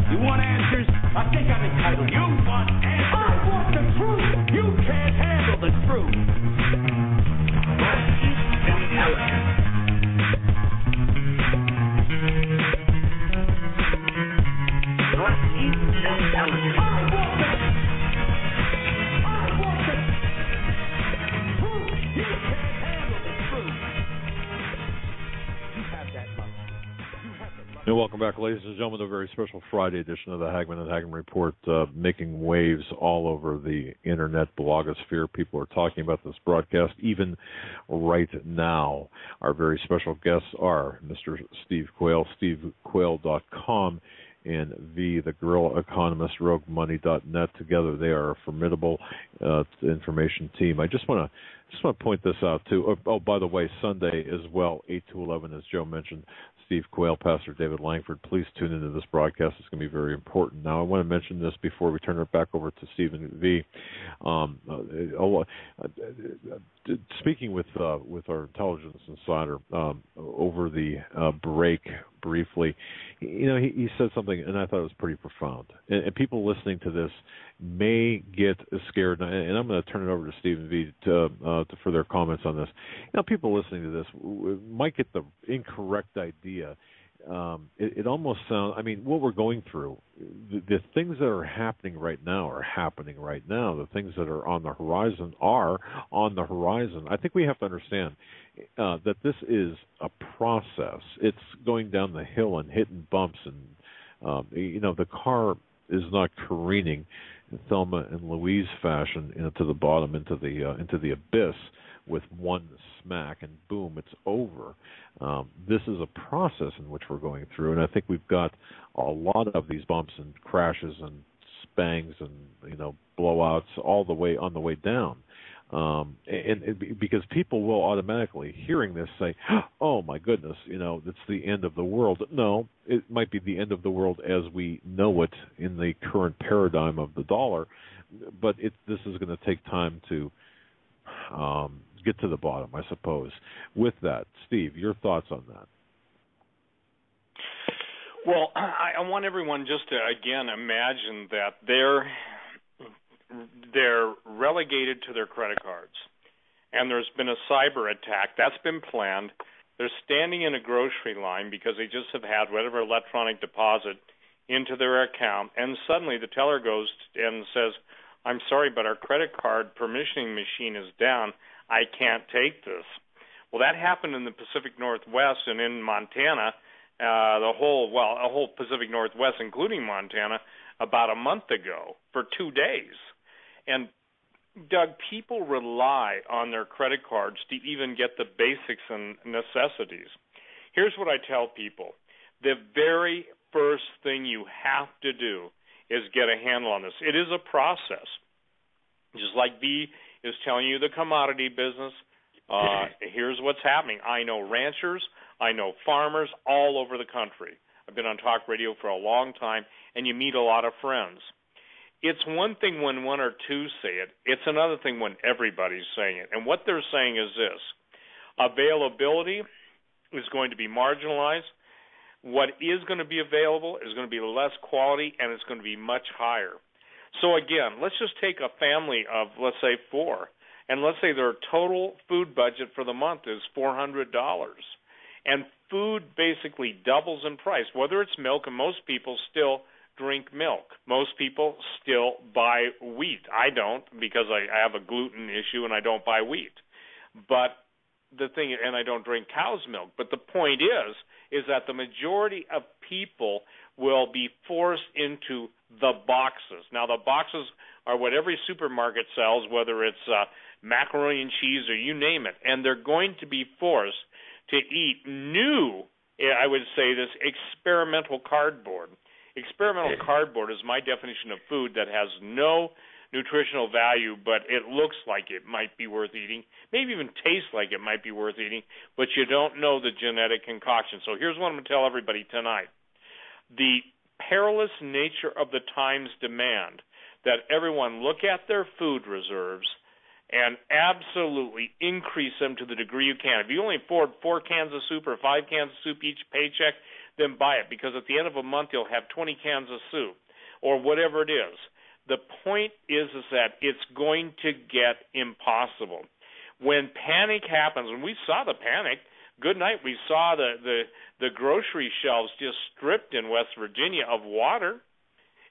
You want answers? I think I'm entitled. You want answers? I want the truth. You can't handle the truth. And welcome Welcome back, ladies and gentlemen, to a very special Friday edition of the Hagman and Hagman Report, making waves all over the internet blogosphere. People are talking about this broadcast even right now. Our very special guests are Mr. Steve Quayle, stevequayle.com, and the Guerrilla Economist, roguemoney.net. Together, they are a formidable information team. I just want to point this out too. Oh, by the way, Sunday as well, 8 to 11, as Joe mentioned. Steve Quayle, Pastor David Langford. Please tune into this broadcast. It's going to be very important. Now, I want to mention this before we turn it back over to Stephen V. Speaking with our intelligence insider over the break briefly, he said something, and I thought it was pretty profound. And people listening to this may get scared, and I'm going to turn it over to Stephen V. For their comments on this. People listening to this might get the incorrect idea. It almost sounds, what we're going through, the things that are happening right now are happening right now. The things that are on the horizon are on the horizon. I think we have to understand that this is a process. It's going down the hill and hitting bumps, and the car is not careening in Thelma and Louise fashion to the bottom, into the abyss with one smack, and boom, it's over. This is a process in which we're going through, and I think we've got a lot of these bumps and crashes and spangs and blowouts all the way on the way down. Because people will automatically, hearing this, say, "Oh my goodness, it's the end of the world." No, it might be the end of the world as we know it in the current paradigm of the dollar, but this is going to take time to get to the bottom, I suppose. With that, Steve, your thoughts on that? Well, I want everyone just to, again, imagine that they're relegated to their credit cards, and there's been a cyber attack that's been planned. They're standing in a grocery line because they just have had whatever electronic deposit into their account, and suddenly the teller goes and says, "I'm sorry, but our credit card permissioning machine is down. I can't take this." Well, that happened in the Pacific Northwest and in Montana, a whole Pacific Northwest, including Montana, about a month ago for 2 days. And, Doug, people rely on their credit cards to even get the basics and necessities. Here's what I tell people. The very first thing you have to do is get a handle on this. It is a process. Just like V is telling you the commodity business, here's what's happening. I know ranchers, I know farmers all over the country. I've been on talk radio for a long time, and you meet a lot of friends. It's one thing when one or two say it. It's another thing when everybody's saying it. And what they're saying is this. Availability is going to be marginalized. What is going to be available is going to be less quality, and it's going to be much higher. So, again, let's just take a family of, let's say, 4, and let's say their total food budget for the month is $400. And food basically doubles in price, whether it's milk, and most people still drink milk. Most people still buy wheat. I don't, because I have a gluten issue and I don't buy wheat. But the thing, and I don't drink cow's milk. But the point is that the majority of people will be forced into the boxes. Now, the boxes are what every supermarket sells, whether it's macaroni and cheese or you name it. And they're going to be forced to eat new, I would say this, experimental cardboard. Experimental cardboard is my definition of food that has no nutritional value, but it looks like it might be worth eating, maybe even tastes like it might be worth eating, but you don't know the genetic concoction. So here's what I'm going to tell everybody tonight. The perilous nature of the times demand that everyone look at their food reserves and absolutely increase them to the degree you can. If you only afford 4 cans of soup or 5 cans of soup each paycheck, then buy it, because at the end of a month you'll have 20 cans of soup or whatever it is. The point is that it's going to get impossible. When panic happens, and we saw the panic, good night, we saw the grocery shelves just stripped in West Virginia of water.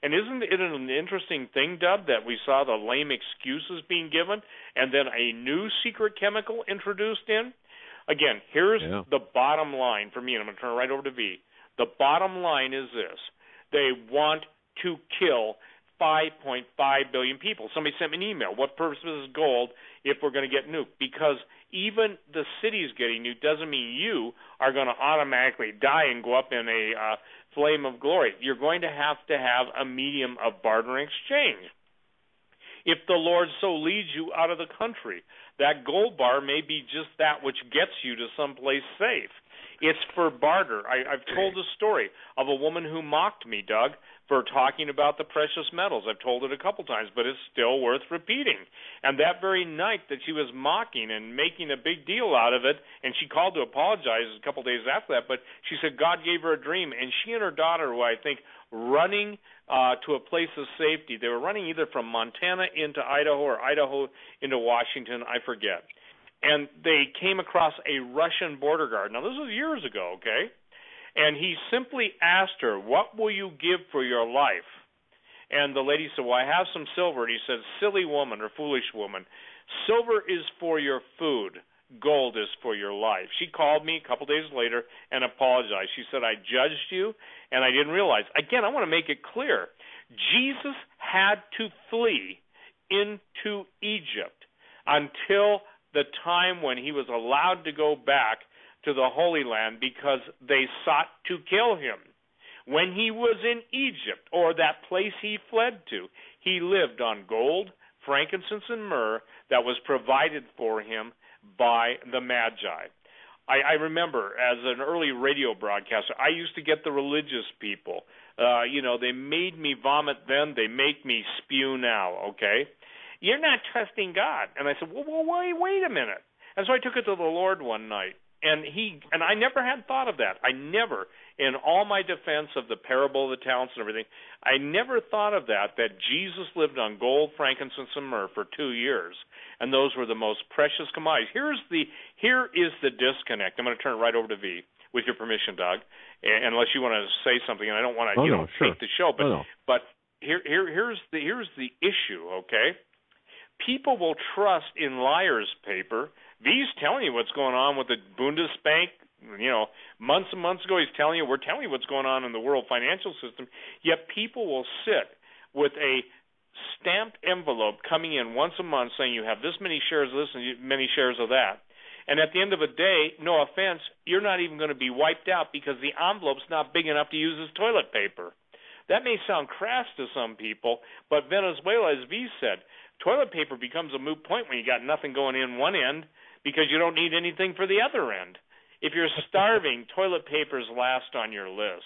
And isn't it an interesting thing, Dub, that we saw the lame excuses being given and then a new secret chemical introduced in? Again, here's the bottom line for me, and I'm going to turn it right over to V. The bottom line is this. They want to kill 5.5 billion people. Somebody sent me an email. What purpose is gold if we're going to get nuked? Because even the cities getting nuked doesn't mean you are going to automatically die and go up in a flame of glory. You're going to have a medium of barter and exchange. If the Lord so leads you out of the country, that gold bar may be just that which gets you to someplace safe. It's for barter. I've told the story of a woman who mocked me, Doug, for talking about the precious metals. I've told it a couple times, but it's still worth repeating. And that very night that she was mocking and making a big deal out of it, and she called to apologize a couple days after that, but she said God gave her a dream, and she and her daughter were, I think, running to a place of safety. They were running either from Montana into Idaho or Idaho into Washington, I forget. And they came across a Russian border guard. Now, this was years ago, okay? And he simply asked her, what will you give for your life? And the lady said, well, I have some silver. And he said, silly woman or foolish woman, silver is for your food. Gold is for your life. She called me a couple days later and apologized. She said, I judged you, and I didn't realize. Again, I want to make it clear. Jesus had to flee into Egypt until the time when he was allowed to go back to the Holy Land because they sought to kill him. When he was in Egypt, or that place he fled to, he lived on gold, frankincense, and myrrh that was provided for him by the Magi. I remember as an early radio broadcaster, I used to get the religious people. They made me vomit then, they make me spew now, okay? You're not trusting God. And I said, well, wait a minute. And so I took it to the Lord one night. And I never had thought of that. I never, in all my defense of the parable of the talents and everything, I never thought of that Jesus lived on gold, frankincense, and myrrh for 2 years. And those were the most precious commodities. Here is the disconnect. I'm going to turn it right over to V, with your permission, Doug, unless you want to say something, and I don't want to take the show. But here's the issue, okay? People will trust in liar's paper. V's telling you what's going on with the Bundesbank. Months and months ago, we're telling you what's going on in the world financial system. Yet people will sit with a stamped envelope coming in once a month saying you have this many shares of this and many shares of that. And at the end of the day, no offense, you're not even going to be wiped out because the envelope's not big enough to use as toilet paper. That may sound crass to some people, but Venezuela, as V said, toilet paper becomes a moot point when you got nothing going in one end because you don't need anything for the other end. If you're starving, toilet paper's last on your list.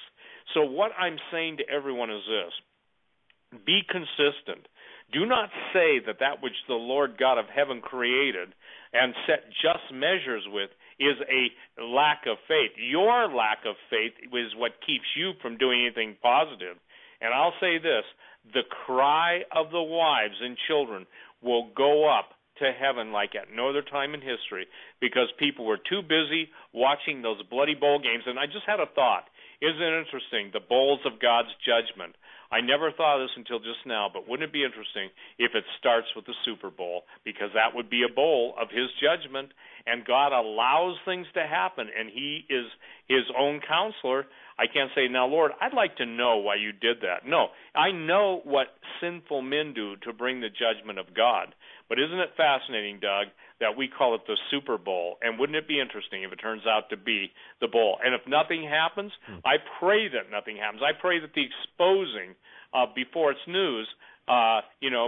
So what I'm saying to everyone is this. Be consistent. Do not say that which the Lord God of heaven created and set just measures with is a lack of faith. Your lack of faith is what keeps you from doing anything positive. And I'll say this, the cry of the wives and children will go up to heaven like at no other time in history because people were too busy watching those bloody bowl games. And I just had a thought. Isn't it interesting, the bowls of God's judgment? I never thought of this until just now, but wouldn't it be interesting if it starts with the Super Bowl? Because that would be a bowl of his judgment, and God allows things to happen, and he is his own counselor. I can't say, now, Lord, I'd like to know why you did that. No, I know what sinful men do to bring the judgment of God. But isn't it fascinating, Doug, that we call it the Super Bowl? And wouldn't it be interesting if it turns out to be the bowl? And if nothing happens, I pray that nothing happens. I pray that the exposing before it's news,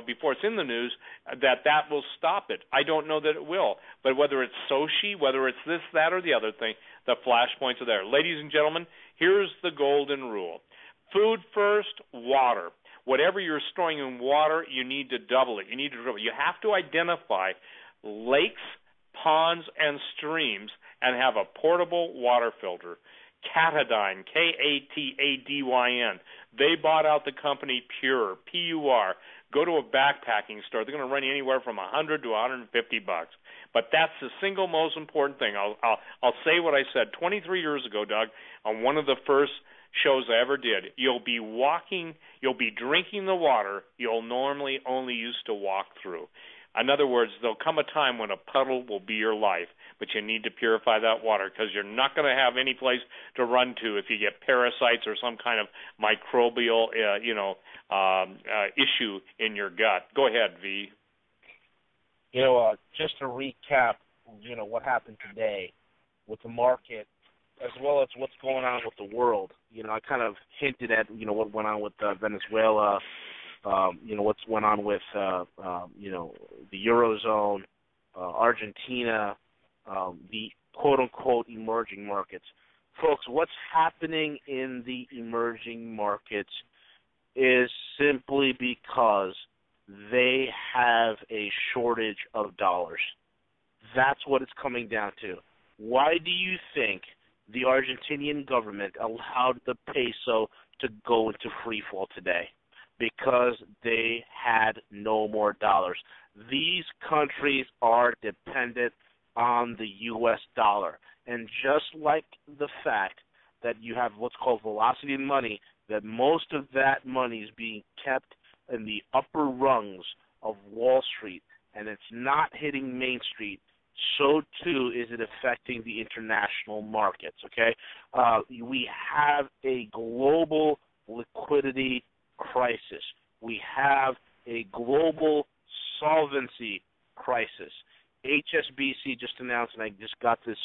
before it's in the news, that will stop it. I don't know that it will. But whether it's Sochi, whether it's this, that, or the other thing, the flashpoints are there. Ladies and gentlemen, here's the golden rule. Food first, water. Whatever you're storing in water, you need to double it. You need to triple it. You have to identify lakes, ponds, and streams and have a portable water filter. Katadyn, K-A-T-A-D-Y-N. They bought out the company Pure, P-U-R. Go to a backpacking store. They're going to run you anywhere from $100 to $150. But that's the single most important thing. I'll say what I said 23 years ago, Doug, on one of the first shows I ever did. You'll be drinking the water you'll normally only used to walk through. In other words, there'll come a time when a puddle will be your life, but you need to purify that water because you're not going to have any place to run to if you get parasites or some kind of microbial, issue in your gut. Go ahead, V. Just to recap, what happened today with the market, as well as what's going on with the world. I kind of hinted at, what went on with Venezuela, what's went on with, the Eurozone, Argentina, the quote-unquote emerging markets. Folks, what's happening in the emerging markets is simply because they have a shortage of dollars. That's what it's coming down to. Why do you think the Argentinian government allowed the peso to go into free fall today? Because they had no more dollars. These countries are dependent on the U.S. dollar. And just like the fact that you have what's called velocity in money, that most of that money is being kept in the upper rungs of Wall Street, and it's not hitting Main Street, so too is it affecting the international markets, okay? We have a global liquidity crisis. We have a global solvency crisis. HSBC just announced, and I just got this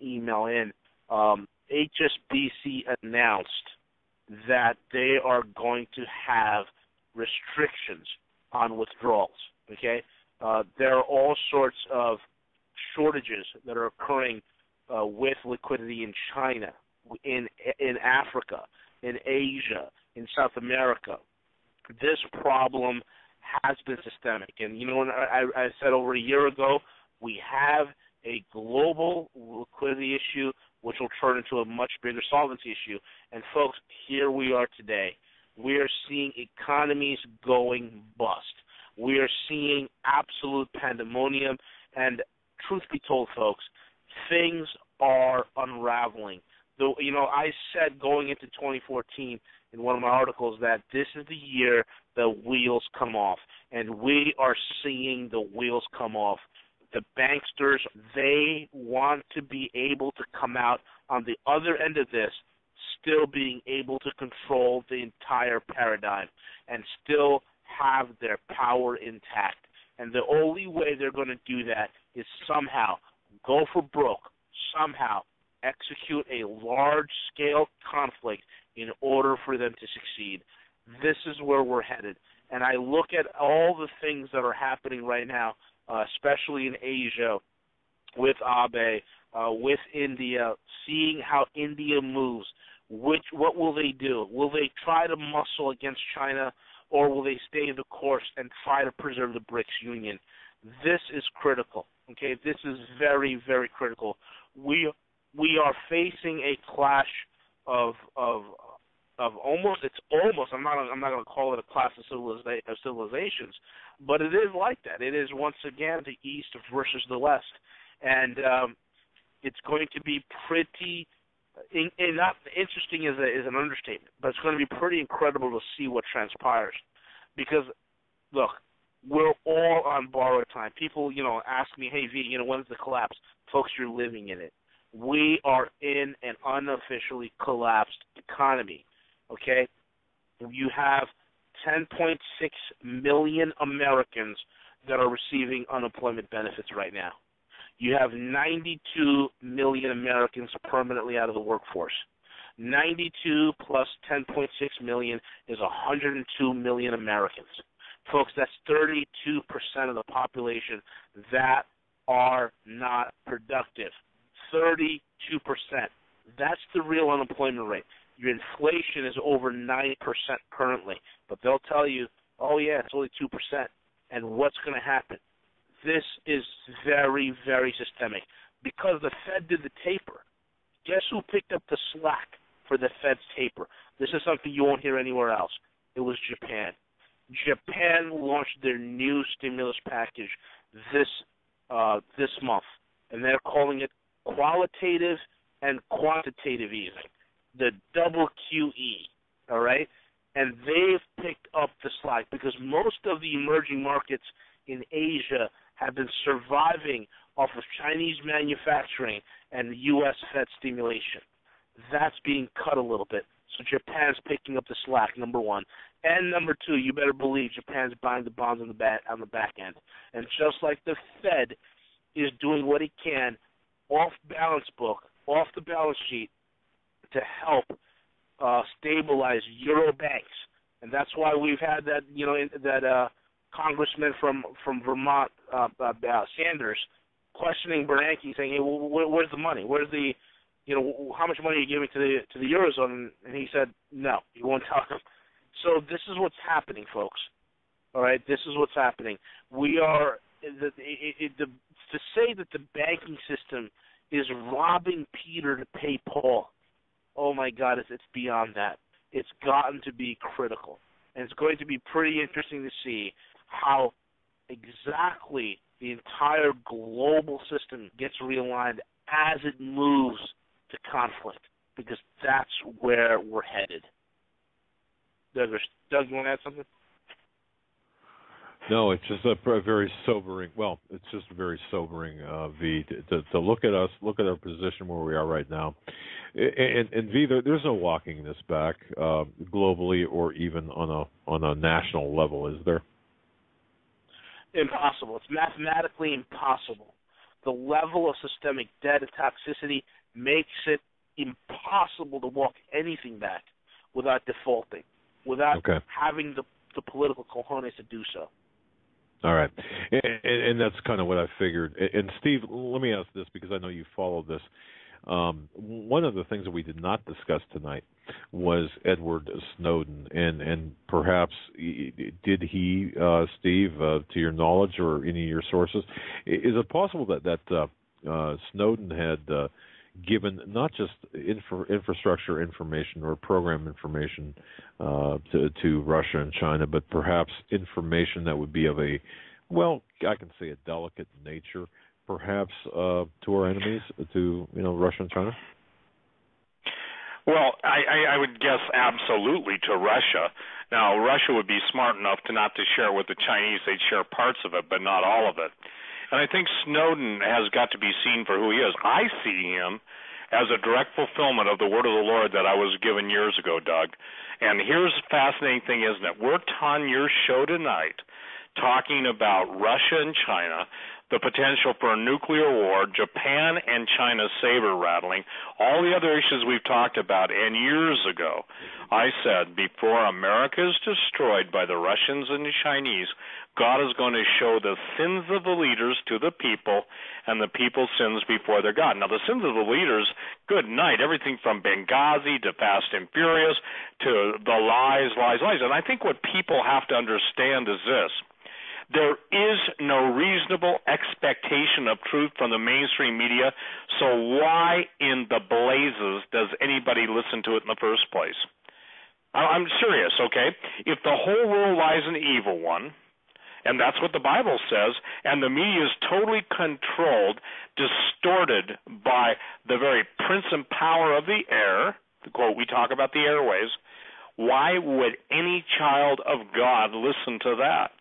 email in, HSBC announced that they are going to have restrictions on withdrawals, okay? There are all sorts of shortages that are occurring with liquidity in China, in Africa, in Asia, in South America. This problem has been systemic. And, I said over a year ago, we have a global liquidity issue which will turn into a much bigger solvency issue. And, folks, here we are today. We are seeing economies going bust. We are seeing absolute pandemonium. And truth be told, folks, things are unraveling. I said going into 2014 in one of my articles that this is the year the wheels come off, and we are seeing the wheels come off. The banksters, they want to be able to come out on the other end of this still being able to control the entire paradigm and still have their power intact. And the only way they're going to do that is somehow go for broke, somehow execute a large-scale conflict in order for them to succeed. This is where we're headed. And I look at all the things that are happening right now, especially in Asia, with Abe, with India, seeing how India moves. What will they do? Will they try to muscle against China, or will they stay the course and try to preserve the BRICS Union? This is critical. Okay, this is very, very critical. We are facing a clash of almost. It's almost. I'm not going to call it a clash of civilizations, but it is like that. It is once again the East versus the West, and it's going to be pretty. And not interesting is an understatement, but it's going to be pretty incredible to see what transpires, because look, we're all on borrowed time. People, ask me, hey V, when's the collapse? Folks, you're living in it. We are in an unofficially collapsed economy. Okay, you have 10.6 million Americans that are receiving unemployment benefits right now. You have 92 million Americans permanently out of the workforce. 92 plus 10.6 million is 102 million Americans. Folks, that's 32% of the population that are not productive. 32%. That's the real unemployment rate. Your inflation is over 9% currently, but they'll tell you, oh, yeah, it's only 2%. And what's going to happen? This is very, very systemic, because the Fed did the taper. Guess who picked up the slack for the Fed's taper? This is something you won't hear anywhere else. It was Japan. Japan launched their new stimulus package this month, and they're calling it qualitative and quantitative easing, the double QE, all right? and they've picked up the slack because most of the emerging markets in Asia have been surviving off of Chinese manufacturing and the U.S. Fed stimulation. That's being cut a little bit. So Japan's picking up the slack, number one. And number two, you better believe Japan's buying the bonds on the back end. And just like the Fed is doing what it can off balance sheet to help stabilize Euro banks. And that's why we've had that congressman from Vermont, Sanders, questioning Bernanke, saying, "Hey, well, where's the money? Where's the, how much money are you giving to the Eurozone?" And he said, "No, he won't tell him." So this is what's happening, folks. All right, this is what's happening. We are to say that the banking system is robbing Peter to pay Paul. Oh my God, it's beyond that. It's gotten to be critical, and it's going to be pretty interesting to see how exactly the entire global system gets realigned as it moves to conflict, because that's where we're headed. Doug, you want to add something? No, it's just a very sobering. Well, it's just very sobering, V, to look at us, look at our position where we are right now, and V, there's no walking this back globally or even on a national level, is there? Impossible. It's mathematically impossible. The level of systemic debt and toxicity makes it impossible to walk anything back without defaulting, without having the political cojones to do so. All right, and that's kind of what I figured. And Steve, let me ask this, because I know you followed this. One of the things that we did not discuss tonight was Edward Snowden, and perhaps did he, Steve, to your knowledge or any of your sources, is it possible that Snowden had given not just infrastructure information or program information to Russia and China, but perhaps information that would be of a, well, I can say a delicate nature, perhaps to our enemies, to Russia and China? Well, I would guess absolutely to Russia. Now, Russia would be smart enough not to share with the Chinese. They'd share parts of it, but not all of it. And I think Snowden has got to be seen for who he is. I see him as a direct fulfillment of the word of the Lord that I was given years ago, Doug. And here's the fascinating thing, isn't it? We're on your show tonight talking about Russia and China, the potential for a nuclear war, Japan and China saber rattling, all the other issues we've talked about. And years ago, I said, before America is destroyed by the Russians and the Chinese, God is going to show the sins of the leaders to the people and the people's sins before their God. Now, the sins of the leaders, good night, everything from Benghazi to Fast and Furious to the lies. And I think what people have to understand is this. There is no reasonable expectation of truth from the mainstream media, so why in the blazes does anybody listen to it in the first place? I'm serious, okay? If the whole world lies in the evil one, and that's what the Bible says, and the media is totally controlled, distorted by the very prince and power of the air, the quote, we talk about the airwaves, why would any child of God listen to that?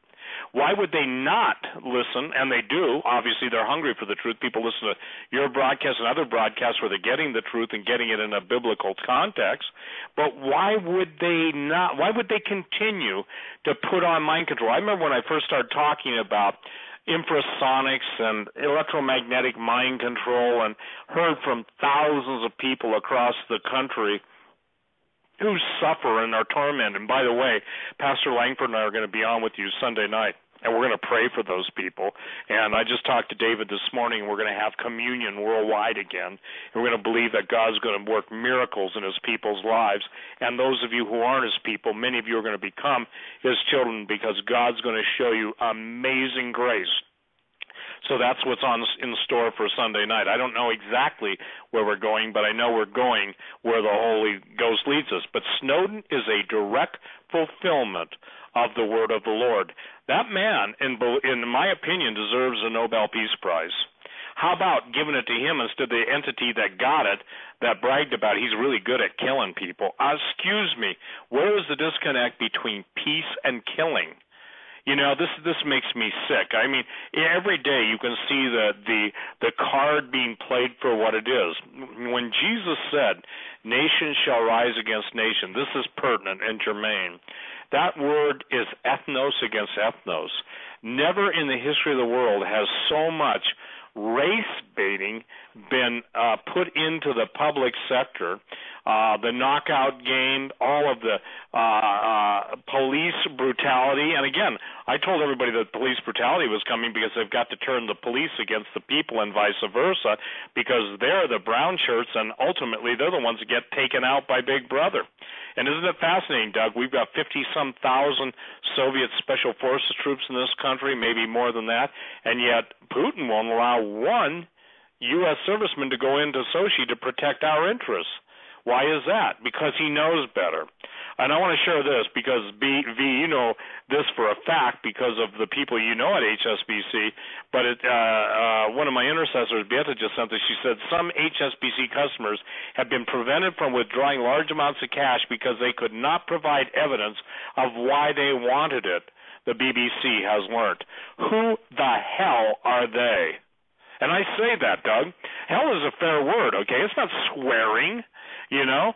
Why would they not listen? And they do. Obviously, they're hungry for the truth. People listen to your broadcast and other broadcasts where they're getting the truth and getting it in a biblical context. But why would they not? Why would they continue to put on mind control? I remember when I first started talking about infrasonics and electromagnetic mind control and heard from thousands of people across the country who suffer and are tormented. And by the way, Pastor Langford and I are going to be on with you Sunday night, and we're going to pray for those people. And I just talked to David this morning, and we're going to have communion worldwide again. And we're going to believe that God's going to work miracles in his people's lives. And those of you who aren't his people, many of you are going to become his children, because God's going to show you amazing grace. So that's what's in store for Sunday night. I don't know exactly where we're going, but I know we're going where the Holy Ghost leads us. But Snowden is a direct fulfillment of the word of the Lord. That man, in my opinion, deserves a Nobel Peace Prize. How about giving it to him instead of the entity that got it, that bragged about he's really good at killing people? Excuse me, where is the disconnect between peace and killing? You know, this makes me sick. I mean, every day you can see the card being played for what it is. When Jesus said, "Nation shall rise against nation," this is pertinent and germane. That word is ethnos against ethnos. Never in the history of the world has so much race baiting been put into the public sector. The knockout game, all of the police brutality. And again, I told everybody that police brutality was coming because they've got to turn the police against the people and vice versa, because they're the brown shirts and ultimately they're the ones that get taken out by Big Brother. And isn't it fascinating, Doug? We've got 50-some thousand Soviet Special Forces troops in this country, maybe more than that, and yet Putin won't allow one U.S. serviceman to go into Sochi to protect our interests. Why is that? Because he knows better. And I want to share this because, V, you know this for a fact because of the people you know at HSBC, but one of my intercessors, Beata, just sent this. She said some HSBC customers have been prevented from withdrawing large amounts of cash because they could not provide evidence of why they wanted it, the BBC has learned. Who the hell are they? And I say that, Doug. Hell is a fair word, okay? It's not swearing. You know,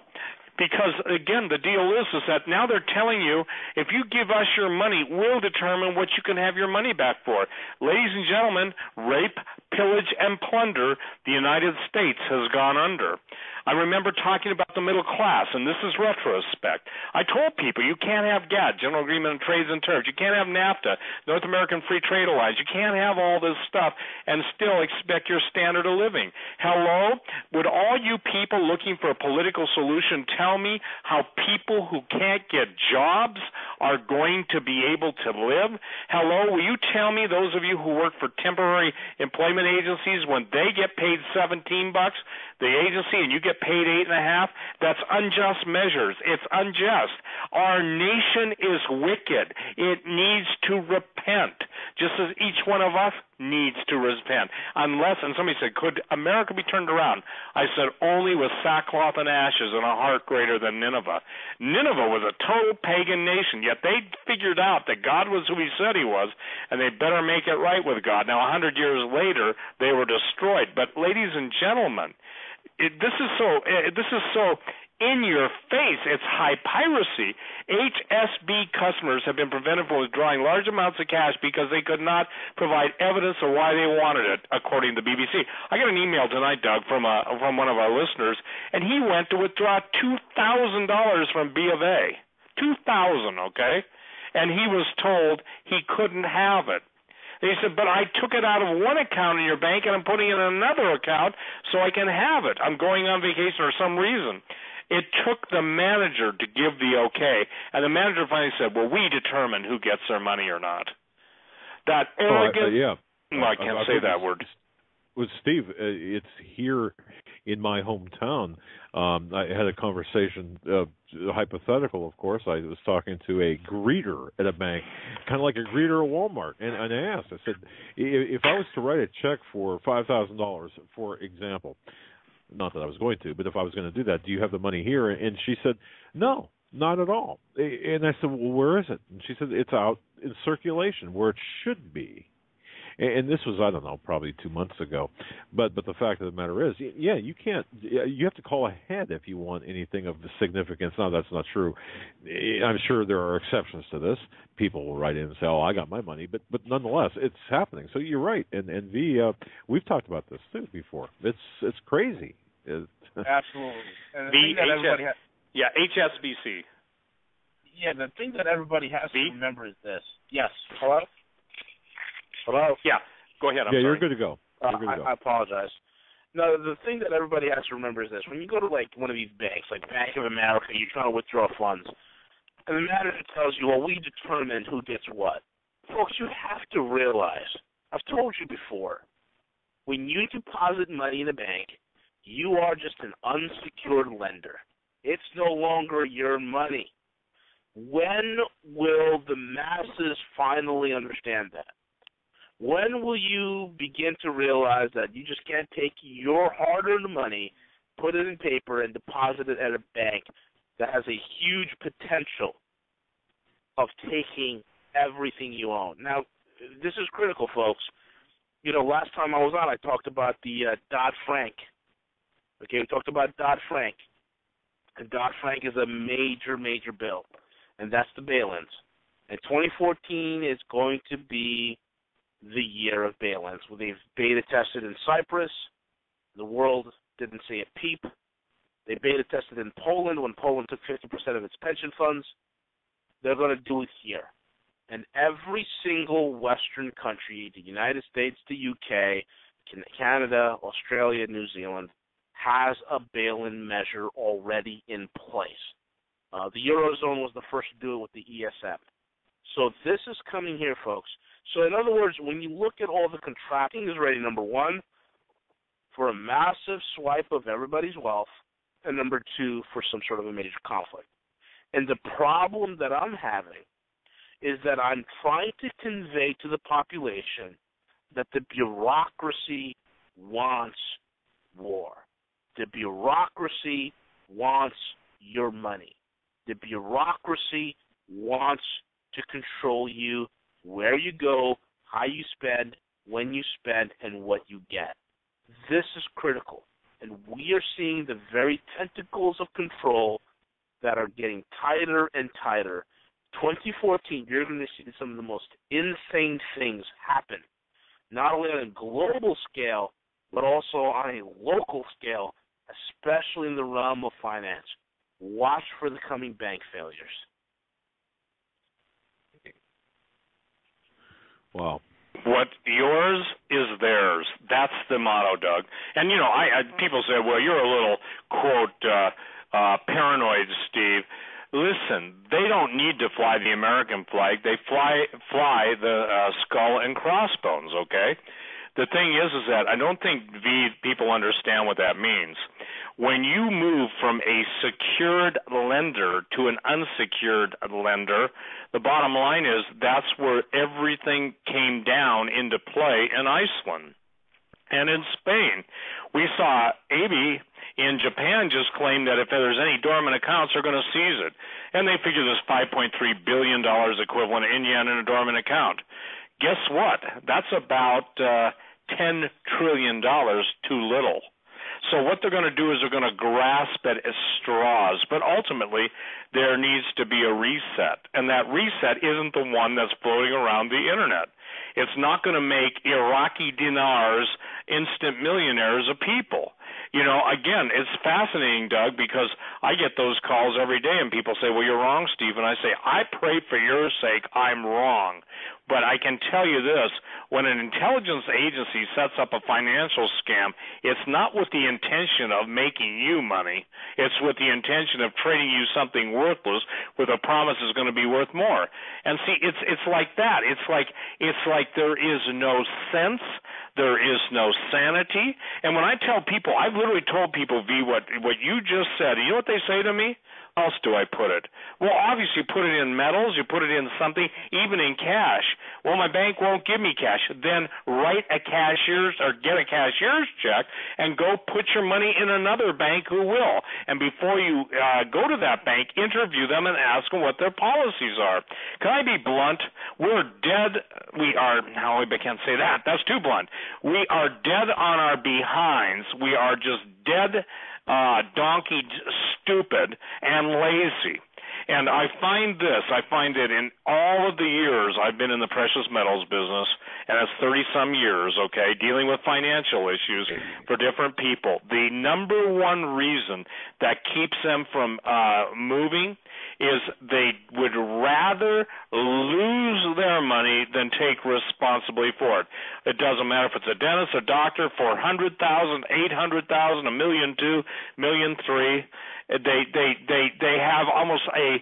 because, again, the deal is that now they're telling you if you give us your money, we'll determine what you can have your money back for. Ladies and gentlemen, rape, pillage, and plunder, the United States has gone under. I remember talking about the middle class, and this is retrospect. I told people you can't have GATT, General Agreement on Trades and Tariffs. You can't have NAFTA, North American Free Trade Alliance. You can't have all this stuff and still expect your standard of living. Hello? Would all you people looking for a political solution tell me how people who can't get jobs are going to be able to live? Hello? Will you tell me, those of you who work for temporary employment agencies, when they get paid $17, the agency, and you get paid $8.50, that's unjust measures. It's unjust. Our nation is wicked. It needs to repent, just as each one of us needs to repent. Unless, and somebody said, could America be turned around? I said, only with sackcloth and ashes and a heart greater than Nineveh. Nineveh was a total pagan nation, yet they figured out that God was who he said he was, and they better make it right with God. Now, 100 years later, they were destroyed. But, ladies and gentlemen, this is so in your face. It's high piracy. HSB customers have been prevented from withdrawing large amounts of cash because they could not provide evidence of why they wanted it, according to the BBC. I got an email tonight, Doug, from one of our listeners, and he went to withdraw $2,000 from B of A. $2,000, okay? And he was told he couldn't have it. He said, but I took it out of one account in your bank and I'm putting it in another account so I can have it. I'm going on vacation for some reason. It took the manager to give the okay, and the manager finally said, well, we determine who gets their money or not. That arrogant... I can't say that word. Well, Steve, it's here in my hometown. I had a conversation, hypothetical, of course. I was talking to a greeter at a bank, kind of like a greeter at Walmart, and I asked, I said, if I was to write a check for $5,000, for example, not that I was going to, but if I was going to do that, do you have the money here? And she said, no, not at all. And I said, well, where is it? And she said, it's out in circulation where it should be. And this was, I don't know, probably 2 months ago. But the fact of the matter is, yeah, you can't. You have to call ahead if you want anything of significance. Now, that's not true. I'm sure there are exceptions to this. People will write in and say, "Oh, I got my money," but nonetheless, it's happening. So you're right. And we've talked about this too before. It's crazy. Absolutely. And HSBC. Yeah, the thing that everybody has to remember is this. Yes. Hello? Hello? Yeah, go ahead. I'm sorry. You're good to go. I apologize. No, the thing that everybody has to remember is this. When you go to, like, one of these banks, like Bank of America, you're trying to withdraw funds, and the manager tells you, well, we determine who gets what. Folks, you have to realize, I've told you before, when you deposit money in a bank, you are just an unsecured lender. It's no longer your money. When will the masses finally understand that? When will you begin to realize that you just can't take your hard-earned money, put it in paper, and deposit it at a bank that has a huge potential of taking everything you own? Now, this is critical, folks. You know, last time I was on, I talked about the Dodd-Frank. Okay, we talked about Dodd-Frank. And Dodd-Frank is a major, major bill, and that's the bail-ins. And 2014 is going to be the year of bail-ins. Well, they've beta tested in Cyprus. The world didn't say a peep. They beta tested in Poland when Poland took 50% of its pension funds. They're going to do it here. And every single Western country, the United States, the UK, Canada, Australia, New Zealand, has a bail-in measure already in place. The Eurozone was the first to do it with the ESM. So this is coming here, folks. So in other words, when you look at all the contracting is ready, number one, for a massive swipe of everybody's wealth, and number two, for some sort of a major conflict. And the problem that I'm having is that I'm trying to convey to the population that the bureaucracy wants war. The bureaucracy wants your money. The bureaucracy wants to control you, where you go, how you spend, when you spend, and what you get. This is critical. And we are seeing the very tentacles of control that are getting tighter and tighter. 2014, you're going to see some of the most insane things happen, not only on a global scale, but also on a local scale, especially in the realm of finance. Watch for the coming bank failures. Wow. What yours is theirs. That's the motto, Doug. And, you know, people say, well, you're a little, quote, paranoid, Steve. Listen, they don't need to fly the American flag. They fly the skull and crossbones, okay? The thing is that I don't think people understand what that means. When you move from a secured lender to an unsecured lender, the bottom line is that's where everything came down into play in Iceland. And in Spain, we saw AB in Japan just claim that if there's any dormant accounts, they're going to seize it. And they figure there's $5.3 billion equivalent in yen in a dormant account. Guess what? That's about $10 trillion too little. So what they're going to do is they're going to grasp at straws. But ultimately, there needs to be a reset. And that reset isn't the one that's floating around the Internet. It's not going to make Iraqi dinars instant millionaires of people. You know, again, it's fascinating, Doug, because I get those calls every day, and people say, well, you're wrong, Steve. And I say, I pray for your sake I'm wrong. But I can tell you this, when an intelligence agency sets up a financial scam, it's not with the intention of making you money. It's with the intention of trading you something worthless with a promise it's going to be worth more. And see, it's like that. It's like there is no sense. There is no sanity. And when I tell people, I've literally told people, what you just said, you know what they say to me? How else do I put it? Well, obviously you put it in metals, you put it in something, even in cash. Well, my bank won't give me cash. Then write a cashier's or get a cashier's check and go put your money in another bank who will. And before you go to that bank, interview them and ask them what their policies are. Can I be blunt? We're dead. We are, no, I can't say that. That's too blunt. We are dead on our behinds. We are just dead donkeyed, stupid, and lazy. And I find it in all of the years I've been in the precious metals business, and it's 30-some years, okay, dealing with financial issues for different people. The number one reason that keeps them from moving is they would rather lose their money than take responsibility for it. It doesn't matter if it's a dentist, a doctor, $400,000, $800,000, $1.2 million, $1.3 million. They have almost a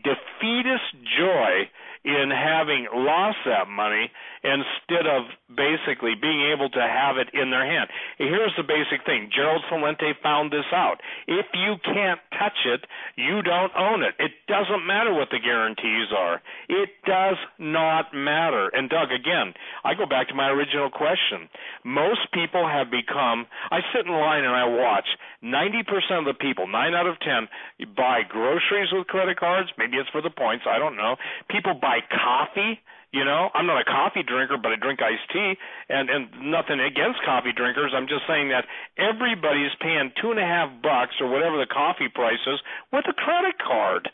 defeatist joy in having lost that money instead of basically being able to have it in their hand. Here's the basic thing. Gerald Celente found this out. If you can't touch it, you don't own it. It doesn't matter what the guarantees are. It does not matter. And Doug, again, I go back to my original question. Most people have become, I sit in line and I watch, 90% of the people, 9 out of 10, buy groceries with credit cards. Maybe it's for the points, I don't know. People buy coffee. You know, I'm not a coffee drinker, but I drink iced tea, and nothing against coffee drinkers. I'm just saying that everybody's paying $2.50 or whatever the coffee price is with a credit card.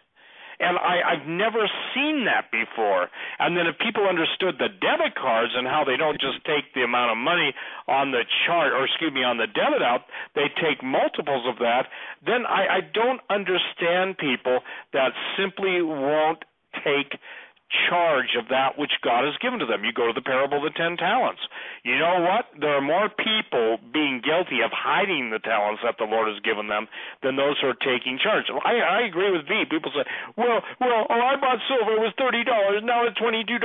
And I've never seen that before. And then if people understood the debit cards and how they don't just take the amount of money on the on the debit out, they take multiples of that, then I don't understand people that simply won't take charge of that which God has given to them. You go to the parable of the 10 talents. You know what? There are more people being guilty of hiding the talents that the Lord has given them than those who are taking charge. I agree with V. People say, well, I bought silver. It was $30. Now it's $22.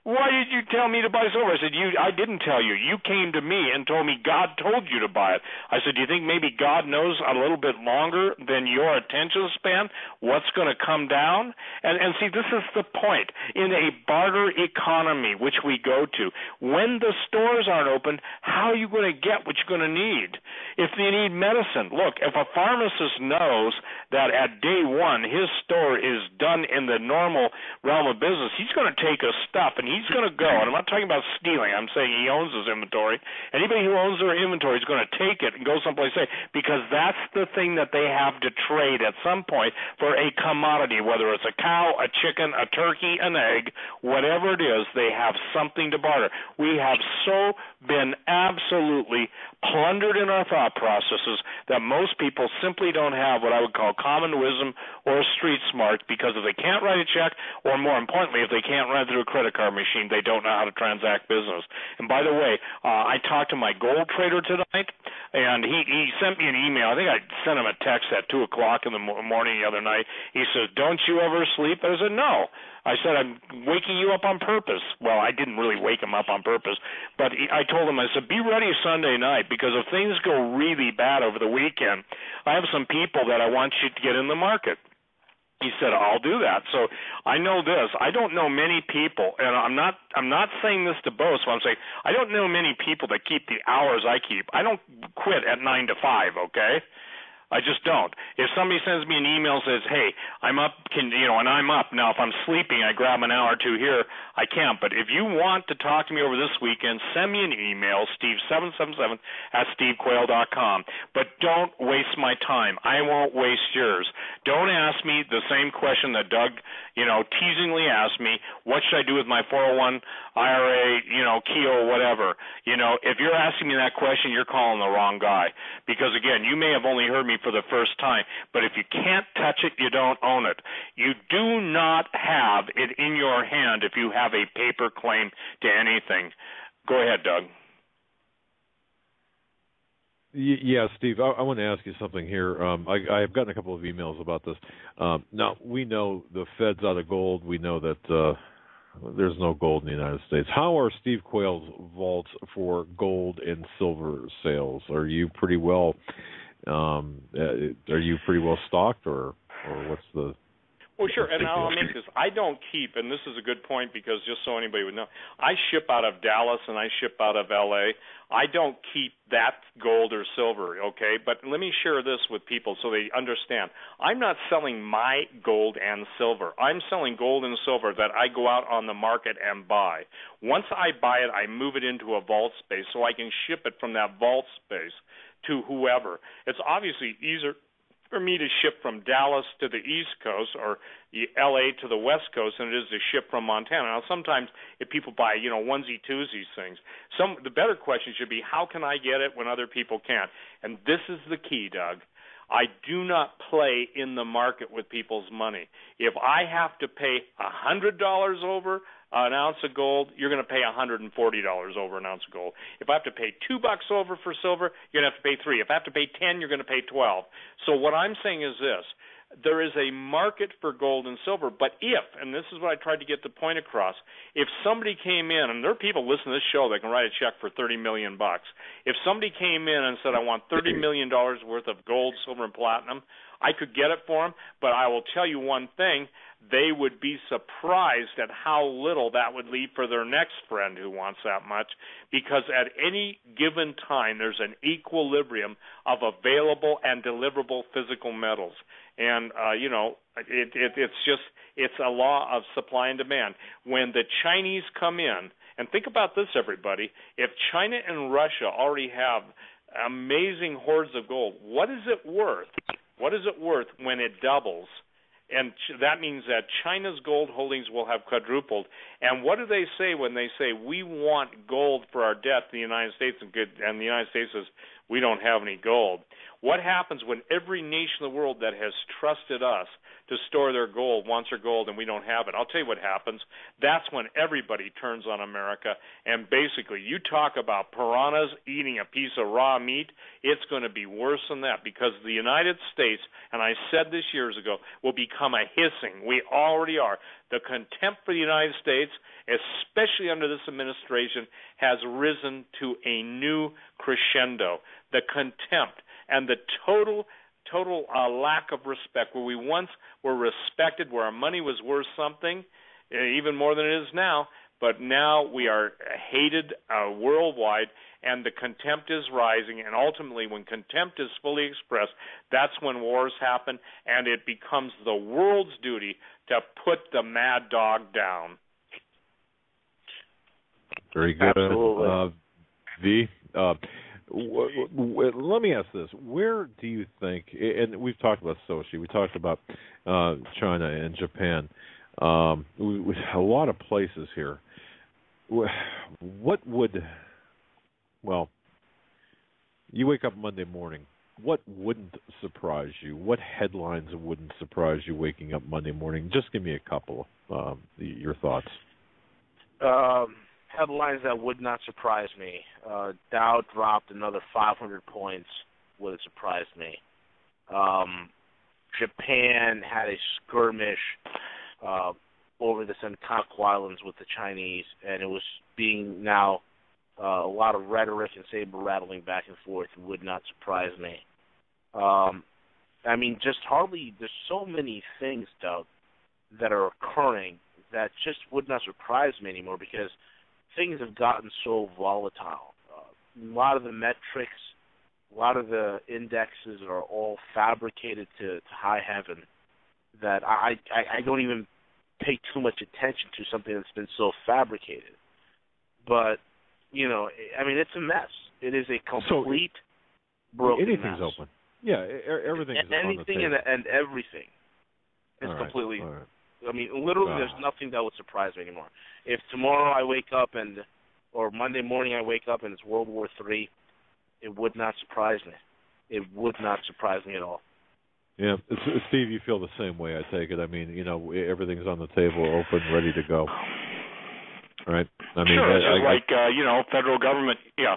Why did you tell me to buy silver? I said, I didn't tell you. You came to me and told me God told you to buy it. I said, do you think maybe God knows a little bit longer than your attention span what's going to come down? And see, this is the point. In a barter economy, which we go to, when the stores aren't open, how are you going to get what you're going to need? If you need medicine, look, if a pharmacist knows that at day one his store is done in the normal realm of business, he's going to take his stuff and he's going to go, and I'm not talking about stealing, I'm saying he owns his inventory. Anybody who owns their inventory is going to take it and go someplace safe, because that's the thing that they have to trade at some point for a commodity, whether it's a cow, a chicken, a turkey, an egg, whatever it is, they have something to barter. We have so been absolutely plundered in our thought processes that most people simply don't have what I would call common wisdom or street smart, because if they can't write a check, or more importantly, if they can't run through a credit card machine, they don't know how to transact business. And by the way, I talked to my gold trader tonight, and he sent me an email. I think I sent him a text at 2 o'clock in the morning the other night. He says, don't you ever sleep? I said, no. I said, I'm waking you up on purpose. Well, I didn't really wake him up on purpose, but I told him, I said, be ready Sunday night, because if things go really bad over the weekend, I have some people that I want you to get in the market. He said, I'll do that. So I know this. I don't know many people, and I'm not saying this to boast, but I'm saying I don't know many people that keep the hours I keep. I don't quit at 9 to 5, okay? I just don't. If somebody sends me an email and says, hey, I'm up, and I'm up. Now, if I'm sleeping, I grab an hour or two here, I can't. But if you want to talk to me over this weekend, send me an email, steve777@stevequayle.com. But don't waste my time. I won't waste yours. Don't ask me the same question that Doug, teasingly asked me, what should I do with my 401 IRA, Keogh, whatever. If you're asking me that question, you're calling the wrong guy. Because, again, you may have only heard me for the first time, but if you can't touch it, you don't own it. You do not have it in your hand if you have a paper claim to anything. Go ahead, Doug. Yeah, Steve, I want to ask you something here. I have gotten a couple of emails about this. Now, we know the Fed's out of gold. We know that there's no gold in the United States. How are Steve Quayle's vaults for gold and silver sales? Are you pretty well stocked, or what's the? Well, sure, and I'll make this. I don't keep, and this is a good point, because just so anybody would know, I ship out of Dallas and I ship out of L.A. I don't keep that gold or silver, okay? But let me share this with people so they understand. I'm not selling my gold and silver. I'm selling gold and silver that I go out on the market and buy. Once I buy it, I move it into a vault space so I can ship it from that vault space to whoever. It's obviously easier for me to ship from Dallas to the East Coast or L.A. to the West Coast than it is to ship from Montana. Now, sometimes if people buy, onesie-twosies things, the better question should be, how can I get it when other people can't? And this is the key, Doug. I do not play in the market with people's money. If I have to pay $100 over an ounce of gold, you're going to pay $140 over an ounce of gold. If I have to pay $2 over for silver, you're going to have to pay $3. If I have to pay $10, you're going to pay $12. So what I'm saying is this. there is a market for gold and silver. But if, and this is what I tried to get the point across, if somebody came in, and there are people listening to this show that can write a check for $30 million. If somebody came in and said, I want $30 million worth of gold, silver, and platinum, I could get it for them. But I will tell you one thing, they would be surprised at how little that would leave for their next friend who wants that much, because at any given time there's an equilibrium of available and deliverable physical metals. And, it's a law of supply and demand. When the Chinese come in, and think about this, everybody, if China and Russia already have amazing hoards of gold, what is it worth? What is it worth when it doubles? And that means that China's gold holdings will have quadrupled. And what do they say when they say, we want gold for our debt to the United States, and the United States says, we don't have any gold? What happens when every nation in the world that has trusted us to store their gold wants their gold and we don't have it? I'll tell you what happens. That's when everybody turns on America. And basically, you talk about piranhas eating a piece of raw meat, it's going to be worse than that, because the United States, and I said this years ago, will become a hissing. We already are. The contempt for the United States, especially under this administration, has risen to a new crescendo. The contempt and the total lack of respect, where we once were respected, where our money was worth something, even more than it is now, but now we are hated worldwide, and the contempt is rising, and ultimately when contempt is fully expressed, that's when wars happen, and it becomes the world's duty to put the mad dog down. Very good. Absolutely. Let me ask this. Where do you think, and we've talked about Sochi, we talked about China and Japan, with a lot of places here. What would, you wake up Monday morning, what wouldn't surprise you? What headlines wouldn't surprise you waking up Monday morning? Just give me a couple of your thoughts. Headlines that would not surprise me. Dow dropped another 500 points would have surprised me. Japan had a skirmish over the Senkaku Islands with the Chinese, and it was being now a lot of rhetoric and saber rattling back and forth. Would not surprise me. There's so many things, Doug, that are occurring that just would not surprise me anymore, because things have gotten so volatile. A lot of the metrics, a lot of the indexes are all fabricated to high heaven that I don't even pay too much attention to something that's been so fabricated. But, it's a mess. It is a complete broken anything's mess. Open. Yeah, everything is on the table. And everything is completely... All right. Literally, there's nothing that would surprise me anymore. If tomorrow I wake up or Monday morning I wake up and it's World War III, it would not surprise me. It would not surprise me at all. Yeah, Steve, you feel the same way, I take it. Everything's on the table, open, ready to go. Right? Sure, federal government, yeah.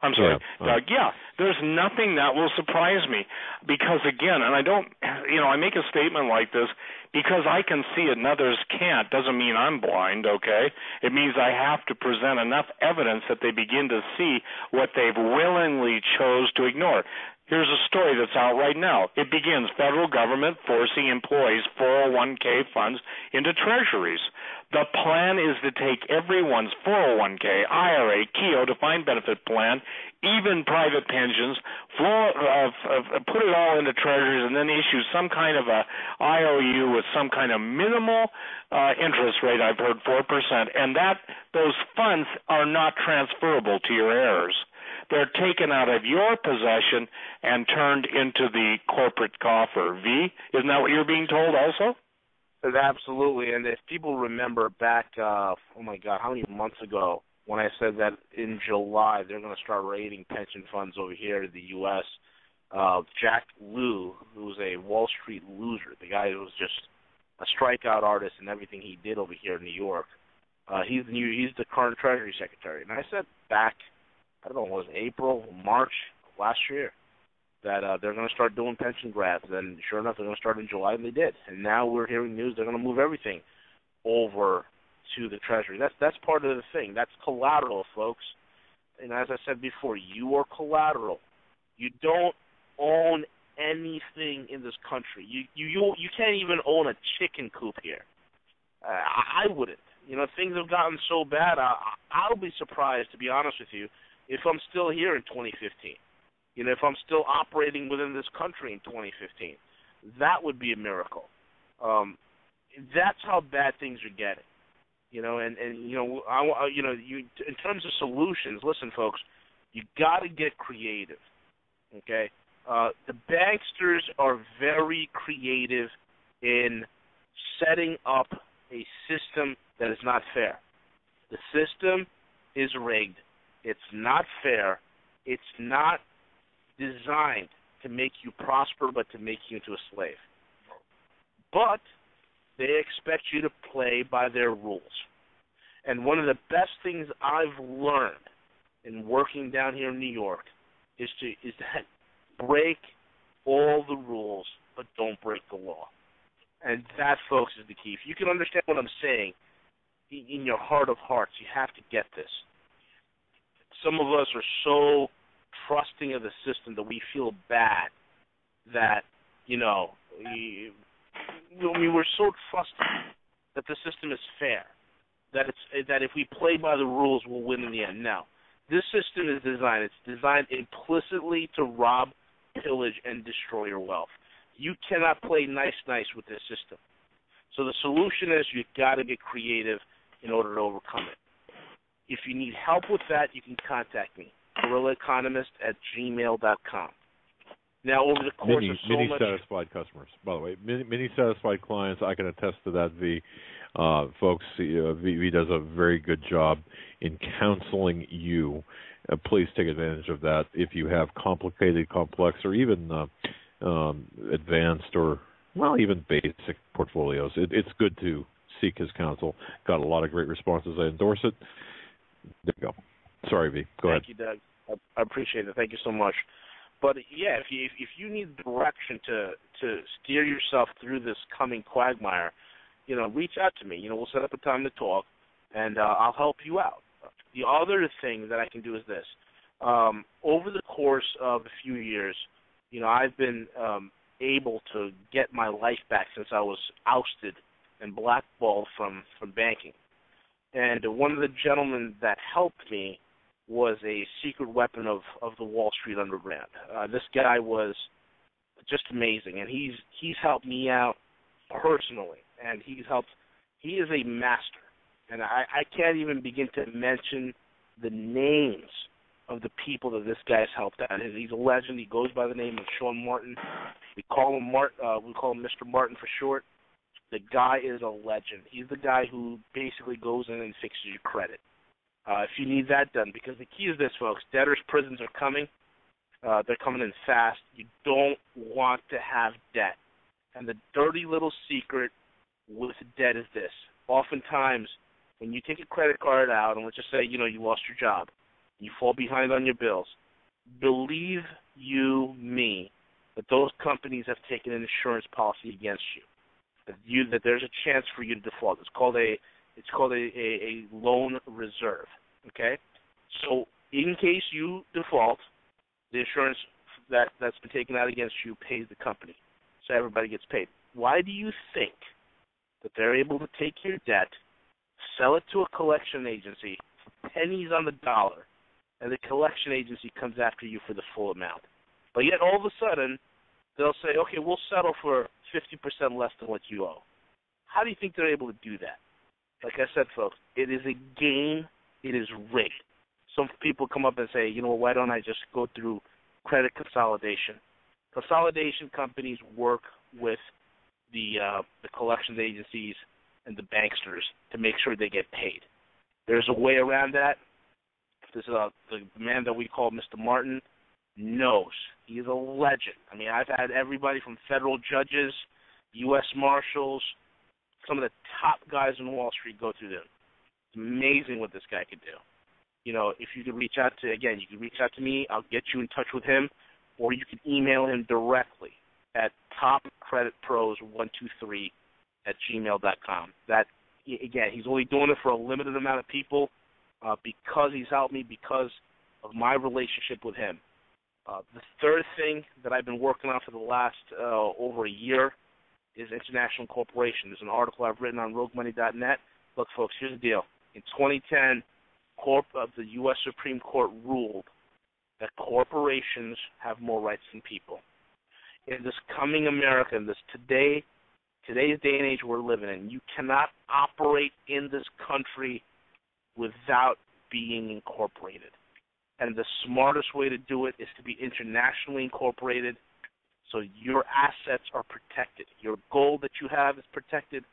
I'm sorry, Doug. Yeah, there's nothing that will surprise me, because again, and I make a statement like this because I can see it and others can't. Doesn't mean I'm blind, okay? It means I have to present enough evidence that they begin to see what they've willingly chose to ignore. Here's a story that's out right now. It begins, federal government forcing employees' 401k funds into treasuries. The plan is to take everyone's 401k, IRA, Keogh, defined benefit plan, even private pensions, put it all into treasuries, and then issue some kind of a IOU with some kind of minimal interest rate. I've heard 4%, and those funds are not transferable to your heirs. They're taken out of your possession and turned into the corporate coffer. V, isn't that what you're being told also? Absolutely. And if people remember back, how many months ago, when I said that in July they're going to start raiding pension funds over here in the U.S., Jack Lew, who was a Wall Street loser, the guy who was just a strikeout artist and everything he did over here in New York, he's the current Treasury Secretary. And I said back, I don't know, was it April, March last year, that they're going to start doing pension grabs, and sure enough, they're going to start in July, and they did. And now we're hearing news they're going to move everything over to the Treasury. That's part of the thing. That's collateral, folks. And as I said before, you are collateral. You don't own anything in this country. You can't even own a chicken coop here. I wouldn't. You know, things have gotten so bad. I'll be surprised, to be honest with you, if I'm still here in 2015. You know, if I'm still operating within this country in 2015. That would be a miracle. That's how bad things are getting. You know, and you know, in terms of solutions, listen, folks, you got to get creative. Okay, the banksters are very creative in setting up a system that is not fair. The system is rigged. It's not fair. It's not designed to make you prosper, but to make you into a slave. But they expect you to play by their rules. And one of the best things I've learned in working down here in New York is that break all the rules, but don't break the law. And that, folks, is the key. If you can understand what I'm saying in your heart of hearts, you have to get this. Some of us are so trusting of the system that we feel bad that, you know, we're so trusting that the system is fair, that if we play by the rules, we'll win in the end. Now, this system is designed. It's designed implicitly to rob, pillage, and destroy your wealth. You cannot play nice with this system. So the solution is you've got to get creative in order to overcome it. If you need help with that, you can contact me, GuerrillaEconomist@gmail.com. Now, over the course of so many much... satisfied customers, by the way. Many satisfied clients. I can attest to that, V. Folks, V does a very good job in counseling you. Please take advantage of that if you have complicated, complex, or even advanced or, well, even basic portfolios. It's good to seek his counsel. Got a lot of great responses. I endorse it. There you go. Sorry, V. Go ahead. Thank you, Doug. I appreciate it. Thank you so much. But yeah, if you need direction to steer yourself through this coming quagmire, you know, reach out to me. You know, we'll set up a time to talk, and I'll help you out. The other thing that I can do is this. Over the course of a few years, you know, I've been able to get my life back since I was ousted and blackballed from banking. And one of the gentlemen that helped me was a secret weapon of the Wall Street Underground. This guy was just amazing, and he's helped me out personally, and he is a master. And I can't even begin to mention the names of the people that this guy's helped out. He's a legend. He goes by the name of Sean Martin. We call him Mr. Martin for short. The guy is a legend. He's the guy who basically goes in and fixes your credit. If you need that done, because the key is this, folks. Debtors' prisons are coming. They're coming in fast. You don't want to have debt. And the dirty little secret with debt is this. Oftentimes, when you take a credit card out, and let's just say, you know, you lost your job, you fall behind on your bills, believe you me that those companies have taken an insurance policy against you. That there's a chance for you to default. It's called a loan reserve. Okay? So in case you default, the insurance that's been taken out against you pays the company. So everybody gets paid. Why do you think that they're able to take your debt, sell it to a collection agency for pennies on the dollar, and the collection agency comes after you for the full amount? But yet all of a sudden, they'll say, okay, we'll settle for 50% less than what you owe. How do you think they're able to do that? Like I said, folks, it is a game. It is rigged. Some people come up and say, you know, why don't I just go through credit consolidation? Consolidation companies work with the collections agencies and the banksters to make sure they get paid. There's a way around that. This is the man that we call Mr. Martin knows. He's a legend. I mean, I've had everybody from federal judges, U.S. Marshals, some of the top guys on Wall Street go through them. It's amazing what this guy could do. You know, if you could reach out to me, I'll get you in touch with him. or you can email him directly at topcreditpros123@gmail.com. That, again, he's only doing it for a limited amount of people because he's helped me, because of my relationship with him. The third thing that I've been working on for the last over a year is international incorporation. There's an article I've written on roguemoney.net. Look, folks, here's the deal. In 2010, the U.S. Supreme Court ruled that corporations have more rights than people. In this coming America, in this today's day and age we're living in, you cannot operate in this country without being incorporated. And the smartest way to do it is to be internationally incorporated, so your assets are protected. Your gold that you have is protected.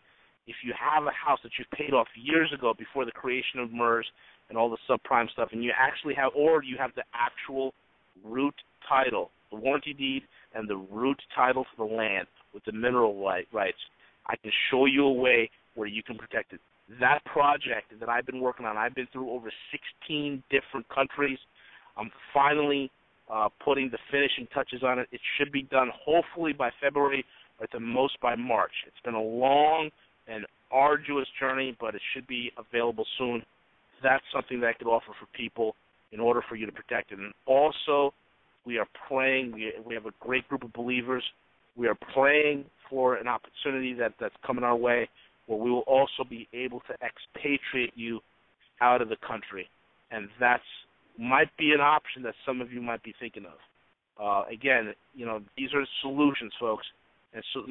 If you have a house that you've paid off years ago before the creation of MERS and all the subprime stuff, and you actually have, or you have the actual root title, the warranty deed, and the root title to the land with the mineral rights, I can show you a way where you can protect it. That project that I've been working on, I've been through over 16 different countries. I'm finally putting the finishing touches on it. It should be done hopefully by February, or at the most by March. It's been a long and arduous journey, but it should be available soon. That's something that I could offer for people in order for you to protect it. And also, we are praying. We have a great group of believers. We are praying for an opportunity that's coming our way where we will also be able to expatriate you out of the country. And that's might be an option that some of you might be thinking of. Again, these are solutions, folks. And so,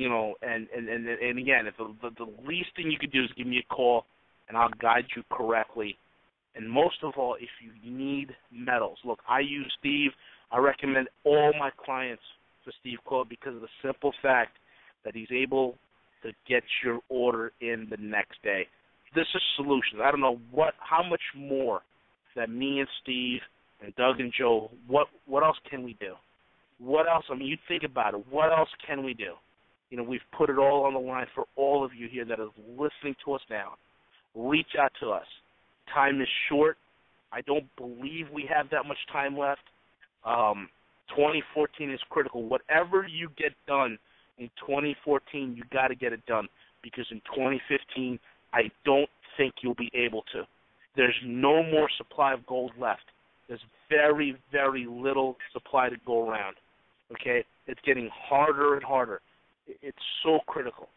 and again, if the least thing you could do is give me a call, and I'll guide you correctly. And most of all, if you need metals, look, I use Steve. I recommend all my clients for Steve Quayle because of the simple fact that he's able to get your order in the next day. This is solutions. I don't know how much more that me and Steve and Doug and Joe, what else can we do? What else? I mean, you think about it. What else can we do? We've put it all on the line for all of you here that is listening to us now. Reach out to us. Time is short. I don't believe we have that much time left. 2014 is critical. Whatever you get done in 2014, you got to get it done, because in 2015, I don't think you'll be able to. There's no more supply of gold left. There's very, very little supply to go around. Okay? It's getting harder and harder. It's so critical.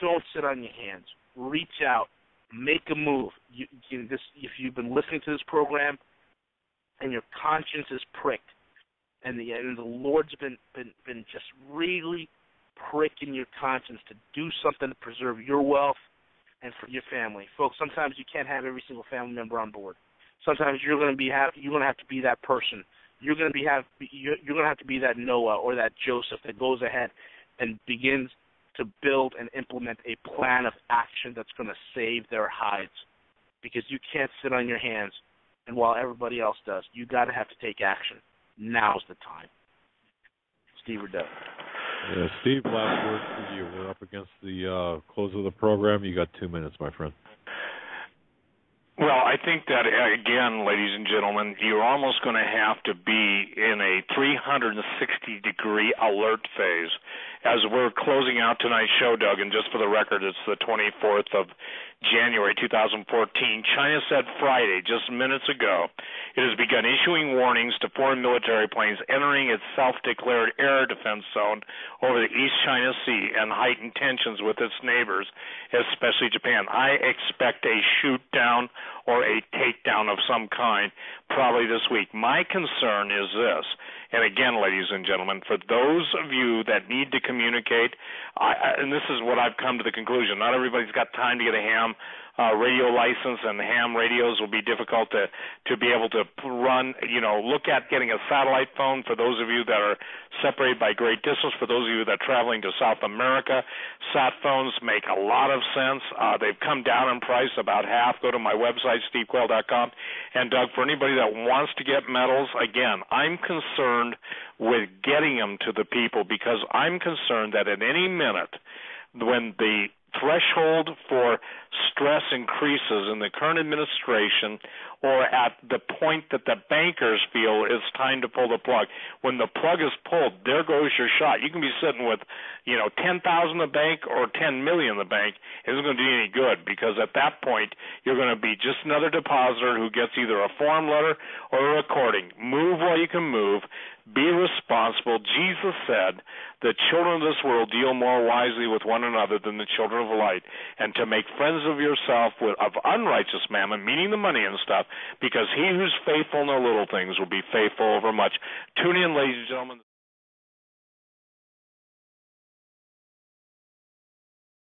Don't sit on your hands. Reach out. Make a move. If you've been listening to this program and your conscience is pricked, and the Lord's been just really pricking your conscience to do something to preserve your wealth and for your family. Folks, sometimes you can't have every single family member on board. Sometimes you're going to have to be that person. You're going to have to be that Noah or that Joseph that goes ahead and begins to build and implement a plan of action that's going to save their hides, because you can't sit on your hands and while everybody else does. You got to have to take action. Now's the time. Steve Rideau. Yeah, Steve, last word for you. We're up against the close of the program. You got 2 minutes, my friend. Well, I think that, again, ladies and gentlemen, you're almost going to have to be in a 360-degree alert phase. As we're closing out tonight's show, Doug, and just for the record, it's the 24th of January 2014, China said Friday, just minutes ago, it has begun issuing warnings to foreign military planes entering its self-declared air defense zone over the East China Sea and heightened tensions with its neighbors, especially Japan. I expect a shoot-down or a takedown of some kind probably this week. My concern is this, and again, ladies and gentlemen, for those of you that need to communicate, and this is what I've come to the conclusion, not everybody's got time to get a ham radio license, and ham radios will be difficult to be able to run. Look at getting a satellite phone for those of you that are separated by great distance. For those of you that are traveling to South America, sat phones make a lot of sense. They've come down in price about half. Go to my website, stevequayle.com. And Doug, for anybody that wants to get metals, again, I'm concerned with getting them to the people, because I'm concerned that at any minute, when the threshold for stress increases in the current administration, or at the point that the bankers feel it's time to pull the plug. When the plug is pulled, there goes your shot. You can be sitting with, 10,000 in the bank or 10 million in the bank. It isn't going to do you any good, because at that point you're going to be just another depositor who gets either a form letter or a recording. Move while you can move. Be responsible. Jesus said, the children of this world deal more wisely with one another than the children of light, and to make friends of yourself of unrighteous mammon, meaning the money and stuff, because he who's faithful in the little things will be faithful over much. Tune in, ladies and gentlemen.